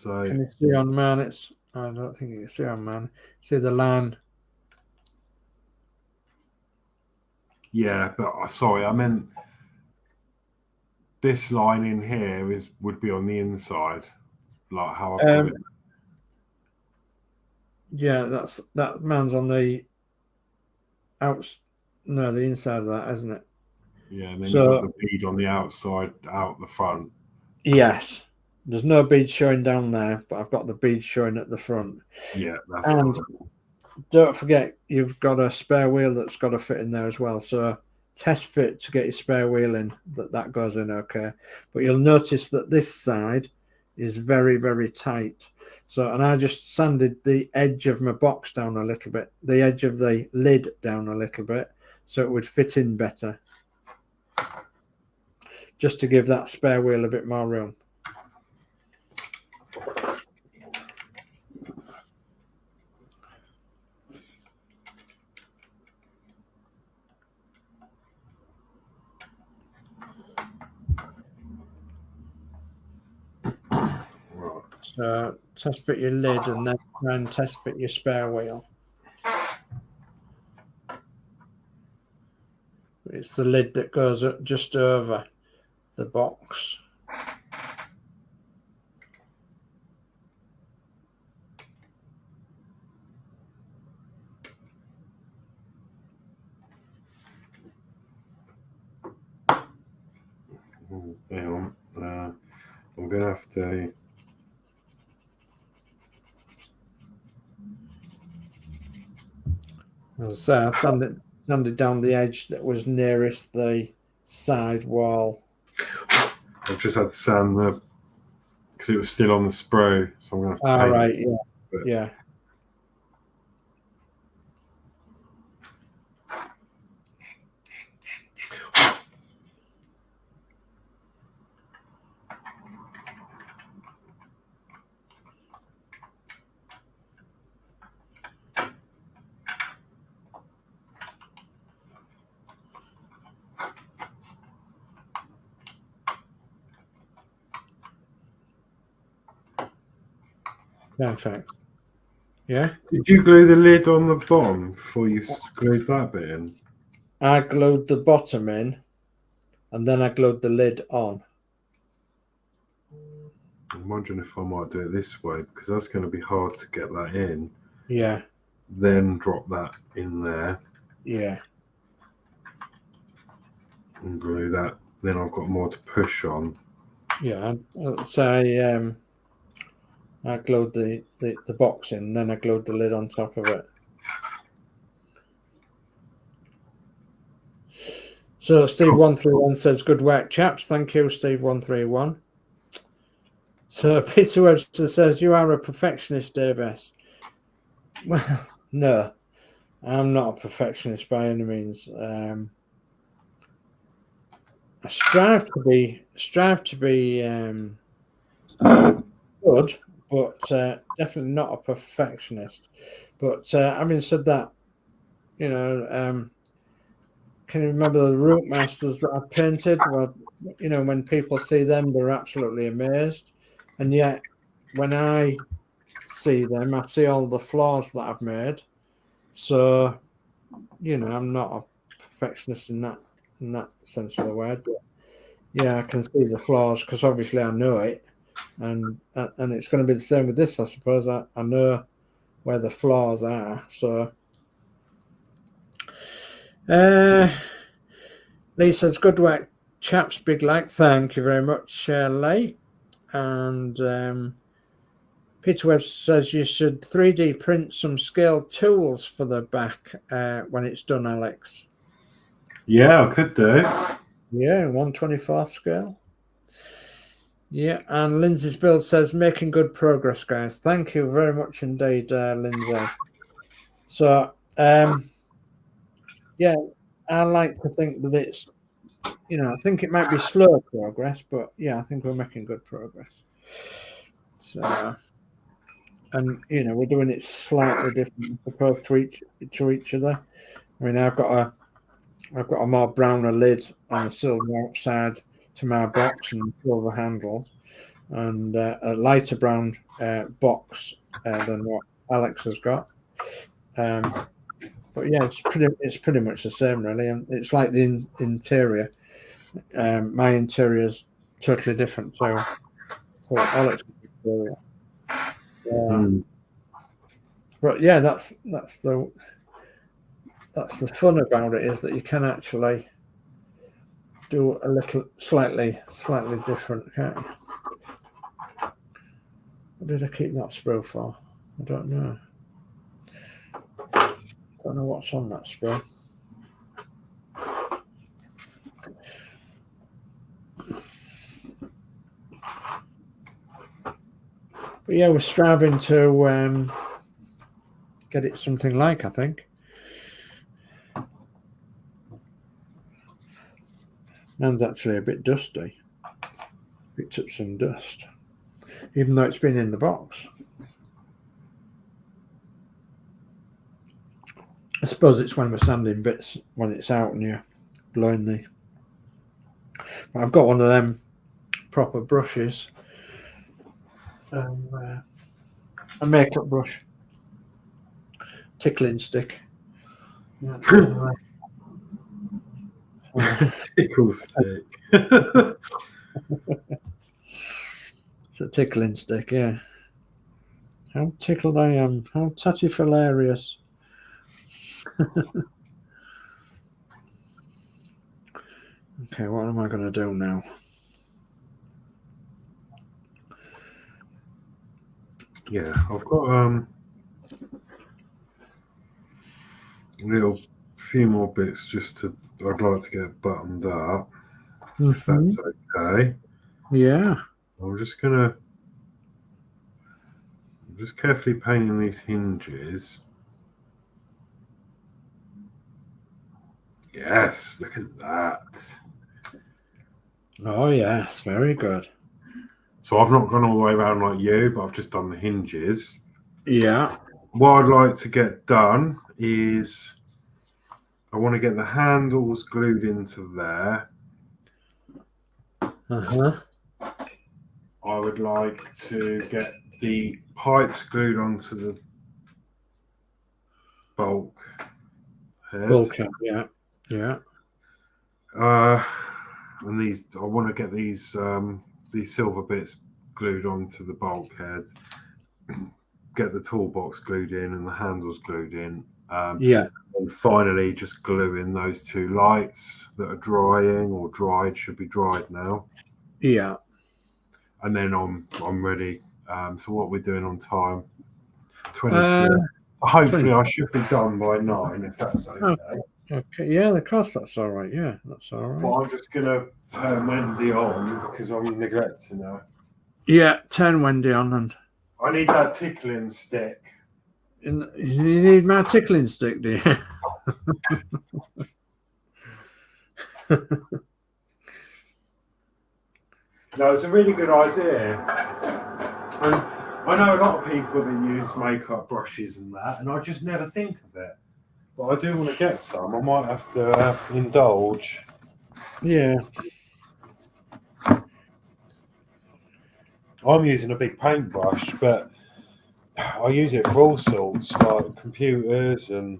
S2: So
S1: can you see on man? I don't think you can see on man. See the line.
S2: Yeah, but sorry, I meant this line in here would be on the inside. like how I've got it.
S1: Yeah, that man's on the the inside of that, isn't it?
S2: Yeah, and then
S1: So,
S2: you've got the bead on the outside, out the front.
S1: Yes, there's no bead showing down there, but I've got the bead showing at the front.
S2: Yeah, that's
S1: and
S2: right.
S1: Don't forget, you've got a spare wheel that's got to fit in there as well. So test fit to get your spare wheel in, that goes in okay. But you'll notice that this side is very, very tight. So, and I just sanded the edge of my box down a little bit, the edge of the lid down a little bit, so it would fit in better. Just to give that spare wheel a bit more room. So test fit your lid and then try and test fit your spare wheel. It's the lid that goes up just over the box.
S2: Hang on. I'm going to have to...
S1: So I sanded down the edge that was nearest the side wall.
S2: I've just had to sand the... because it was still on the spray, so I'm going to have to...
S1: All right, yeah, yeah. Perfect. Yeah.
S2: Did you glue the lid on the bottom before you glued that bit in?
S1: I glued the bottom in, and then I glued the lid on.
S2: I'm wondering if I might do it this way, because that's going to be hard to get that in.
S1: Yeah.
S2: Then drop that in there.
S1: Yeah.
S2: And glue that. Then I've got more to push on.
S1: Yeah. So I glued the box in, and then I glued the lid on top of it. So Steve131 says, good work, chaps. Thank you, Steve131. So Peter Webster says, you are a perfectionist, Dave S. Well, no, I'm not a perfectionist by any means. I strive to be good, but definitely not a perfectionist. But having said that, you know, can you remember the root masters that I painted? Well, you know, when people see them, they're absolutely amazed. And yet, when I see them, I see all the flaws that I've made. So, you know, I'm not a perfectionist in that sense of the word. But yeah, I can see the flaws because obviously I know it, and it's going to be the same with this, I suppose. I know where the flaws are. So, Lee says, good work, chaps. Big like. Thank you very much, Lee. And Peter Webb says you should 3D print some scale tools for the back when it's done, Alex.
S2: Yeah, I could do.
S1: Yeah, 1/24 scale. Yeah, and Lindsay's build says making good progress, guys. Thank you very much indeed, Lindsay. So, yeah, I like to think that it's, you know, I think it might be slow progress, but yeah, I think we're making good progress. So, and you know, we're doing it slightly different opposed to each other. I mean, I've got a more browner lid on the silver outside to my box and silver handles, and a lighter brown box than what Alex has got. But yeah, it's pretty much the same, really. And it's like the interior. My interior is totally different to Alex. brilliant. Yeah.
S2: Mm.
S1: But yeah, that's the fun about it, is that you can actually do a little slightly different. Can't you? What did I keep that sprue for? I don't know. Don't know what's on that sprue. But yeah, we're striving to get it something like, I think. Mine's actually a bit dusty. Picked up some dust, even though it's been in the box. I suppose it's when we're sanding bits, when it's out and you're blowing the... But I've got one of them proper brushes. A makeup brush. Tickling stick. Yeah.
S2: Tickle stick.
S1: It's a tickling stick, yeah. How tickled I am. How tatty-hilarious. Okay, what am I going to do now?
S2: Yeah, I've got a little few more bits just to, I'd like to get buttoned up, if that's okay.
S1: Yeah.
S2: I'm just carefully painting these hinges. Yes, look at that.
S1: Oh, yes, very good.
S2: So I've not gone all the way around like you, but I've just done the hinges.
S1: Yeah.
S2: What I'd like to get done is I want to get the handles glued into there. I would like to get the pipes glued onto the bulk head.
S1: Bulkhead, yeah. Yeah.
S2: And these, I want to get these silver bits glued onto the bulkhead. Get the toolbox glued in and the handles glued in.
S1: Yeah.
S2: And finally, just glue in those two lights that are drying or dried, should be dried now.
S1: Yeah. And
S2: then I'm ready. So what we're doing on time? 23. So hopefully 20. I should be done by 9, if that's okay.
S1: Okay. Yeah, of course that's all right. Yeah, that's all right.
S2: Well, I'm just gonna turn Wendy on because I'm neglecting her.
S1: Yeah, turn Wendy on, and
S2: I need that tickling stick.
S1: You need my tickling stick, do you?
S2: No, it's a really good idea. And I know a lot of people that use makeup brushes and that, and I just never think of it. But I do want to get some. I might have to indulge.
S1: Yeah.
S2: I'm using a big paintbrush, but I use it for all sorts, like computers, and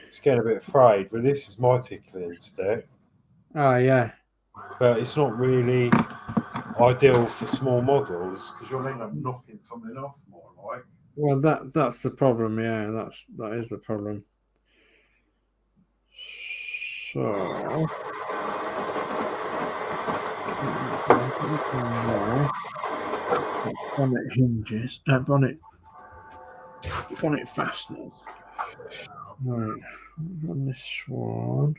S2: it's getting a bit frayed. But this is my tickling stick.
S1: Oh, yeah.
S2: But it's not really ideal for small models because you'll end up knocking something off more like.
S1: Well, that's the problem. Yeah, that is the problem. So bonnet hinges, bonnet fasteners. Right, on this one,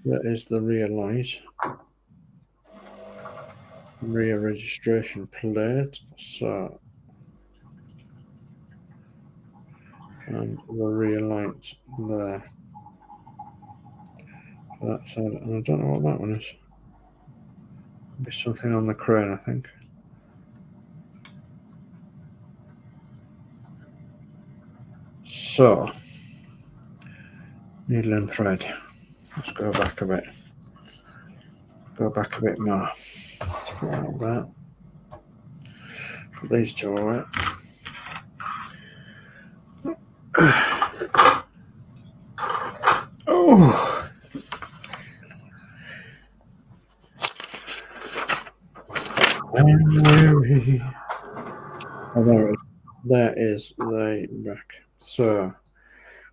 S1: that is the rear light, rear registration plate. So, and the rear light there. That side, and I don't know what that one is. Be something on the crane, I think. So, needle and thread. Let's go back a bit. Go back a bit more. Let's put that. Put these two away. Oh. And we're Oh, there it is. There is the back. So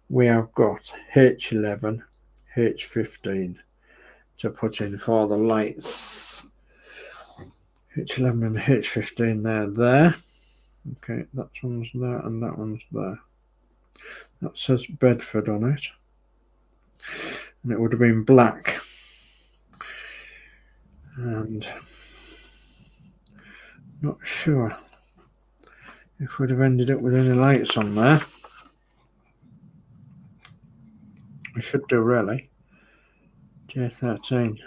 S1: we have got H11, H15 to put in for the lights. H11 and H15 there. Okay, that one's there and that one's there. That says Bedford on it. And it would have been black. And not sure if we'd have ended up with any lights on there. We should do, really. J13.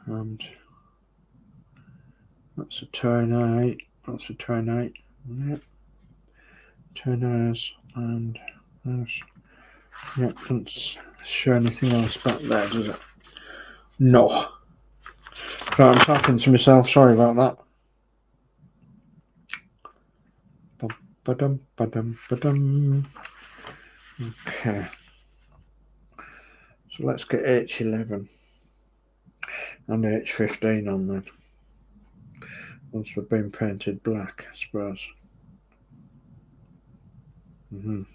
S1: And that's a 28. That's a 28. Yep. 29s and those. Yep, doesn't show anything else back there, does it? No. Right, I'm talking to myself. Sorry about that. Ba-dum, ba-dum, ba-dum. Okay. So let's get H11 and H15 on then. Once they've been painted black, I suppose.
S2: Okay.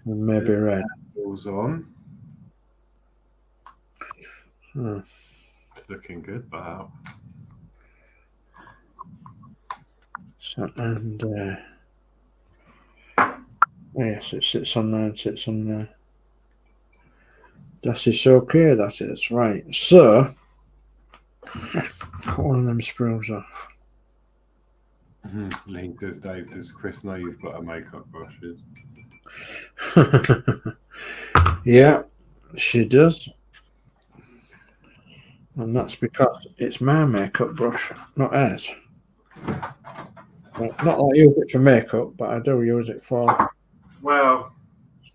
S1: And maybe red.
S2: Goes on.
S1: Oh.
S2: It's looking good, that.
S1: So, and yes, it sits on there and sits on there. That is okay, that is right. So, cut one of them sprues off.
S2: Lee says, Dave, does Chris know you've got a makeup brushes?
S1: Yeah, she does. And that's because it's my makeup brush, not hers. Well, not that I use it for makeup, but I do use it for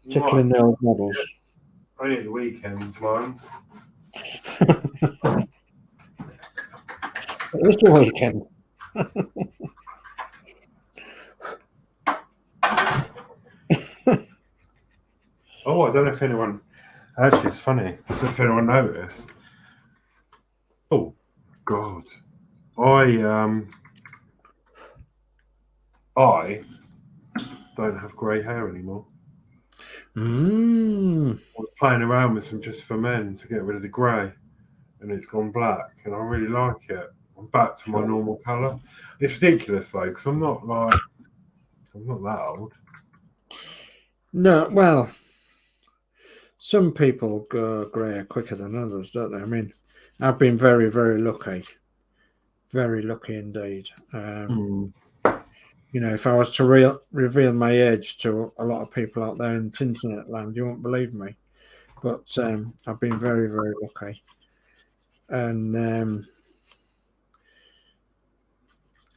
S1: tickling nail models.
S2: Only at the weekends, mine.
S1: It was the weekend.
S2: Oh, I don't know if anyone... Actually, it's funny. I don't know if anyone noticed. Oh, God. I don't have grey hair anymore. I was playing around with some Just for Men to get rid of the grey, and it's gone black, and I really like it. I'm back to my normal colour. It's ridiculous though, because I'm not that old. No,
S1: well, some people go grey quicker than others, don't they? I mean, I've been very, very lucky. Very lucky indeed. You know, if I was to reveal my age to a lot of people out there in internet land, you won't believe me. But I've been very, very lucky. And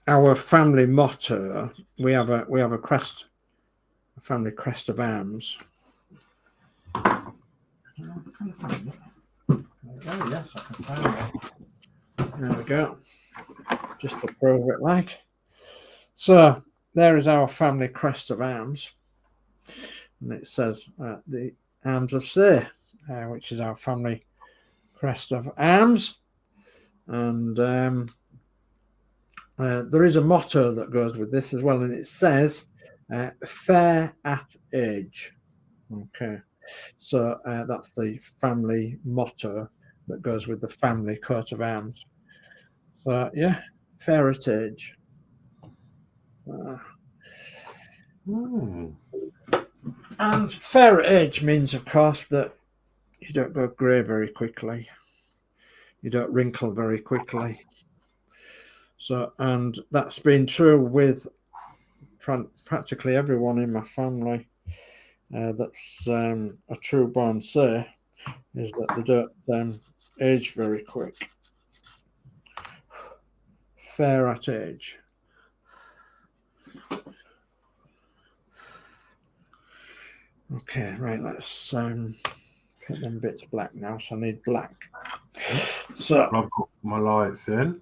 S1: our family motto, we have a crest, a family crest of arms. Oh, yes, I can find it. There we go. Just to prove it, like. So there is our family crest of arms, and it says the Arms of Say, which is our family crest of arms. And there is a motto that goes with this as well, and it says fair at age. Okay, so that's the family motto that goes with the family coat of arms. So yeah, fair at age. And fair at age means, of course, that you don't go grey very quickly. You don't wrinkle very quickly. So, and that's been true with practically everyone in my family. That's a true born say, is that they don't age very quick. Fair at age. Okay, right, let's put them bits black now, so I need black. So
S2: I've got my lights in.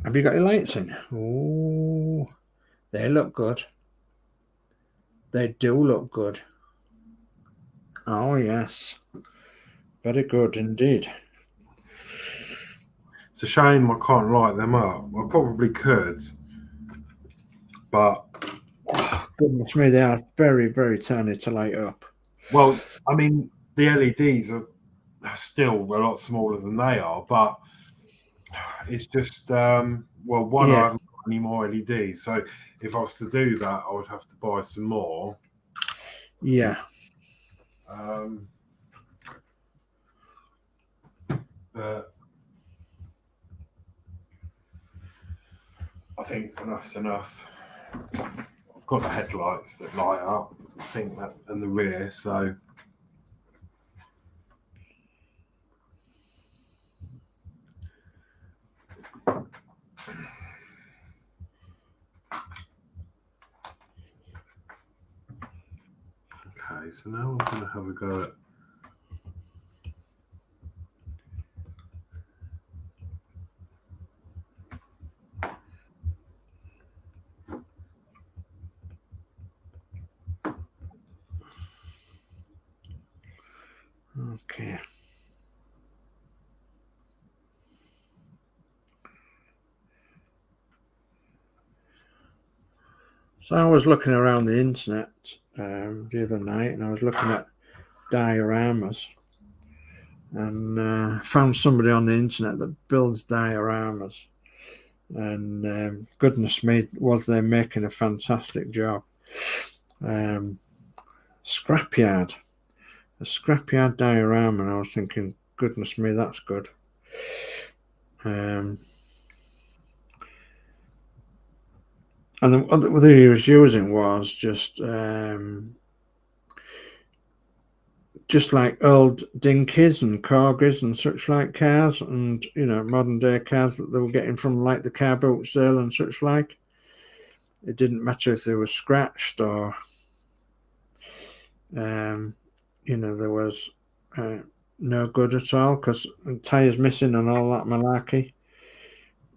S1: Have you got your lights in? Oh, they look good. They do look good. Oh, yes. Very good indeed.
S2: It's a shame I can't light them up. I probably could, but
S1: Goodness me, they are very, very tiny to light up.
S2: well, I mean, the LEDs are still a lot smaller than they are, but it's just well, one, I haven't got any more LEDs, so if I was to do that, I would have to buy some more.
S1: Yeah.
S2: But I think enough's enough. I've got the headlights that light up, I think, that, and the rear, so. Okay, so now I'm going to have a go at.
S1: Okay. So I was looking around the internet the other night, and I was looking at dioramas, and found somebody on the internet that builds dioramas. And goodness me, was they making a fantastic job. Scrapyard. A scrapyard diorama, and I was thinking, goodness me, that's good. And what he was using was just like old dinkies and corgis and such like cars, and modern day cars that they were getting from like the car boot sale and such like. It didn't matter if they were scratched or there was no good at all, because tires missing and all that malarkey.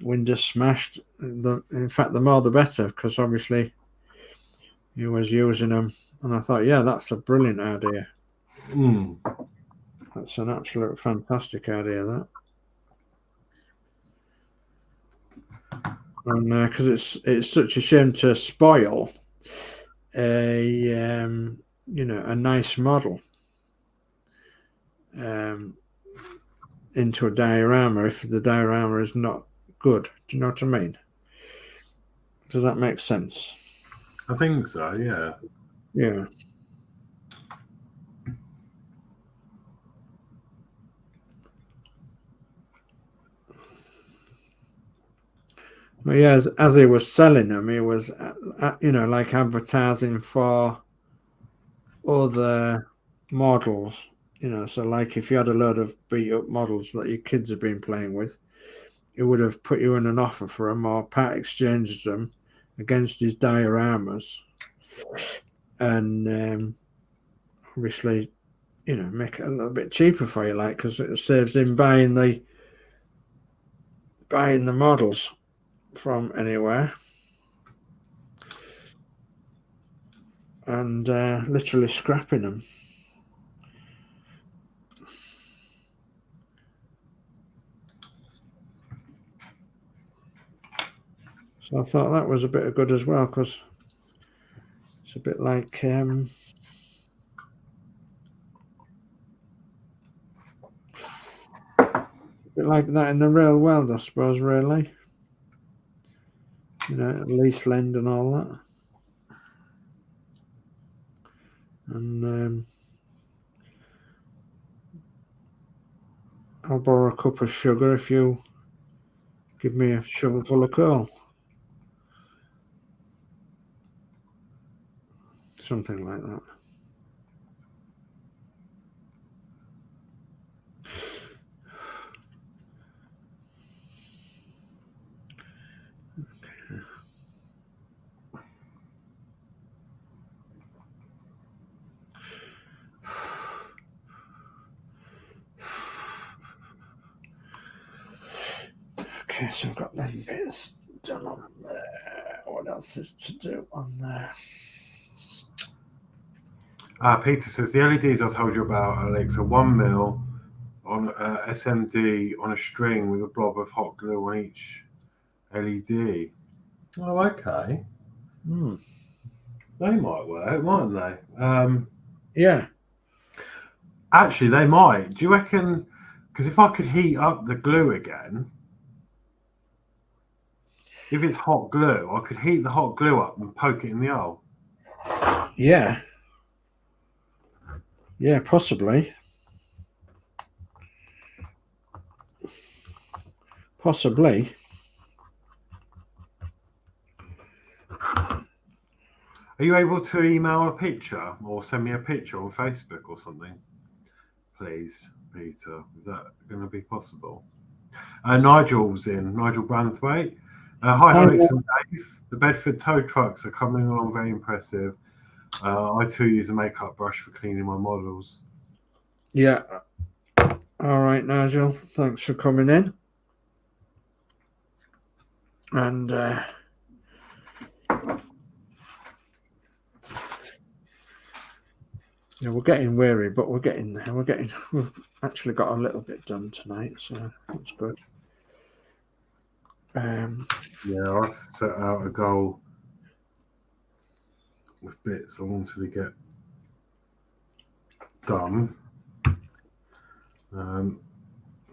S1: Windows smashed. In fact, the more the better, because obviously he was using them, and I thought, yeah, that's a brilliant idea. That's an absolute fantastic idea, that. And because it's such a shame to spoil a nice model into a diorama if the diorama is not good. Do you know what I mean? Does that make sense?
S2: I think so, yeah.
S1: Yeah. Well, yeah, as he was selling them, he was, like advertising for other models. So like if you had a load of beat up models that your kids have been playing with, it would have put you in an offer for them, or part exchanges them against his dioramas, and obviously, make it a little bit cheaper for you, like, because it saves him buying the models from anywhere, and literally scrapping them. So I thought that was a bit of good as well, because it's a bit like a bit like that in the real world, I suppose, really. Lease lend and all that. And I'll borrow a cup of sugar if you give me a shovel full of coal. Something like that. Okay, so I've got them bits done on there. What else is to do on there?
S2: Peter says the LEDs I told you about, Alex, are 1 mil on SMD on a string with a blob of hot glue on each LED. Oh, okay. They might work, mightn't they?
S1: Yeah.
S2: Actually, they might. Do you reckon? Because if I could heat up the glue again, if it's hot glue, I could heat the hot glue up and poke it in the hole.
S1: Yeah. Yeah, possibly. Possibly.
S2: Are you able to email a picture or send me a picture on Facebook or something? Please, Peter. Is that going to be possible? Nigel's in. Nigel Branthwaite. Hi, Horlixs and Dave. The Bedford tow trucks are coming along very impressive. I too use a makeup brush for cleaning my models.
S1: Yeah. All right, Nigel. Thanks for coming in. And yeah, we're getting weary, but we're getting there. We've actually got a little bit done tonight, so that's good.
S2: Yeah, I've set out a goal with bits I wanted to get done. And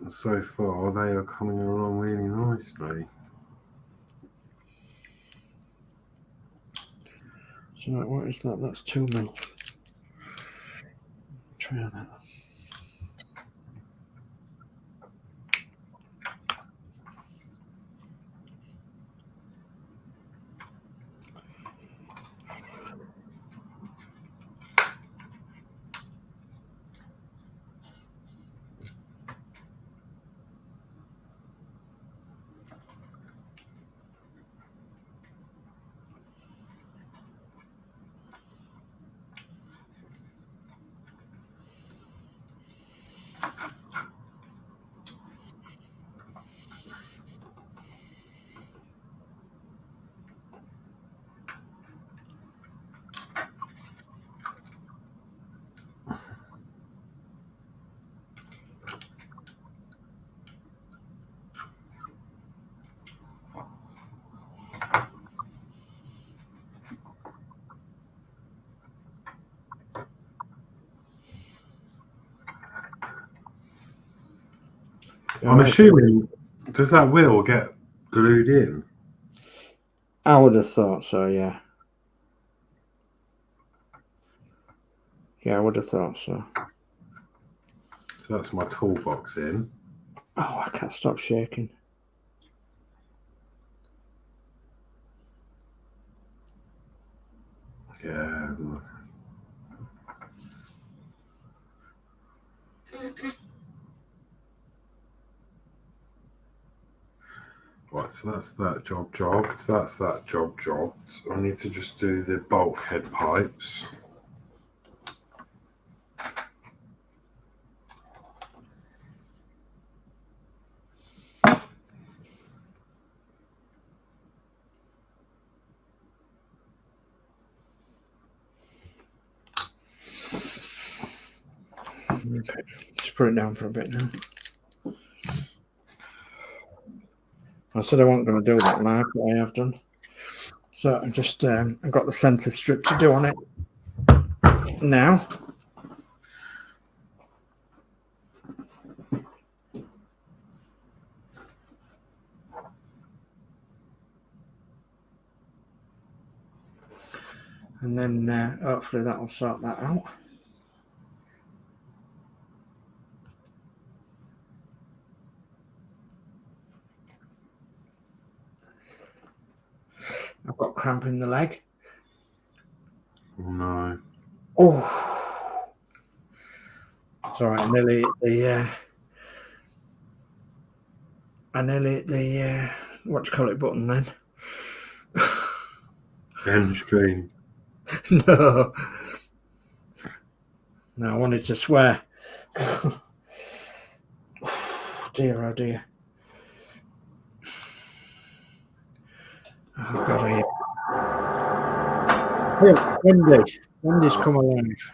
S2: so far, they are coming along really nicely.
S1: So what is that? That's 2 mil. Try that.
S2: I'm assuming, does that wheel get glued in?
S1: I would have thought so, yeah. Yeah, I would have thought so.
S2: So that's my toolbox in.
S1: Oh, I can't stop shaking.
S2: Yeah. Right, so that's that job. So that's that job. So I need to just do the bulkhead pipes.
S1: Okay, just put it down for a bit now. I said I wasn't going to do that live, but I have done. So I just I got the centre strip to do on it now. And then hopefully that'll sort that out. I've got cramp in the leg.
S2: Oh no.
S1: Oh. It's all right. I nearly hit the what do you call it button then?
S2: End screen.
S1: No. No, I wanted to swear. Dear, oh dear. Oh God, Wendy's come alive.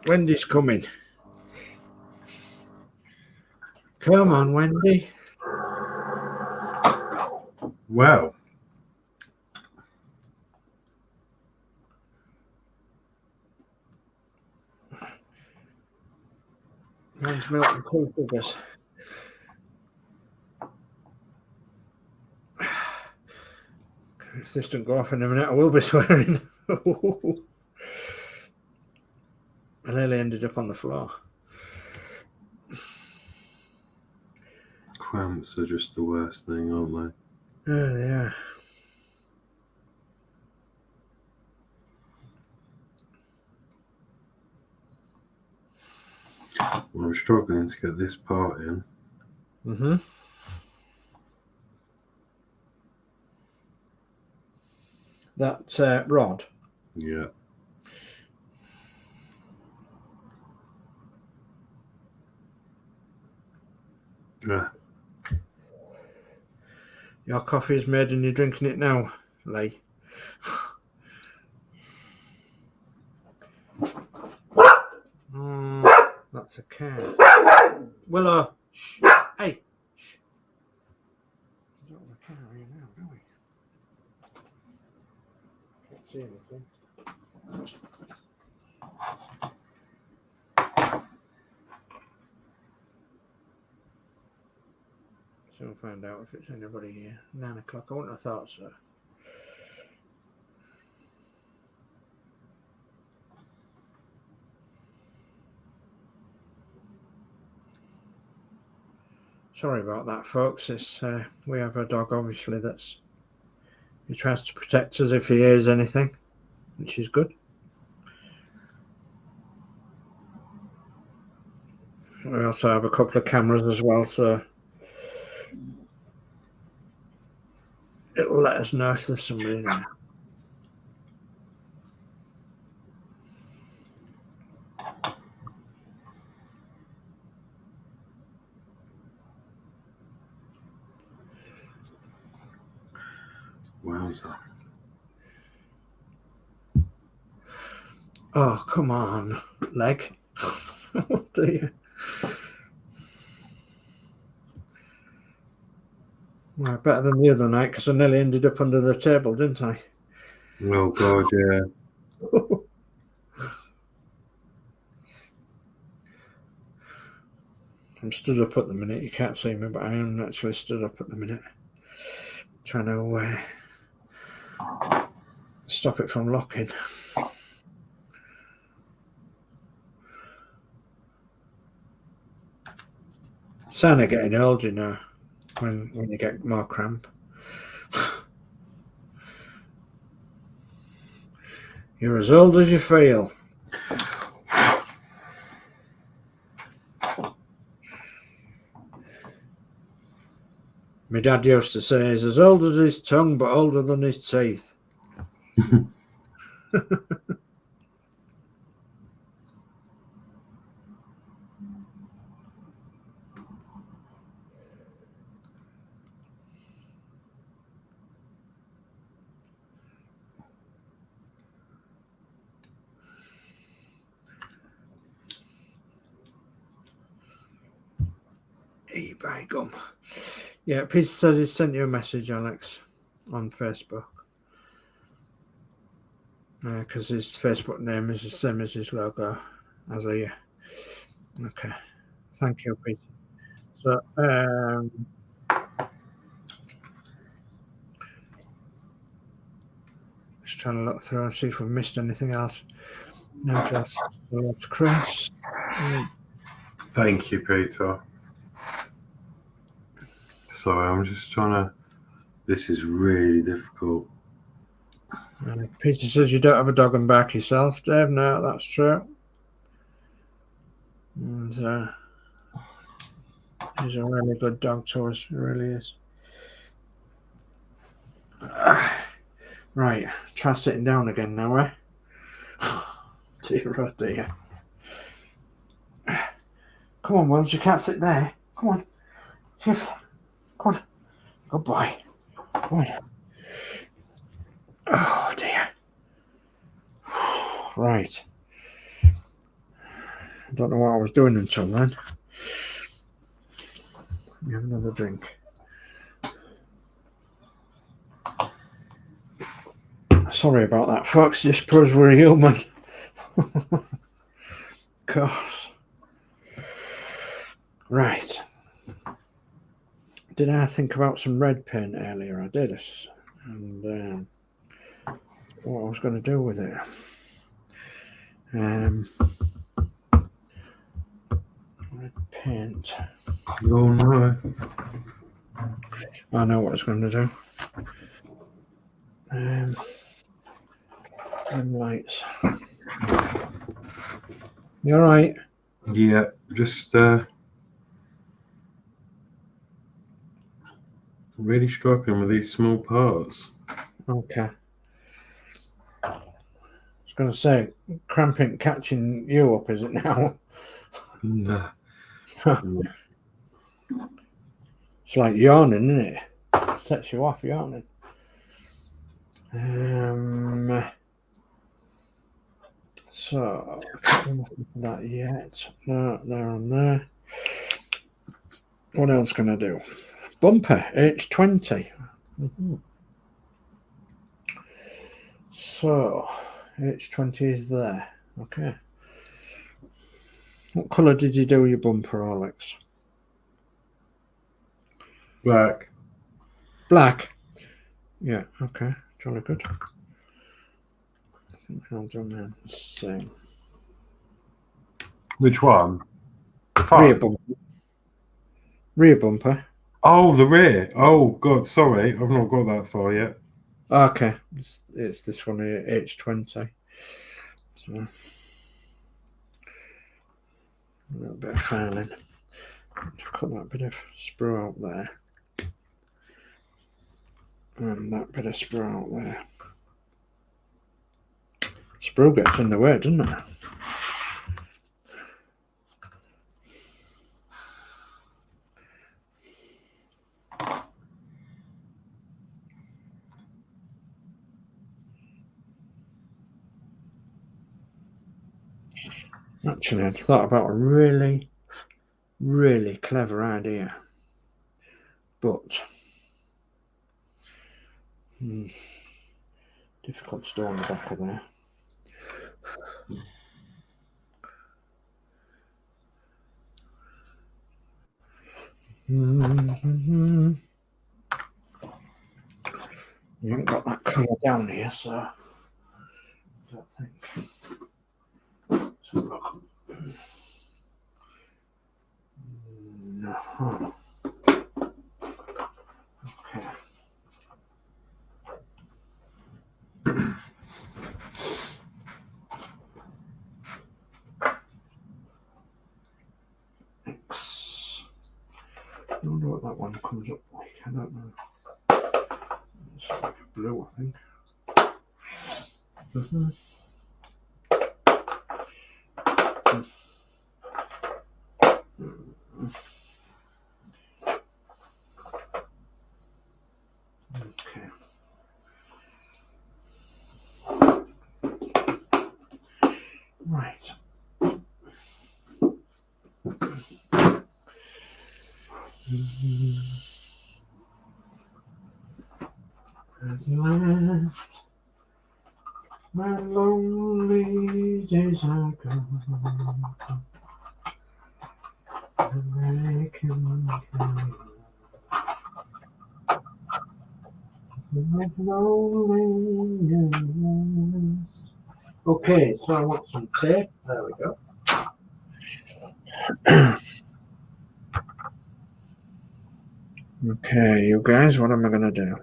S1: Wendy's coming. Come on, Wendy.
S2: Well,
S1: Mine's milk and two sugars. If this doesn't go off in a minute, I will be swearing. I nearly ended up on the floor.
S2: cramps are just the worst thing, aren't they?
S1: Oh, they are.
S2: Well, I'm struggling to get this part in.
S1: Mm-hmm. That rod.
S2: Yeah. Yeah.
S1: Your coffee is made and you're drinking it now, Lee. That's a cat. Willow. Shh. Hey. Shh. We don't have a cat here now, do we? Can't see anything. So we'll find out if it's anybody here. 9 o'clock. I wouldn't have thought so. Sorry about that, folks. It's we have a dog, obviously, he tries to protect us if he hears anything, which is good. We also have a couple of cameras as well, so it'll let us know if there's somebody there.
S2: Wowza.
S1: Oh, come on, leg. What do you? Well, better than the other night because I nearly ended up under the table, didn't I?
S2: Oh, God, yeah.
S1: I'm stood up at the minute. You can't see me, but I am actually stood up at the minute. Trying to stop it from locking. Sign of getting old, you know, when you get more cramp. You're as old as you feel. My dad used to say he's as old as his tongue, but older than his teeth. eBay gum. Yeah, Peter says he sent you a message, Alex, on Facebook. Because his Facebook name is the same as his logo. As a okay. Thank you, Peter. So, just trying to look through and see if we've missed anything else. No, just Chris.
S2: Thank you, Peter. Sorry, I'm just trying to. This is really difficult.
S1: Peter says you don't have a dog and bark yourself, Dave. No, that's true. And he's a really good dog to us. He really is. Right, try sitting down again now, eh? Dear, oh dear. Come on, Wills, you can't sit there. Come on. Shift. Come on. Good boy. Come on. Oh dear. Right. I don't know what I was doing until then. Have another drink. Sorry about that, folks. Just because we're human. Gosh. Right. Did I think about some red paint earlier? I did. And what I was going to do with it. Red paint.
S2: Oh no.
S1: I know what I was going to do. Lights. You alright?
S2: Yeah, just really struggling with these small parts.
S1: Okay. I was going to say, cramping catching you up, is it now?
S2: No.
S1: It's like yawning, isn't it? It sets you off yawning. So, that yet. No, there and there. What else can I do? Bumper, H20. So, H20 is there. Okay. What colour did you do your bumper, Horlicks?
S2: Black.
S1: Black? Yeah, okay. Jolly good. I think I'll do now the same.
S2: Which one?
S1: Rear bumper. Rear bumper.
S2: Oh, the rear. Oh, God, sorry. I've not got that far yet.
S1: Okay. It's this one here, H20. So, a little bit of filing. Cut that bit of sprue out there. And that bit of sprue out there. Sprue gets in the way, doesn't it? Actually, I'd thought about a really, really clever idea. But difficult to do on the back of there. You haven't got that colour down here, so I don't think. So look. No. Okay. I wonder what that one comes up like. I don't know. It's like a blue, I think. Okay. Right. At last, my lonely days are gone, and I can carry my loneliness. Okay, so I want some tape. There we go. Okay, you guys, what am I going to do?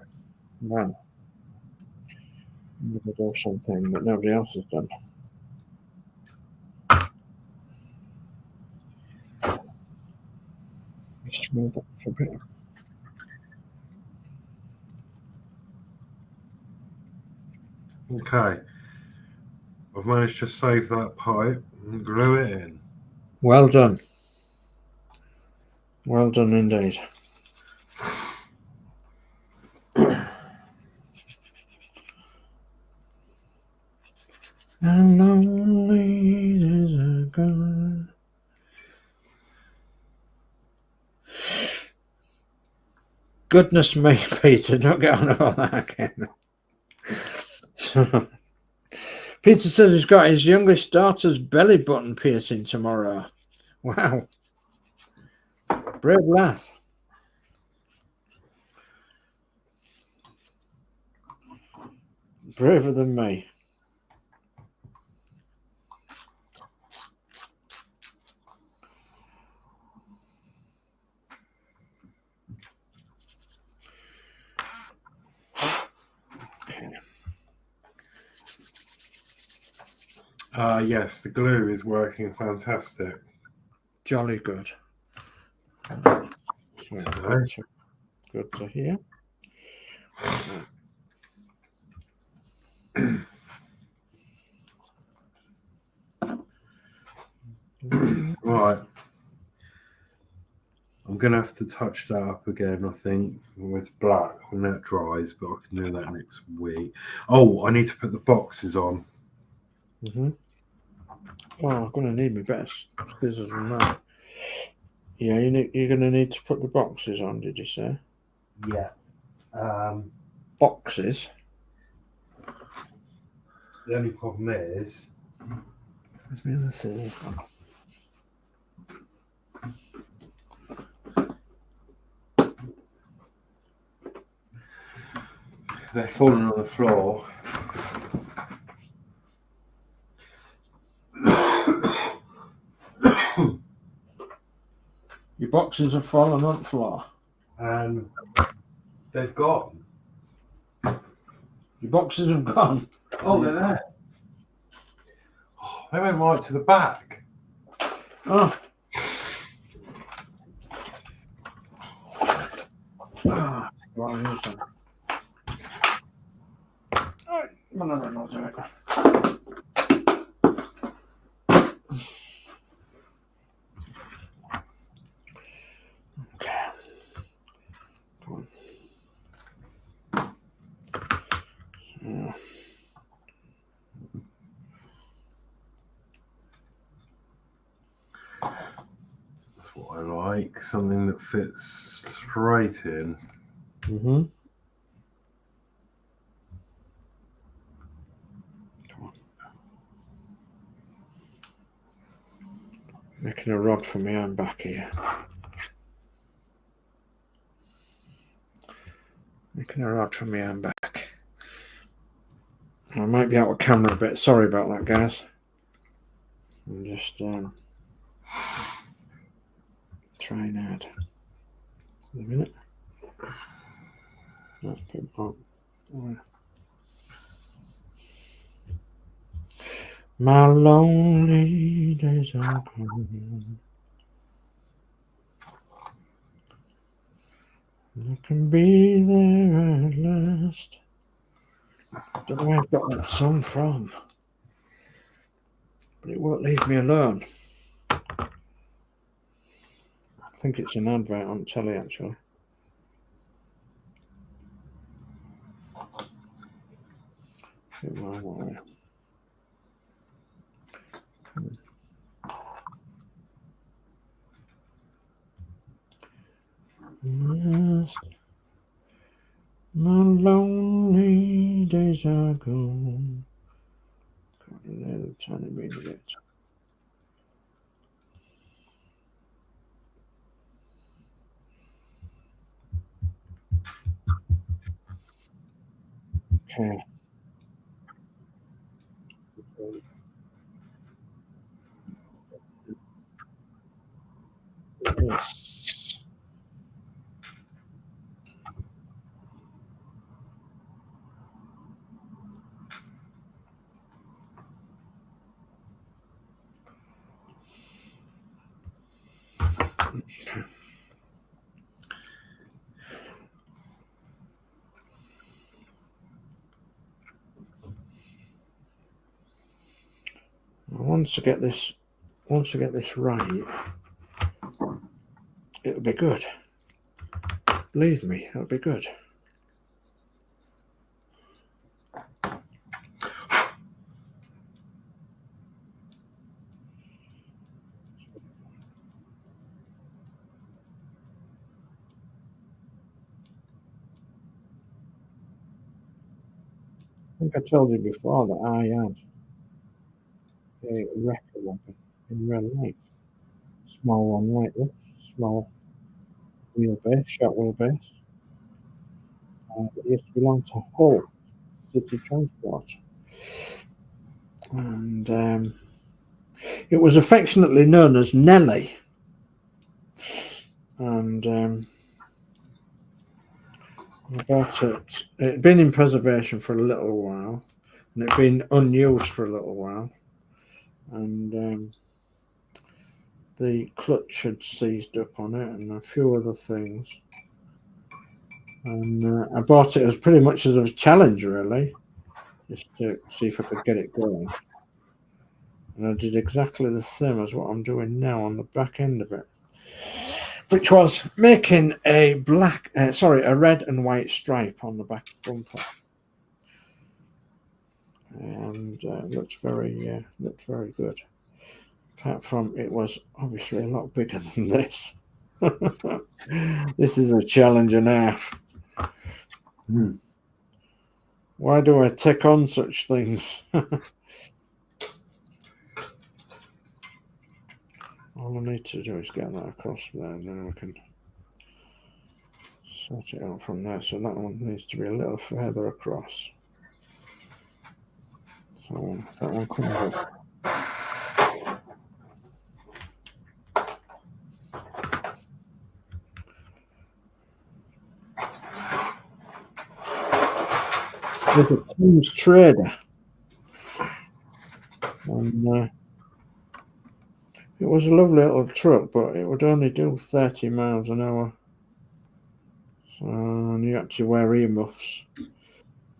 S1: Well, I'm going to do something that nobody else has done. Smooth up a bit.
S2: Okay. I've managed to save that pipe and glue it in.
S1: Well done. Well done indeed. And lonely days are gone. Goodness me, Peter, don't get on about that again. Peter says he's got his youngest daughter's belly button piercing tomorrow. Wow. Brave lass. Braver than me.
S2: Yes, the glue is working fantastic.
S1: Jolly good. Good to hear.
S2: Right. I'm going to have to touch that up again, I think, with black when that dries, but I can do that next week. Oh, I need to put the boxes on.
S1: Oh, I'm going to need me better scissors than that. Yeah, you're going to need to put the boxes on, did you say?
S2: Yeah.
S1: Boxes?
S2: The only problem is...
S1: Where's my other scissors?
S2: They're falling on the floor.
S1: Your boxes have fallen on the floor.
S2: And they've gone.
S1: Your boxes have gone.
S2: Oh, they're there. Oh, they went right to the back.
S1: Oh. Ah, what I use them. Right, one of them will do it. Okay. Come on. Yeah.
S2: That's what I like. Something that fits straight in.
S1: Mm-hmm. Come on. Making a rod for me, I'm back here. Making a rod for me, I'm back. I might be out of camera a bit. Sorry about that, guys. I'm just trying out. A minute. Let's put on. My lonely days are gone. I can be there at last. Don't know where I've got that song from, but it won't leave me alone. I think it's an advert on telly, actually. Yes. My lonely days are gone. Got a little tiny bit of it. Okay. Yes. Once I get this right, it'll be good. Believe me, it'll be good. think I told you before that I had a wrecker wagon in real life. Small one like this, small wheelbase, short wheelbase. It used to belong to Hull City Transport. And it was affectionately known as Nelly. And I bought it. It had been in preservation for a little while, and it had been unused for a little while. And the clutch had seized up on it, and a few other things. And I bought it as pretty much as a challenge, really, just to see if I could get it going. And I did exactly the same as what I'm doing now on the back end of it, which was making a red and white stripe on the back bumper, and looked very good. Apart from it was obviously a lot bigger than this. This is a challenge and a half. Why do I take on such things? All I need to do is get that across there, and then we can sort it out from there. So that one needs to be a little further across. So if that one comes up. There's a Thames Trader, and it was a lovely little truck, but it would only do 30 miles an hour. So you had to wear earmuffs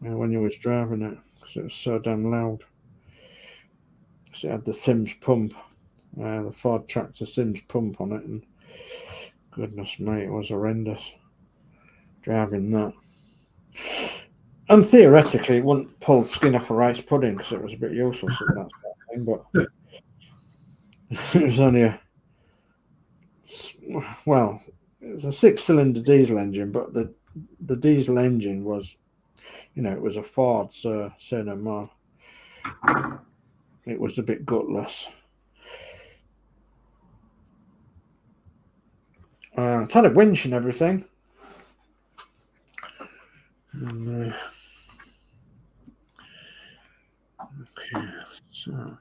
S1: when you was driving it, because it was so damn loud. Because it had the Sims pump, the Ford Tractor Sims pump on it, and goodness me, it was horrendous driving that. And theoretically, it wouldn't pull skin off a rice pudding because it was a bit useless at that sort of thing, but it was only it was a 6-cylinder diesel engine, but the diesel engine was, it was a Ford, so say no more. It was a bit gutless. It had a winch and everything. And, okay, so.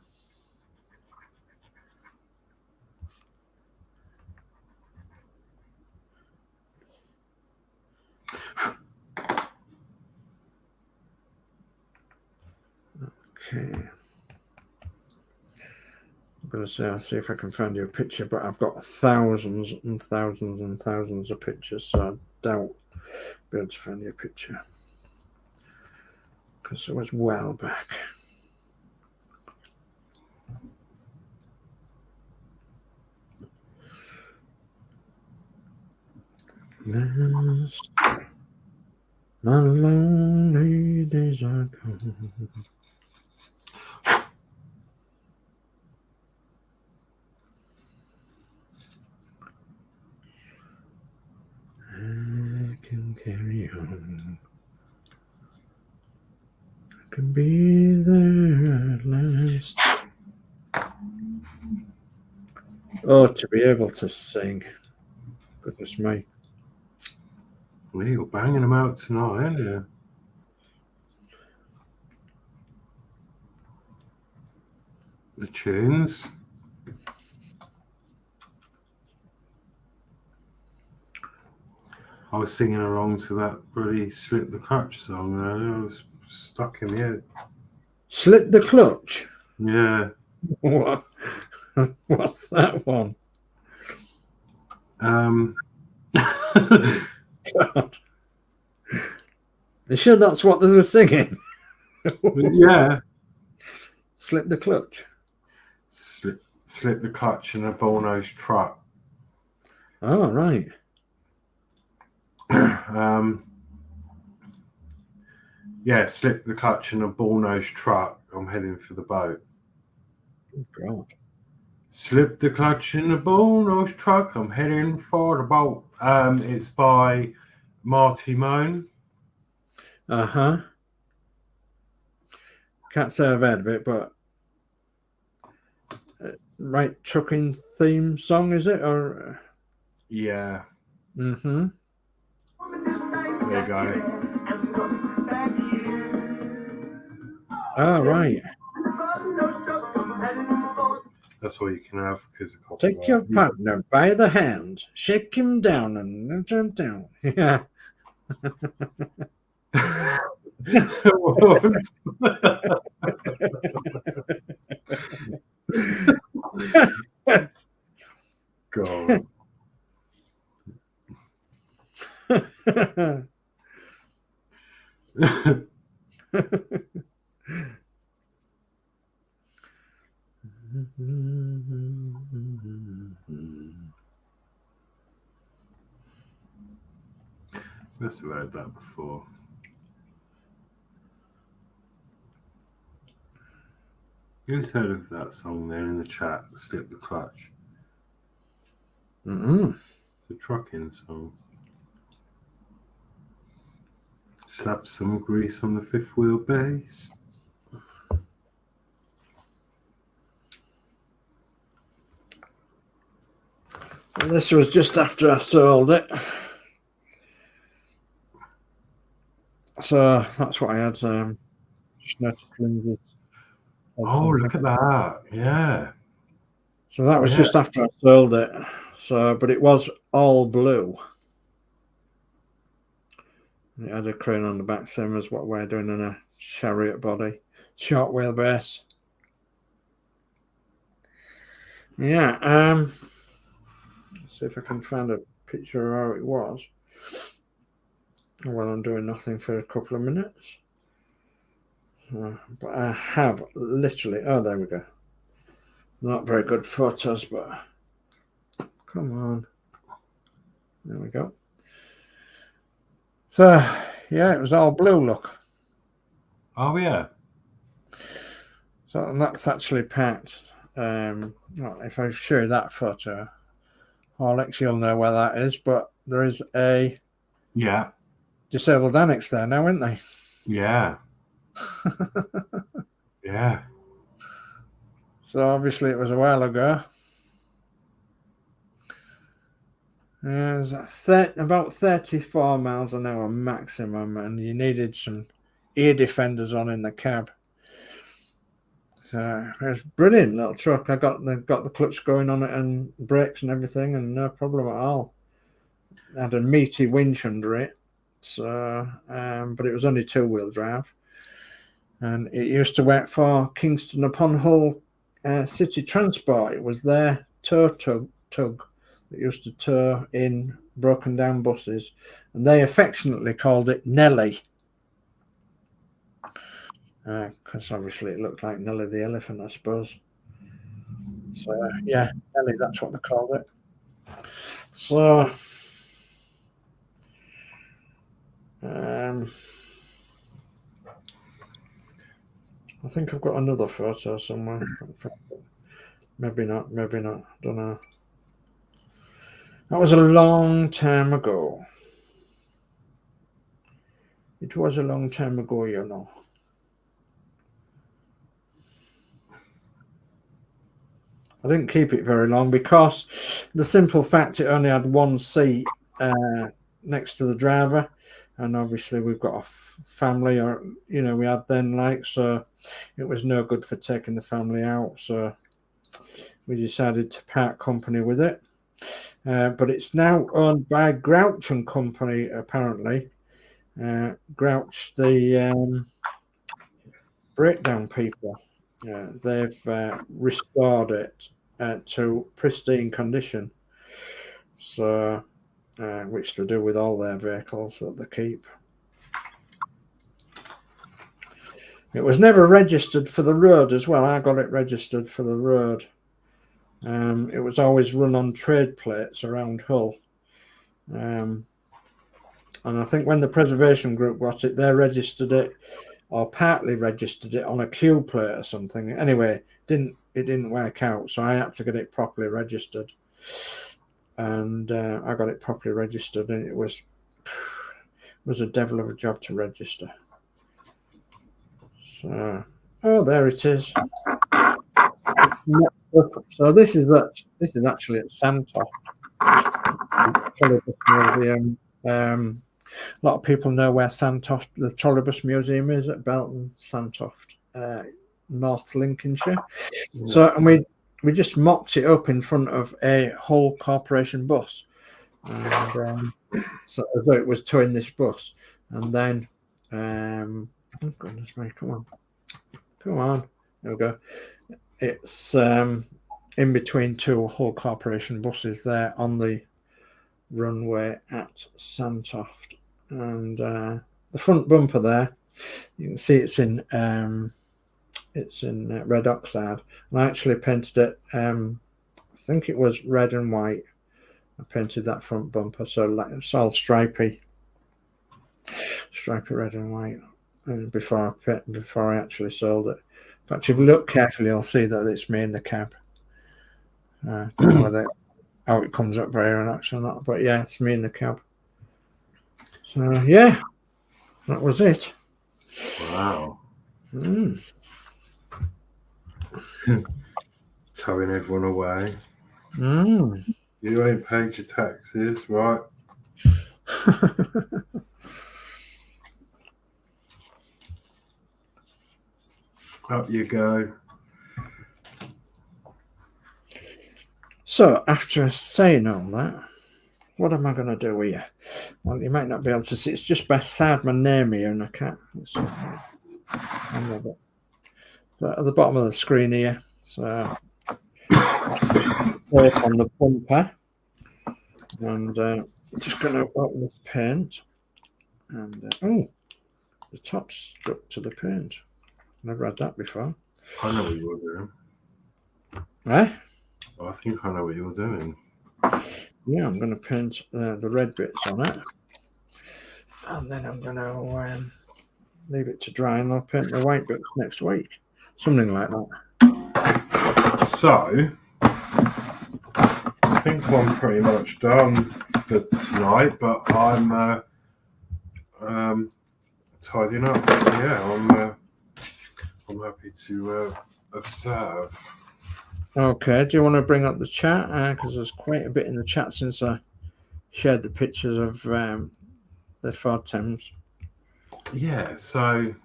S1: Okay. I'm going to say I'll see if I can find you a picture, but I've got thousands and thousands and thousands of pictures, so I doubt I'll be able to find you a picture. Because it was well back. Last, my lonely days are gone. I can carry on. I can be there at last. Oh, to be able to sing. Goodness me.
S2: Well, you're banging them out tonight, aren't you? The tunes. I was singing along to that bloody Slip the Clutch song earlier. I was stuck in the head.
S1: Slip the Clutch?
S2: Yeah.
S1: What? What's that one? God. You sure that's what they were singing?
S2: Yeah.
S1: Slip the Clutch.
S2: Slip the clutch in a bullnose truck.
S1: Oh, right.
S2: Yeah, slip the clutch in a bullnose truck. I'm heading for the boat.
S1: Oh, God.
S2: Slip the clutch in a bullnose truck. I'm heading for the boat. It's by Marty Moan.
S1: Uh-huh. Can't say I've heard of it, but right trucking theme song, is it? Or
S2: Yeah.
S1: mm-hmm.
S2: There you go.
S1: Oh, right.
S2: That's all you can have because of
S1: Take
S2: copyright.
S1: your partner by the hand, shake him down, and turn down. Yeah.
S2: God. Must have heard that before. Who's heard of that song there in the chat? Slip the Clutch.
S1: Mm-hmm.
S2: It's a trucking song. Slap some grease on the fifth wheel base.
S1: And this was just after I sold it. So that's what I had. Just noticing.
S2: Oh, look at that. Yeah.
S1: So that was just after I sold it. So, but it was all blue. It had a crane on the back, same as what we're doing in a chariot body. Short wheelbase. Yeah. Let's see if I can find a picture of how it was. Well, I'm doing nothing for a couple of minutes. But I have literally... Oh, there we go. Not very good photos, but... Come on. There we go. So, yeah, it was all blue, look.
S2: Oh, yeah.
S1: So, and that's actually packed. If I show you that photo, Horlixs, you'll know where that is, but there is a disabled annex there now, isn't there?
S2: Yeah. Yeah.
S1: So obviously it was a while ago. Yeah, it was about 34 miles an hour maximum, and you needed some ear defenders on in the cab. So it was a brilliant little truck. I got the clutch going on it and brakes and everything, and no problem at all. I had a meaty winch under it, so but it was only 2-wheel drive, and it used to work for Kingston upon Hull City Transport. It was their tow tug that used to tow in broken down buses, and they affectionately called it Nelly, because obviously it looked like Nelly the elephant, I suppose. So yeah, Nelly, that's what they called it. So I think I've got another photo somewhere. Maybe not, don't know. That was a long time ago. It was a long time ago, you know. I didn't keep it very long because the simple fact it only had one seat next to the driver, and obviously we've got a family, or we had then, so it was no good for taking the family out, so we decided to part company with it. But it's now owned by Grouch and Company, apparently. Grouch, the breakdown people. They've restored it to pristine condition, so which they do with all their vehicles that they keep. It was never registered for the road as well. I got it registered for the road. It was always run on trade plates around Hull. And I think when the preservation group got it, they registered it, or partly registered it, on a Q plate or something. Anyway, it didn't work out, so I had to get it properly registered. And I got it properly registered, and it was a devil of a job to register. So Oh, there it is. So this is actually at Santoft. A lot of people know where Santoft, the Trolleybus Museum, is at Belton, Santoft, North Lincolnshire.
S2: Yeah.
S1: So, and we just mocked it up in front of a Hull Corporation bus, and so as though it was towing this bus, and then, oh goodness me, come on, there we go. It's in between two Hull Corporation buses there on the runway at Santoft, and the front bumper there, you can see it's in red oxide, and I actually painted it. I think it was red and white. I painted that front bumper, so like it's all stripy red and white, and before I actually sold it. But if you look carefully, you'll see that it's me in the cab. Don't know whether how it comes up very much or not, but yeah, it's me in the cab. So yeah, that was it.
S2: Wow. Towing everyone away. You ain't paid your taxes, right? Up you go.
S1: So after saying all that, what am I going to do here? Well, you might not be able to see. It's just beside my name here, and I can't. So at the bottom of the screen here. So on the bumper, and just going to open this paint, and oh, the top's stuck to the paint. Never had that before.
S2: I know what you were doing.
S1: Eh?
S2: I think I know what you were doing.
S1: Yeah, I'm going to paint the red bits on it, and then I'm going to leave it to dry, and I'll paint the white bits next week. Something like that.
S2: So, I think I'm pretty much done for tonight, but I'm tidying up. Yeah, I'm happy to observe.
S1: Okay, do you want to bring up the chat? Because there's quite a bit in the chat since I shared the pictures of the Ford Thames.
S2: Yeah, so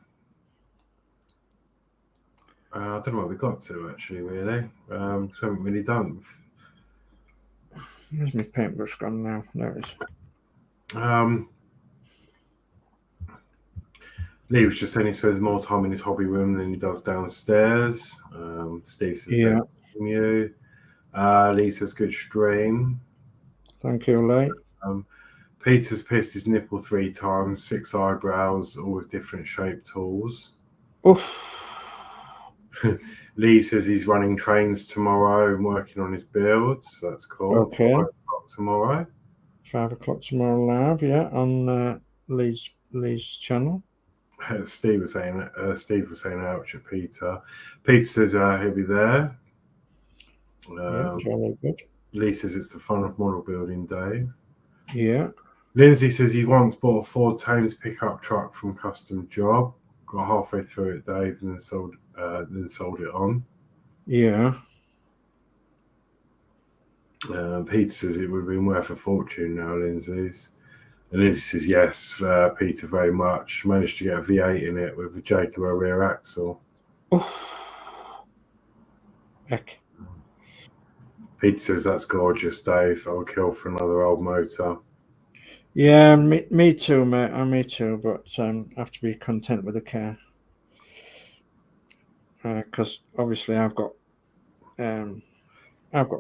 S2: I don't know what we got to actually, really. We haven't really done.
S1: Where's my paintbrush gone now? There it is.
S2: Lee was just saying he spends more time in his hobby room than he does downstairs. Steve says,
S1: yeah.
S2: You. Lee says, good stream.
S1: Thank you, Lee.
S2: Peter's pissed his nipple 3 times, 6 eyebrows, all with different shaped tools.
S1: Oof.
S2: Lee says he's running trains tomorrow and working on his builds. So that's cool.
S1: Okay.
S2: 5 o'clock tomorrow.
S1: 5 o'clock tomorrow live, yeah, on Lee's channel.
S2: Steve was saying ouch at Peter. Peter says he'll be there.
S1: Yeah, jolly good.
S2: Lee says it's the fun of model building, Dave.
S1: Yeah.
S2: Lindsay says he once bought a Ford Thames pickup truck from Custom Job. Got halfway through it, Dave, and then sold it on. Yeah. Peter says it would have been worth a fortune now, Lindsay's. And Lindsay says, yes, Peter, very much. Managed to get a V8 in it with a Jaguar rear axle.
S1: Heck.
S2: Peter says, that's gorgeous, Dave. I would kill for another old motor.
S1: Yeah, me too, mate. Me too, but I have to be content with the car. Because obviously I've got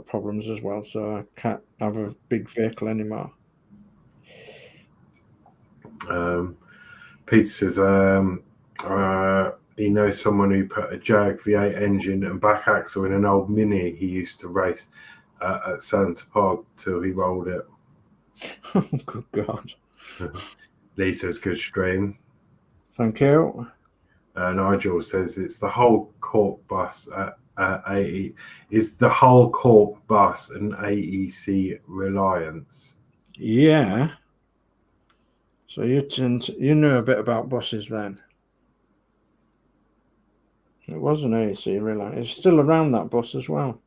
S1: problems as well, so I can't have a big vehicle anymore.
S2: Peter says he knows someone who put a Jag V8 engine and back axle in an old Mini he used to race at Santa Pod till he rolled it.
S1: Oh, good God.
S2: Lee says, good stream.
S1: Thank you.
S2: Nigel says it's the whole Corp bus at 80. Is the whole Corp bus an AEC Reliance?
S1: Yeah. So you know a bit about buses then. It was an AC relay. It's still around, that bus as well.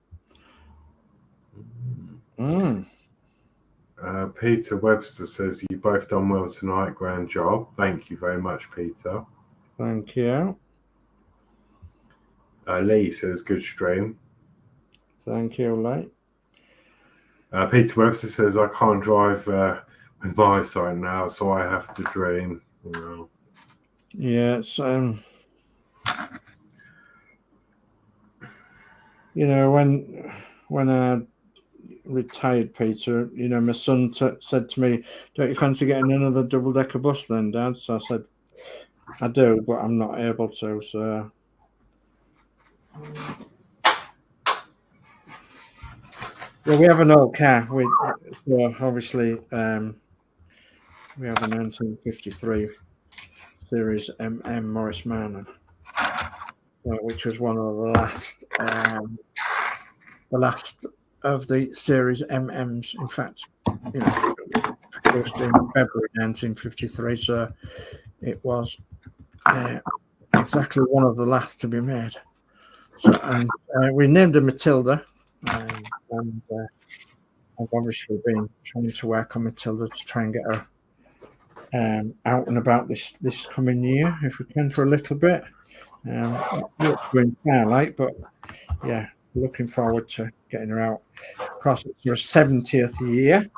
S2: Peter Webster says you both done well tonight. Grand job. Thank you very much, Peter.
S1: Thank you.
S2: Lee says good stream.
S1: Thank you, Lee.
S2: Peter Webster says I can't drive with my eyesight now, so I have to dream. Oh.
S1: Yeah, it's you know, when I retired, Peter, you know, my son said to me, "Don't you fancy getting another double-decker bus then, Dad?" So I said, "I do, but I'm not able to." So well, we have an old car. So obviously we have a 1953 series Morris Manor, which was one of the last of the series MMs. In fact, you know, produced in February 1953, so it was exactly one of the last to be made. So, and we named her Matilda, and I've obviously been trying to work on Matilda to try and get her out and about this coming year, if we can, for a little bit. It's going far late, but yeah, looking forward to getting her out. Of course, it's her 70th year,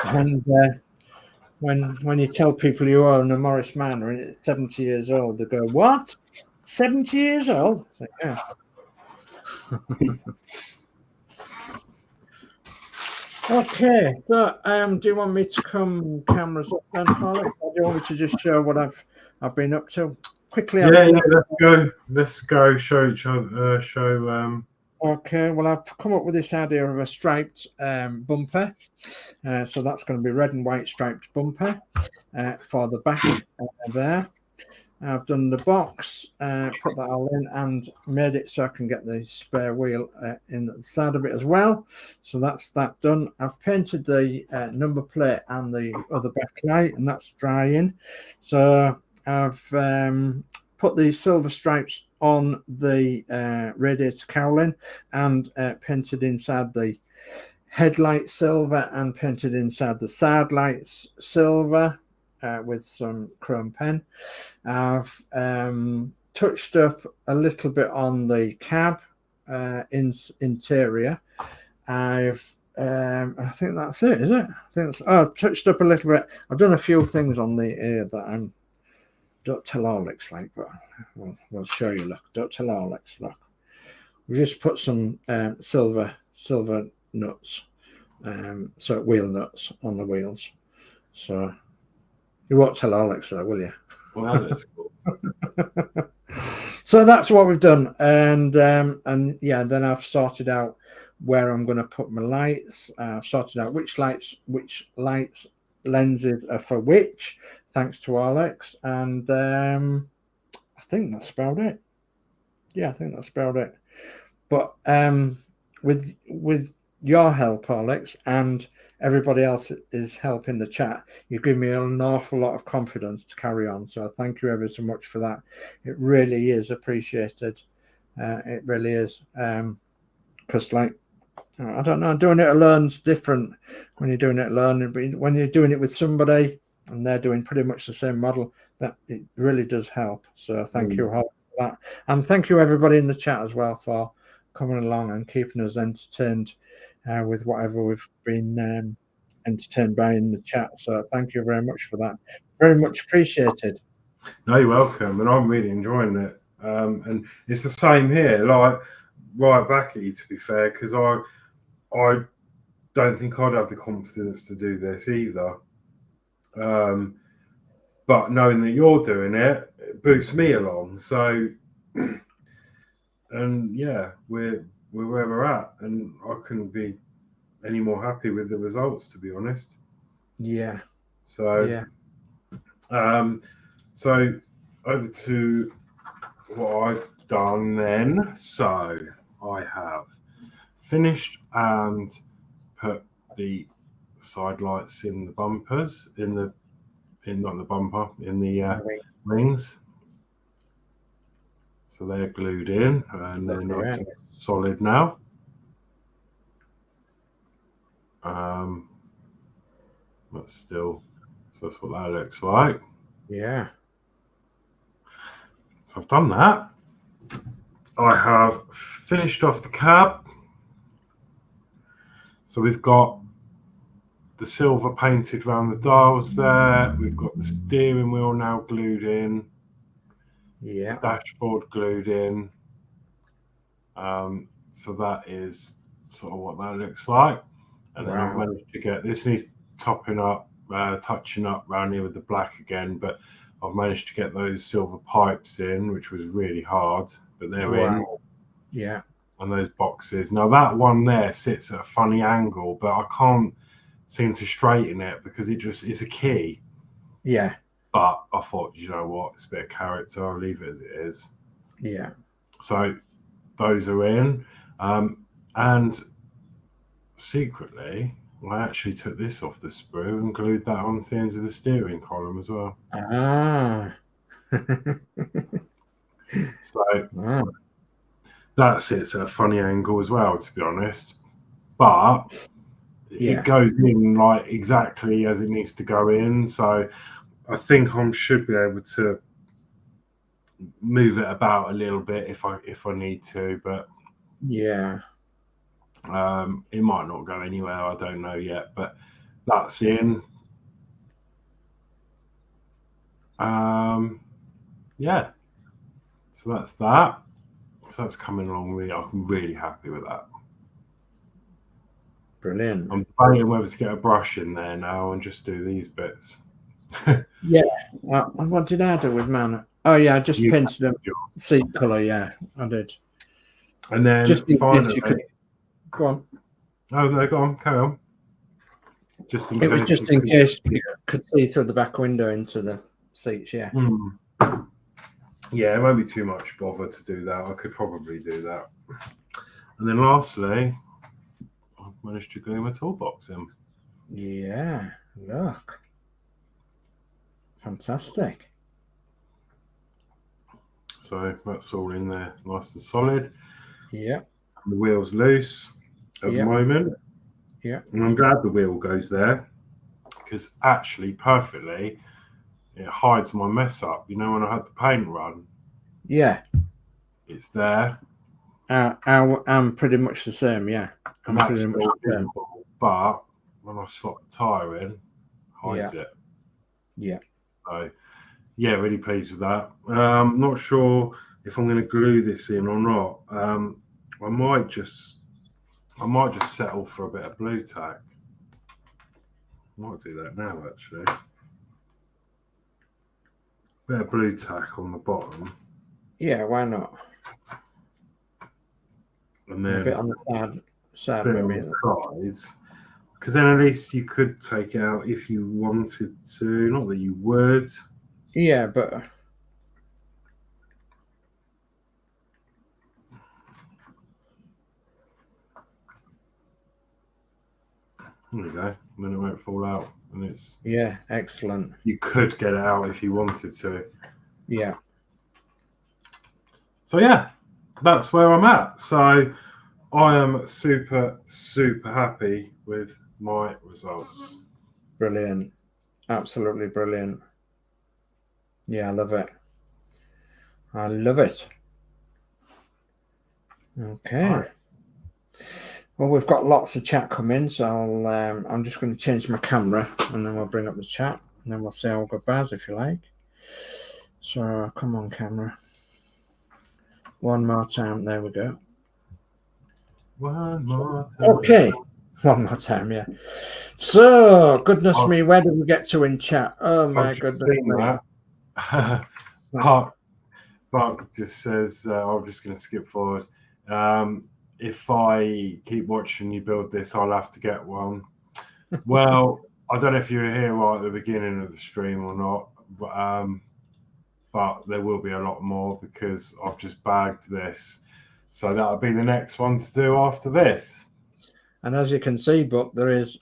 S1: and when you tell people you own a Morris Manor and it's 70 years old, they go, "What? 70 years old?" It's like, yeah. Okay, so do you want me to come cameras up then, Horlixs, or do you want me to just show what I've been up to quickly?
S2: Yeah, let's go. Show each other.
S1: Okay, well, I've come up with this idea of a striped bumper. So that's going to be red and white striped bumper for the back there. I've done the box, put that all in, and made it so I can get the spare wheel in the side of it as well. So that's that done. I've painted the number plate and the other backlight, and that's drying. So I've put the silver stripes on the radiator cowling and painted inside the headlight silver and painted inside the side lights silver with some chrome pen. I've touched up a little bit on the cab interior. I think that's it, is it? I think that's, I've touched up a little bit. I've done a few things on the ear that don't tell Horlixs like, but we'll show you. Look, don't tell Horlixs. Look, we just put some silver nuts, so wheel nuts on the wheels. So you won't tell Horlixs though, will you?
S2: Well, that's cool.
S1: So that's what we've done, and yeah, then I've sorted out where I'm going to put my lights. I've sorted out which lights lenses are for which, thanks to Horlixs, and I think that's about it. Yeah, I think that's about it. But with your help, Horlixs, and everybody else is helping the chat, you give me an awful lot of confidence to carry on. So thank you ever so much for that. It really is appreciated. It really is. Because, like, I don't know, doing it alone's different when you're doing it alone. But when you're doing it with somebody and they're doing pretty much the same model, that it really does help. So thank you for that. And thank you, everybody in the chat as well, for coming along and keeping us entertained with whatever we've been entertained by in the chat. So thank you very much for that. Very much appreciated.
S2: No, you're welcome, and I'm really enjoying it. And it's the same here, like right back at you, to be fair, because I don't think I'd have the confidence to do this either. But knowing that you're doing it, it boosts me along. So, and yeah, we're where we're at, and I couldn't be any more happy with the results, to be honest.
S1: Yeah.
S2: So, yeah. So over to what I've done then. So I have finished and put the side lights in the bumpers, not the bumper, in the wings. So they're glued in and they're nice
S1: Right.
S2: and solid now. That's still, so that's what that looks like.
S1: Yeah.
S2: So I've done that. I have finished off the cab. So we've got the silver painted around the dials there. We've got the steering wheel now glued in.
S1: Yeah.
S2: The dashboard glued in. So that is sort of what that looks like. And then I've managed to get, this needs topping up, touching up around here with the black again, but I've managed to get those silver pipes in, which was really hard, but they're in.
S1: Yeah.
S2: And those boxes. Now that one there sits at a funny angle, but I can't seem to straighten it because it's a key.
S1: Yeah.
S2: But I thought, you know what, it's a bit of character, I'll leave it as it is.
S1: Yeah.
S2: So those are in. And secretly, I actually took this off the sprue and glued that on the ends of the steering column as well.
S1: Ah.
S2: So that sits at a funny angle as well, to be honest. But it goes in like exactly as it needs to go in. So I think I should be able to move it about a little bit if I need to, but
S1: yeah,
S2: it might not go anywhere. I don't know yet, but that's in. Yeah, so that's that. So that's coming along really. I'm really happy with that.
S1: Brilliant.
S2: I'm debating whether to get a brush in there now and just do these bits.
S1: Yeah. What did I do with man? Oh yeah, I just painted them seat colour. Yeah, I did.
S2: And then
S1: just
S2: finally,
S1: you could go on.
S2: Oh no, go on, carry on. Just in case.
S1: It was just in case you could see through the back window into the seats. Yeah.
S2: Yeah, it won't be too much bother to do that. I could probably do that. And then lastly, I've managed to glue my toolbox in.
S1: Yeah, look. Fantastic.
S2: So that's all in there, nice and solid.
S1: Yeah.
S2: And the wheel's loose at the moment.
S1: Yeah.
S2: And I'm glad the wheel goes there because actually, perfectly, it hides my mess up. You know, when I had the paint run.
S1: Yeah.
S2: It's there.
S1: I'm pretty much the same. Yeah.
S2: I'm pretty much the same. But when I slot the tyre in, hides it.
S1: Yeah.
S2: So, yeah, really pleased with that. Not sure if I'm going to glue this in or not. I might just settle for a bit of blue tack. I might do that now, actually. Bit of blue tack on the bottom.
S1: Yeah, why not?
S2: And then
S1: a bit on the side
S2: maybe.
S1: On
S2: the sides. Because then at least you could take it out if you wanted to. Not that you would.
S1: Yeah, but
S2: there you go. And then it won't fall out. And it's
S1: excellent.
S2: You could get it out if you wanted to.
S1: Yeah.
S2: So yeah, that's where I'm at. So I am super, super happy with my results.
S1: Brilliant. Absolutely brilliant. Yeah, I love it. I love it. Okay. Sorry. Well, we've got lots of chat coming, so I'm just going to change my camera and then we'll bring up the chat and then we'll say our goodbyes if you like. So come on, camera. One more time. There we go.
S2: One more time.
S1: Okay. One more time, yeah. So, goodness me, where did we get to in chat? Oh, my goodness.
S2: Mark just says, I'm just going to skip forward. If I keep watching you build this, I'll have to get one. Well, I don't know if you were here right at the beginning of the stream or not, but there will be a lot more because I've just bagged this. So that'll be the next one to do after this.
S1: And as you can see, Buck, there is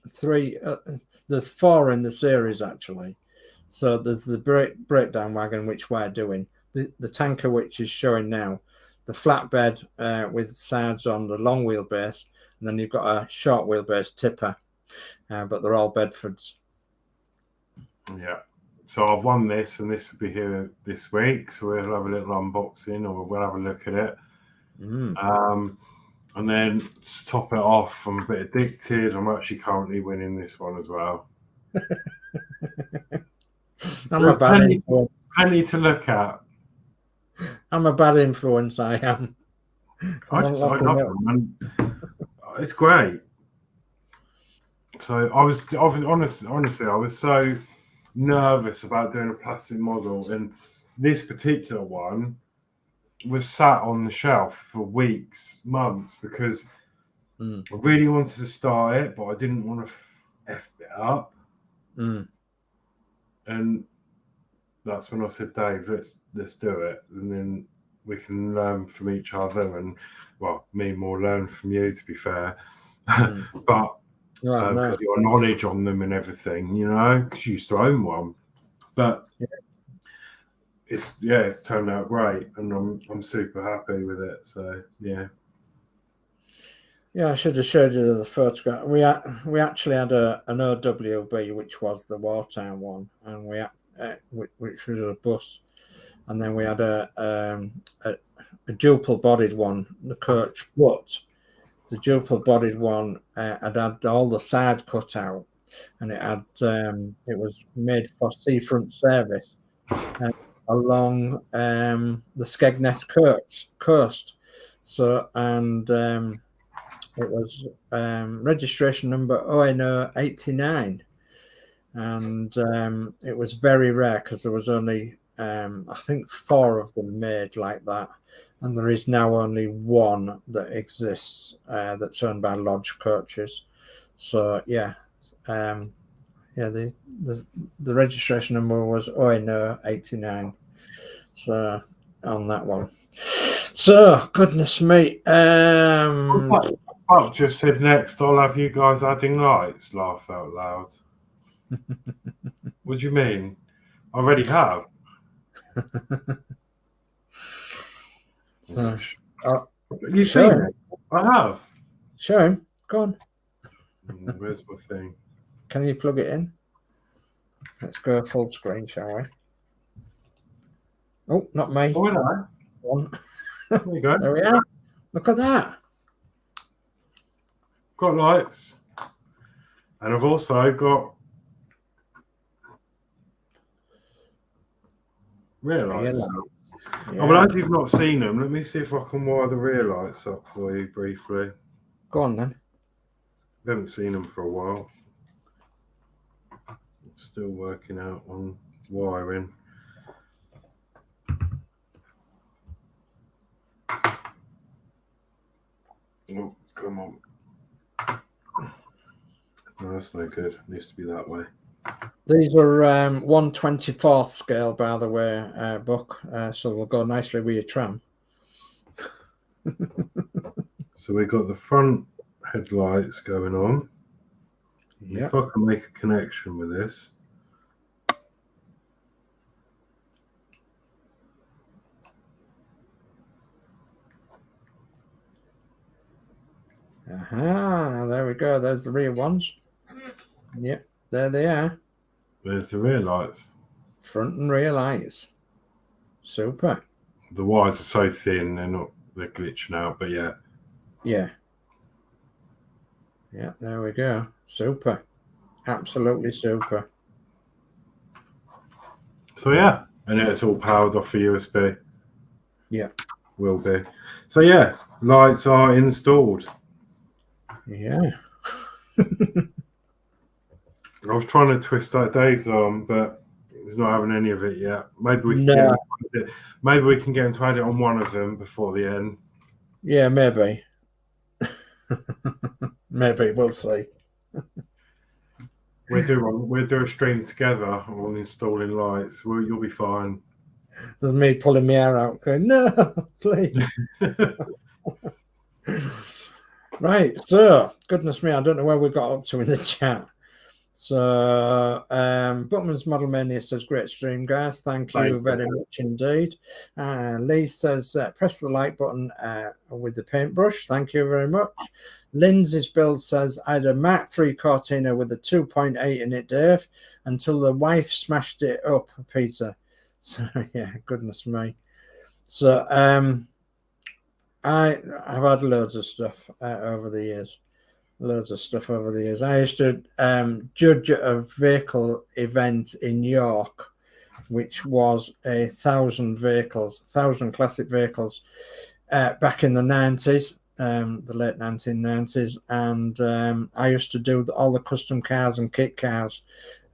S1: there's 4 in the series, actually. So there's the breakdown wagon, which we're doing. the tanker which is showing now, the flatbed with sides on the long wheelbase, and then you've got a short wheelbase tipper, but they're all Bedfords.
S2: Yeah. So I've won this, and this will be here this week. So we'll have a little unboxing, or we'll have a look at it. And then to top it off, I'm a bit addicted. I'm actually currently winning this one as well.
S1: There's
S2: plenty to look at.
S1: I'm a bad influence, I am.
S2: I love them, and it's great. So I was so nervous about doing a plastic model, and this particular one was sat on the shelf for weeks, months, because I really wanted to start it, but I didn't want to F it up. And that's when I said, Dave, let's do it, and then we can learn from each other, and well, me more learn from you, to be fair. But because your knowledge on them and everything, you know, because you used to own one. But it's turned out great, and I'm super happy with it. So yeah,
S1: I should have showed you the photograph. We actually had an OWB, which was the wartime one, and which was a bus, and then we had a dual bodied one, the coach, but the dual bodied one had all the side cut out, and it was made for seafront service along the Skegness coast. So, and it was registration number ONO 89, and it was very rare because there was only I think 4 of them made like that, and there is now only one that exists that's owned by Lodge Coaches. So the registration number was ONO 89. So on that one. So goodness me.
S2: Buck just said next I'll have you guys adding lights. Laugh out loud. What do you mean? I already have. You seen it? I have.
S1: Show him. Go on.
S2: Where's my thing?
S1: Can you plug it in? Let's go full screen, shall we? Oh, not me.
S2: Oh, no.
S1: One.
S2: There you go.
S1: There we are. Look at that.
S2: Got lights. And I've also got rear lights. Yeah. Oh, well, as you've not seen them, let me see if I can wire the rear lights up for you briefly.
S1: Go on then.
S2: We haven't seen them for a while. Still working out on wiring. Oh, come on. No, that's no good. It needs to be that way.
S1: These are 1/24th scale, by the way, Buck. So they'll go nicely with your tram.
S2: So we've got the front headlights going on. Yep. If I can make a connection with this.
S1: There we go. There's the rear ones. Yep, there they are.
S2: There's the rear lights.
S1: Front and rear lights. Super.
S2: The wires are so thin, they're glitching out, but yeah.
S1: Yeah. Yeah, there we go. Super. Absolutely super.
S2: So yeah, and it's all powered off the USB.
S1: Yeah.
S2: Will be. So yeah, lights are installed.
S1: Yeah.
S2: I was trying to twist that Dave's arm, but he's not having any of it yet. Maybe we can get him to add it on one of them before the end.
S1: Yeah, maybe. Maybe, we'll see.
S2: We'll do a stream together on installing lights. You'll be fine.
S1: There's me pulling my hair out going, no, please. Right, so, goodness me, I don't know where we got up to in the chat. So Bookman's Model Mania says, great stream, guys. Thank you very much indeed. Lee says, press the like button with the paintbrush. Thank you very much. Lindsay's build says, I had a Mark III Cortina with a 2.8 in it, Dave, until the wife smashed it up, Peter. So yeah, goodness me. So I've had loads of stuff over the years. Loads of stuff over the years. I used to judge a vehicle event in York, which was 1,000 vehicles, 1,000 classic vehicles back in the 90s, the late 1990s. And I used to do all the custom cars and kit cars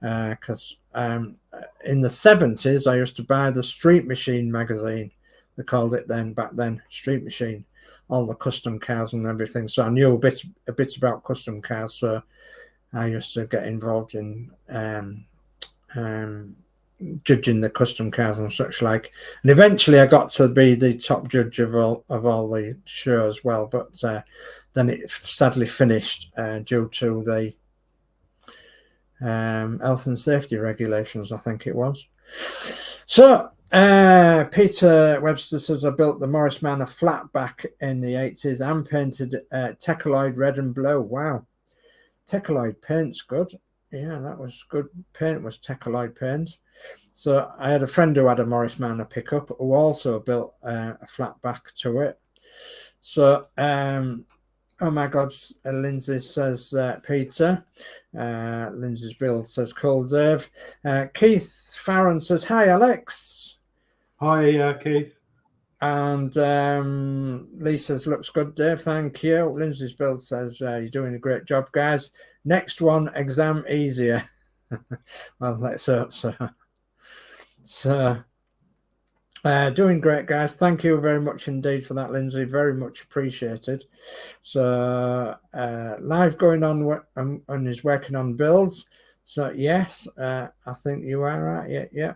S1: because in the 70s, I used to buy the Street Machine magazine. They called it back then, Street Machine. All the custom cars and everything, so I knew a bit about custom cars. So I used to get involved in judging the custom cars and such like. And eventually, I got to be the top judge of all the show as well. But then it sadly finished due to the health and safety regulations, I think it was. So. Peter Webster says, I built the Morris Manor flatback in the 80s and painted Techaloid red and blue. Wow. Techaloid paint's good. Yeah, that was good paint, was Techaloid paint. So I had a friend who had a Morris Manor pickup who also built a flatback to it. So, oh my God, Lindsay says, Peter. Lindsay's build says, cool, Dave. Keith Farron says, hi, Alex.
S2: Hi, Keith.
S1: And Lee says, looks good, Dave. Thank you. Lindsay's build says, you're doing a great job, guys. Next one, exam easier. Well, let's hope so. So, doing great, guys. Thank you very much indeed for that, Lindsay. Very much appreciated. So, live going on and is working on builds. So, yes, I think you are right. Yeah.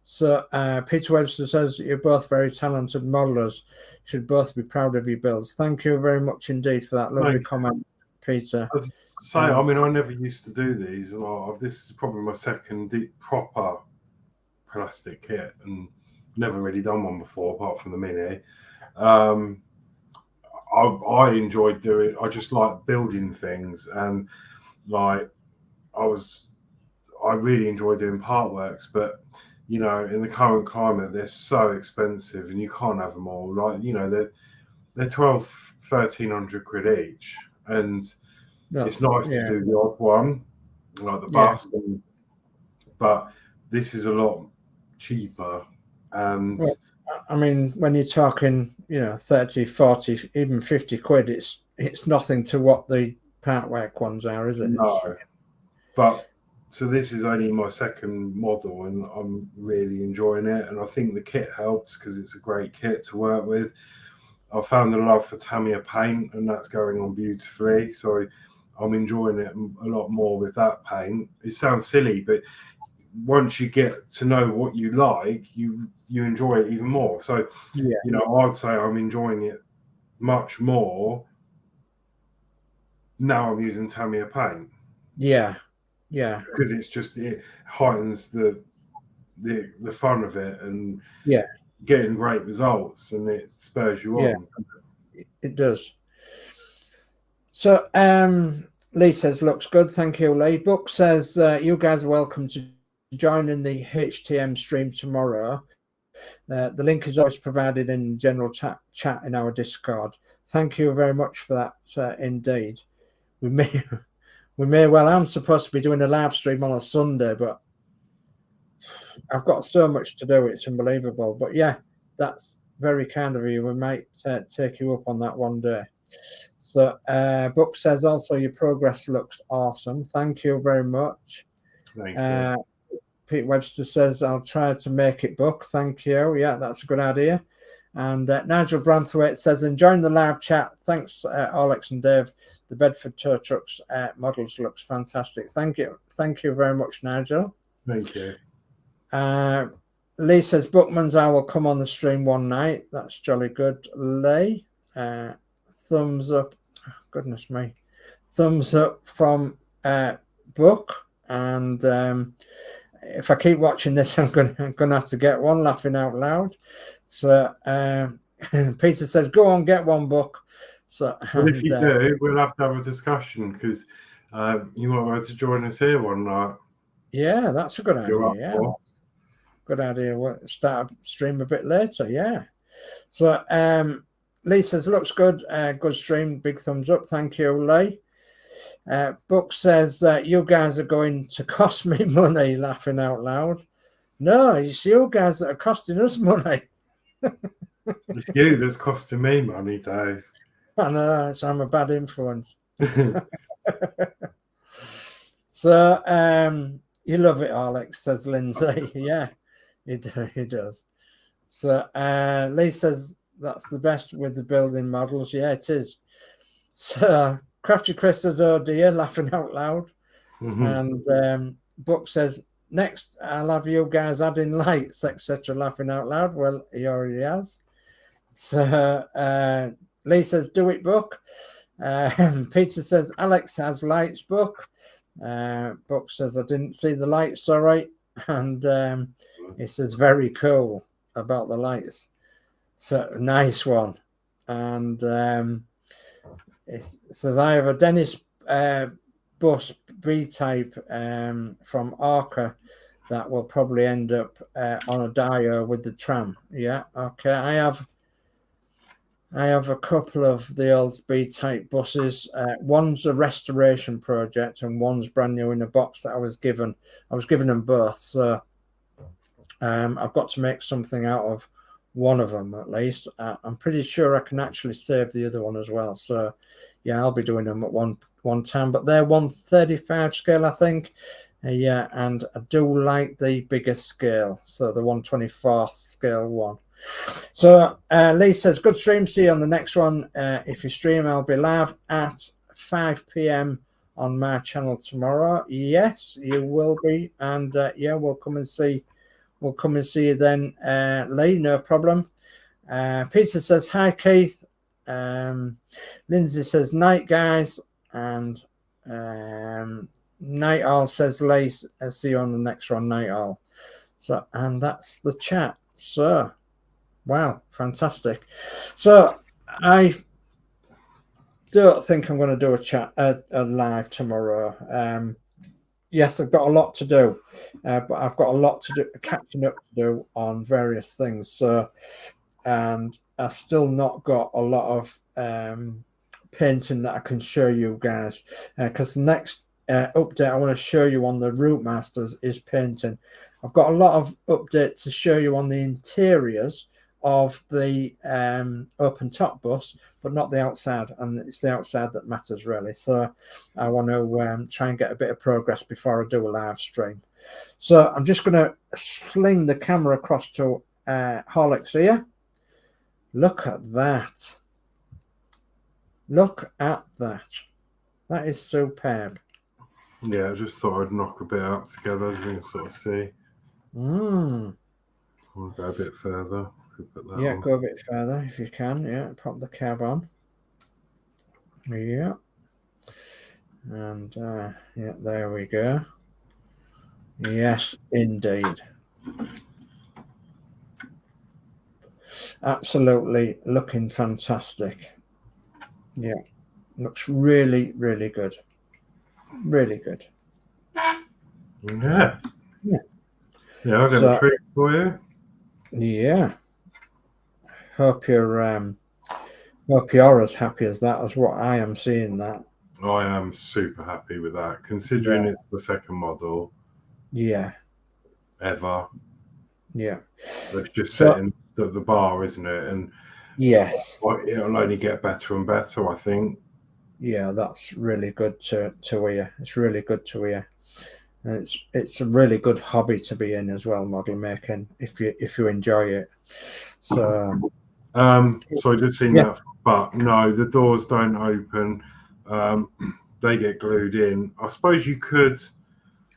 S1: So Peter Webster says you're both very talented modelers. You should both be proud of your builds. Thank you very much indeed for that lovely comment, Peter.
S2: I mean, I never used to do these. This is probably my second proper plastic kit, and never really done one before apart from the mini. I enjoyed doing. I just like building things, and like I really enjoy doing part works, but you know, in the current climate, they're so expensive and you can't have them all. Like, you know, they're 1,200-1,300 quid each. And it's nice to do the odd one, like the bust. But this is a lot cheaper. And
S1: well, I mean, when you're talking, you know, 30, 40, even 50 quid, it's nothing to what the part work ones are, is it?
S2: No. But so this is only my second model and I'm really enjoying it. And I think the kit helps because it's a great kit to work with. I found the love for Tamiya paint and that's going on beautifully. So I'm enjoying it a lot more with that paint. It sounds silly, but once you get to know what you like, you enjoy it even more. So, you know, I'd say I'm enjoying it much more now I'm using Tamiya paint.
S1: Yeah.
S2: Because it heightens the fun of it and getting great results, and it spurs you on.
S1: It does. So Lee says looks good. Thank you, Lee. Book says you guys are welcome to join in the HTM stream tomorrow. The link is always provided in general chat in our Discord. Thank you very much for that. Indeed, we may well. I'm supposed to be doing a live stream on a Sunday, but I've got so much to do. It's unbelievable. But yeah, that's very kind of you. We might take you up on that one day. So Book says also your progress looks awesome. Thank you very much.
S2: Thank you.
S1: Pete Webster says I'll try to make it, Book. Thank you. Yeah, that's a good idea. And Nigel Branthwaite says enjoying the live chat. Thanks, Horlixs and Dave. The Bedford tow trucks models looks fantastic. Thank you very much, Nigel.
S2: Thank you.
S1: Lee says Bookman's I will come on the stream one night. That's jolly good, Lee. Thumbs up. Oh, goodness me. Thumbs up from Book. and if I keep watching this, I'm gonna have to get one, laughing out loud. So Peter says, "Go on, get one, Buck." So
S2: well, if you do, we'll have to have a discussion, because you might be able to join us here one night.
S1: Yeah, that's a good idea. Yeah, good idea. We'll start a stream a bit later. Yeah. So Lee says, "Looks good. Good stream. Big thumbs up. Thank you, Lee." Buck says, "You guys are going to cost me money," laughing out loud. No, it's you guys that are costing us money.
S2: It's you that's costing me money, Dave.
S1: I know, so I'm a bad influence. So you love it, Horlicks, says Lindsay. Yeah, he does. So Lee says that's the best with the building models. Yeah, it is. So Crafty Chris says, "Oh dear," laughing out loud. And Buck says, "Next, I'll have you guys adding lights, etc." Laughing out loud. Well, he already has. So Lee says, "Do it, Buck." Peter says, "Alex has lights, Buck." Buck says, "I didn't see the lights, all right." And he says, "Very cool about the lights." So nice one. And it says, "I have a Dennis bus B-type from Arca that will probably end up on a Dio with the tram." Yeah, okay. I have a couple of the old B-type buses. One's a restoration project and one's brand new in a box that I was given. I was given them both. So I've got to make something out of one of them at least. I'm pretty sure I can actually save the other one as well. So yeah, I'll be doing them at one time. But they're 135 scale, I think. Yeah, and I do like the bigger scale. So the 124th scale one. So Lee says, "Good stream. See you on the next one. If you stream, I'll be live at 5 p.m. on my channel tomorrow." Yes, you will be, and yeah, we'll come and see. We'll come and see you then, Lee. No problem. Peter says, "Hi, Keith." Lindsay says, "Night, guys," and Night Owl says, "Lee, see you on the next one, Night Owl." So, and that's the chat. So. Wow, fantastic. So I don't think I'm going to do a live tomorrow. Yes, I've got a lot to do, but I've got a lot to do, catching up to do on various things. So, and I've still not got a lot of painting that I can show you guys, because the next update I want to show you on the Root Masters is painting. I've got a lot of updates to show you on the interiors of the open top bus, but not the outside, and it's the outside that matters really. So I want to try and get a bit of progress before I do a live stream. So I'm just going to sling the camera across to Horlixs here. Look at that. Look at that. That is superb.
S2: Yeah, I just thought I'd knock a bit up together as we can sort of see.
S1: Mm.
S2: We'll go a bit further.
S1: Yeah, go a bit further if you can. Yeah, pop the cab on. Yeah. And yeah, there we go. Yes, indeed. Absolutely looking fantastic. Yeah, looks really, really good. Really good.
S2: Yeah. Yeah. Yeah, I've got a treat for you.
S1: Yeah. Hope you're as happy as that as what I am seeing that.
S2: I am super happy with that, considering it's the second model.
S1: Yeah.
S2: Ever.
S1: Yeah.
S2: It's just setting the bar, isn't it? And
S1: yes,
S2: it'll only get better and better, I think.
S1: Yeah, that's really good to hear. It's really good to hear. And it's a really good hobby to be in as well, model making, if you enjoy it. So
S2: so I just seen that, but no, the doors don't open. They get glued in. I suppose you can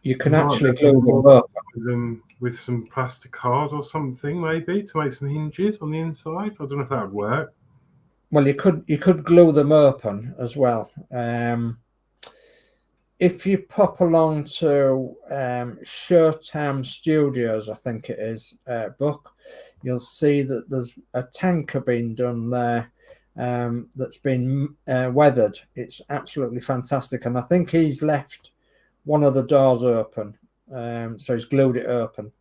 S2: actually glue them with some plastic card or something, maybe, to make some hinges on the inside. I don't know if that would work.
S1: Well, you could glue them open as well. if you pop along to Showtime Studios, I think it is, book, you'll see that there's a tanker being done there that's been weathered. It's absolutely fantastic. And I think he's left one of the doors open. So he's glued it open.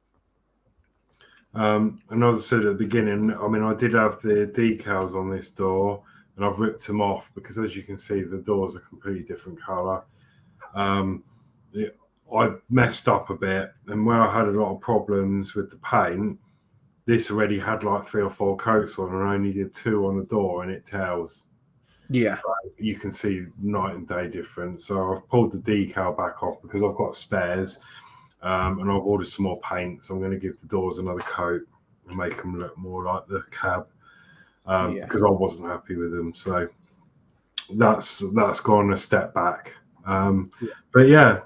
S2: And as I said at the beginning, I mean, I did have the decals on this door, and I've ripped them off because, as you can see, the doors are completely different colour. I messed up a bit, and where I had a lot of problems with the paint, this already had like 3 or 4 coats on, and I only did 2 on the door, and it tells.
S1: Yeah.
S2: So you can see night and day difference. So I've pulled the decal back off because I've got spares. And I've ordered some more paint, so I'm going to give the doors another coat and make them look more like the cab because I wasn't happy with them. So that's gone a step back. But yeah,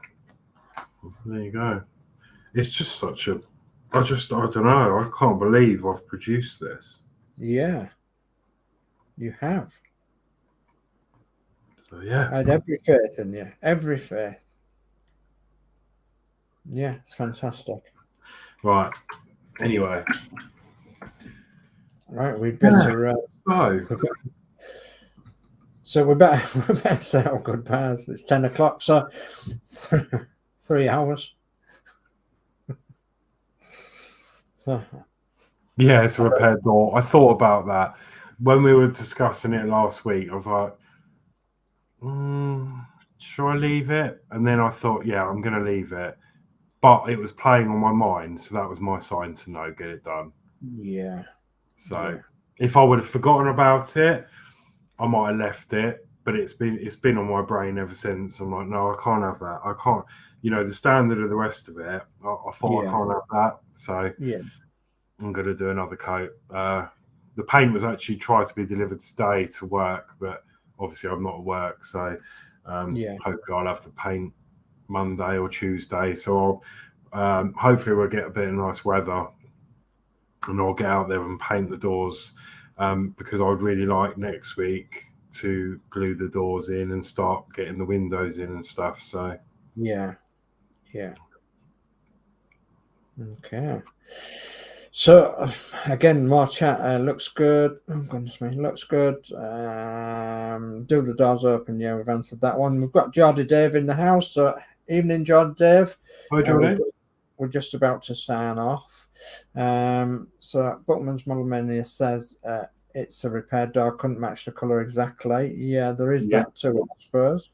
S2: there you go. It's just such a, I don't know. I can't believe I've produced this.
S1: Yeah, you have.
S2: So yeah,
S1: I had every faith in you. Every faith. Yeah, it's fantastic.
S2: Right. Anyway.
S1: Right, we'd better. So we better say our goodbyes. It's 10 o'clock, so 3 hours. So.
S2: Yeah, it's a repair door. I thought about that when we were discussing it last week. I was like, should I leave it? And then I thought, yeah, I'm going to leave it. But it was playing on my mind, so that was my sign to no, get it done.
S1: Yeah.
S2: So if I would have forgotten about it, I might have left it. But it's been on my brain ever since. I'm like, no, I can't have that. I can't. You know, the standard of the rest of it. I thought I can't have that. So
S1: yeah,
S2: I'm going to do another coat. The paint was actually tried to be delivered today to work, but obviously I'm not at work, so hopefully I'll have the paint Monday or Tuesday. So I'll, hopefully we'll get a bit of nice weather and I'll get out there and paint the doors because I'd really like next week to glue the doors in and start getting the windows in and stuff. So
S1: yeah. Okay. So again, more chat. Looks good. Oh goodness me, looks good. Do the doors open? Yeah, we've answered that one. We've got Geordie Dave in the house. So evening, Geordie Dave.
S2: hi, Geordie.
S1: We're just about to sign off. So Bookman's Model Mania says it's a repair door. Couldn't match the colour exactly. Yeah, there is that too, I suppose.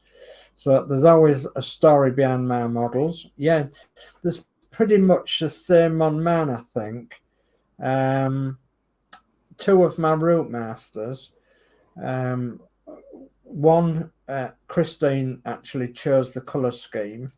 S1: So there's always a story behind my models. Yeah, there's pretty much the same on mine, I think. 2 of my route masters. One, Christine actually chose the colour scheme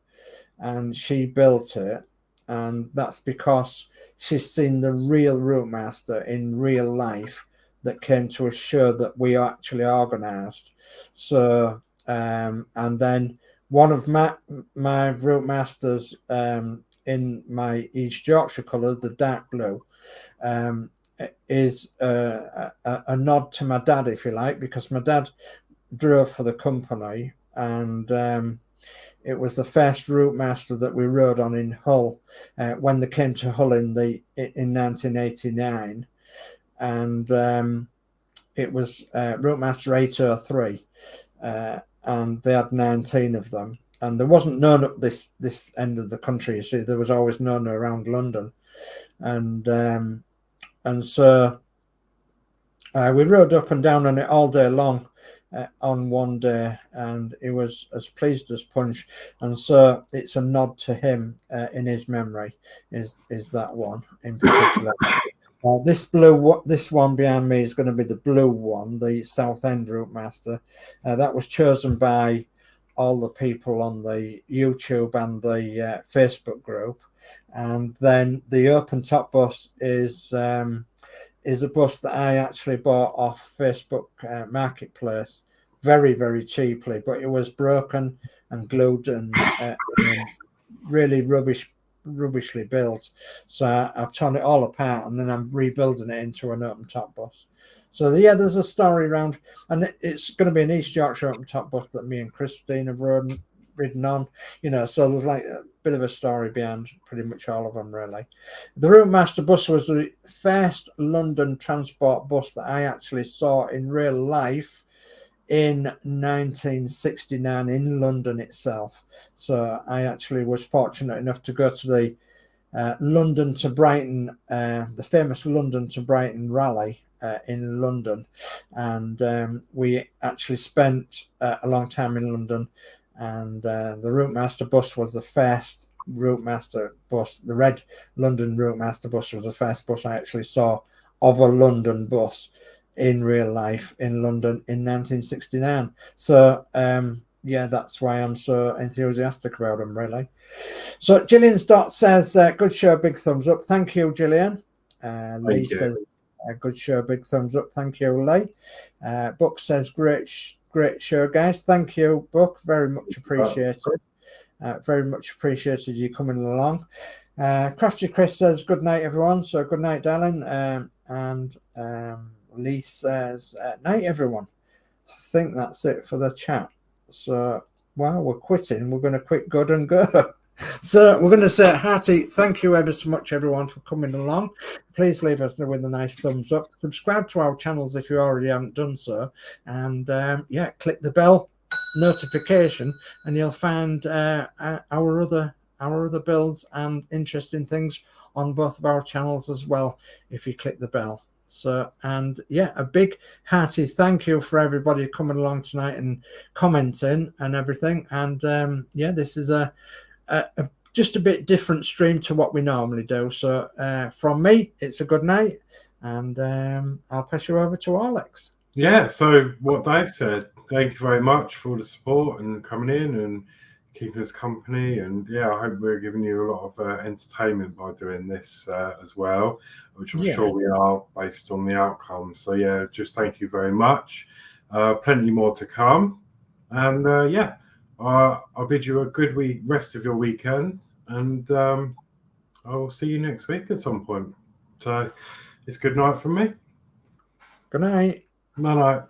S1: and she built it. And that's because she's seen the real route master in real life that came to a show that we actually organised. So, and then one of my route masters in my East Yorkshire colour, the dark blue, is a nod to my dad, if you like, because my dad drove for the company and it was the first route master that we rode on in Hull when they came to Hull in 1989, and it was route master 803, and they had 19 of them, and there wasn't none up this end of the country. You see, there was always none around London, and so we rode up and down on it all day long. On one day, and he was as pleased as punch, and so it's a nod to him in his memory. Is that one in particular? This one behind me is going to be the blue one, the Southend route master. That was chosen by all the people on the YouTube and the Facebook group, and then the open top bus is a bus that I actually bought off Facebook Marketplace very, very cheaply, but it was broken and glued and really rubbishly built. So I've torn it all apart and then I'm rebuilding it into an open top bus. So yeah, there's a story around, and it's going to be an East Yorkshire open top bus that me and Christine have ridden ridden on, you know, so there's like a bit of a story behind pretty much all of them, really. The Routemaster bus was the first London transport bus that I actually saw in real life in 1969 in London itself. So I actually was fortunate enough to go to the London to Brighton, the famous London to Brighton rally in London, and we actually spent a long time in London, and the Routemaster bus was the first Routemaster bus. The red London Routemaster bus was the first bus I actually saw of a London bus in real life in London in 1969. So yeah, that's why I'm so enthusiastic about them, really. So Gillian Dotz says, good show, big thumbs up. Thank you, Gillian. Lee says, good show, big thumbs up. Thank you, Lee. Buck says, great show, guys. Thank you, Buck. Very much appreciated. Very much appreciated you coming along. Crafty Chris says, good night, everyone. So good night, darling. And Lee says, night, everyone. I think that's it for the chat. So while we're quitting, we're going to quit good and go. So we're going to say hearty thank you ever so much, everyone, for coming along. Please leave us with a nice thumbs up. Subscribe to our channels if you already haven't done so. And yeah, click the bell notification and you'll find our other builds and interesting things on both of our channels as well if you click the bell. So, and yeah, a big hearty thank you for everybody coming along tonight and commenting and everything. And yeah, this is just a bit different stream to what we normally do. So from me, it's a good night, and I'll pass you over to Horlixs.
S2: Yeah, so what Dave said, thank you very much for the support and coming in and keeping us company. And yeah, I hope we're giving you a lot of entertainment by doing this as well, which I'm sure we are based on the outcome. So yeah, just thank you very much. Plenty more to come. And yeah, I'll bid you a good rest of your weekend, and I will see you next week at some point. So it's good night from me.
S1: Good night.
S2: Night.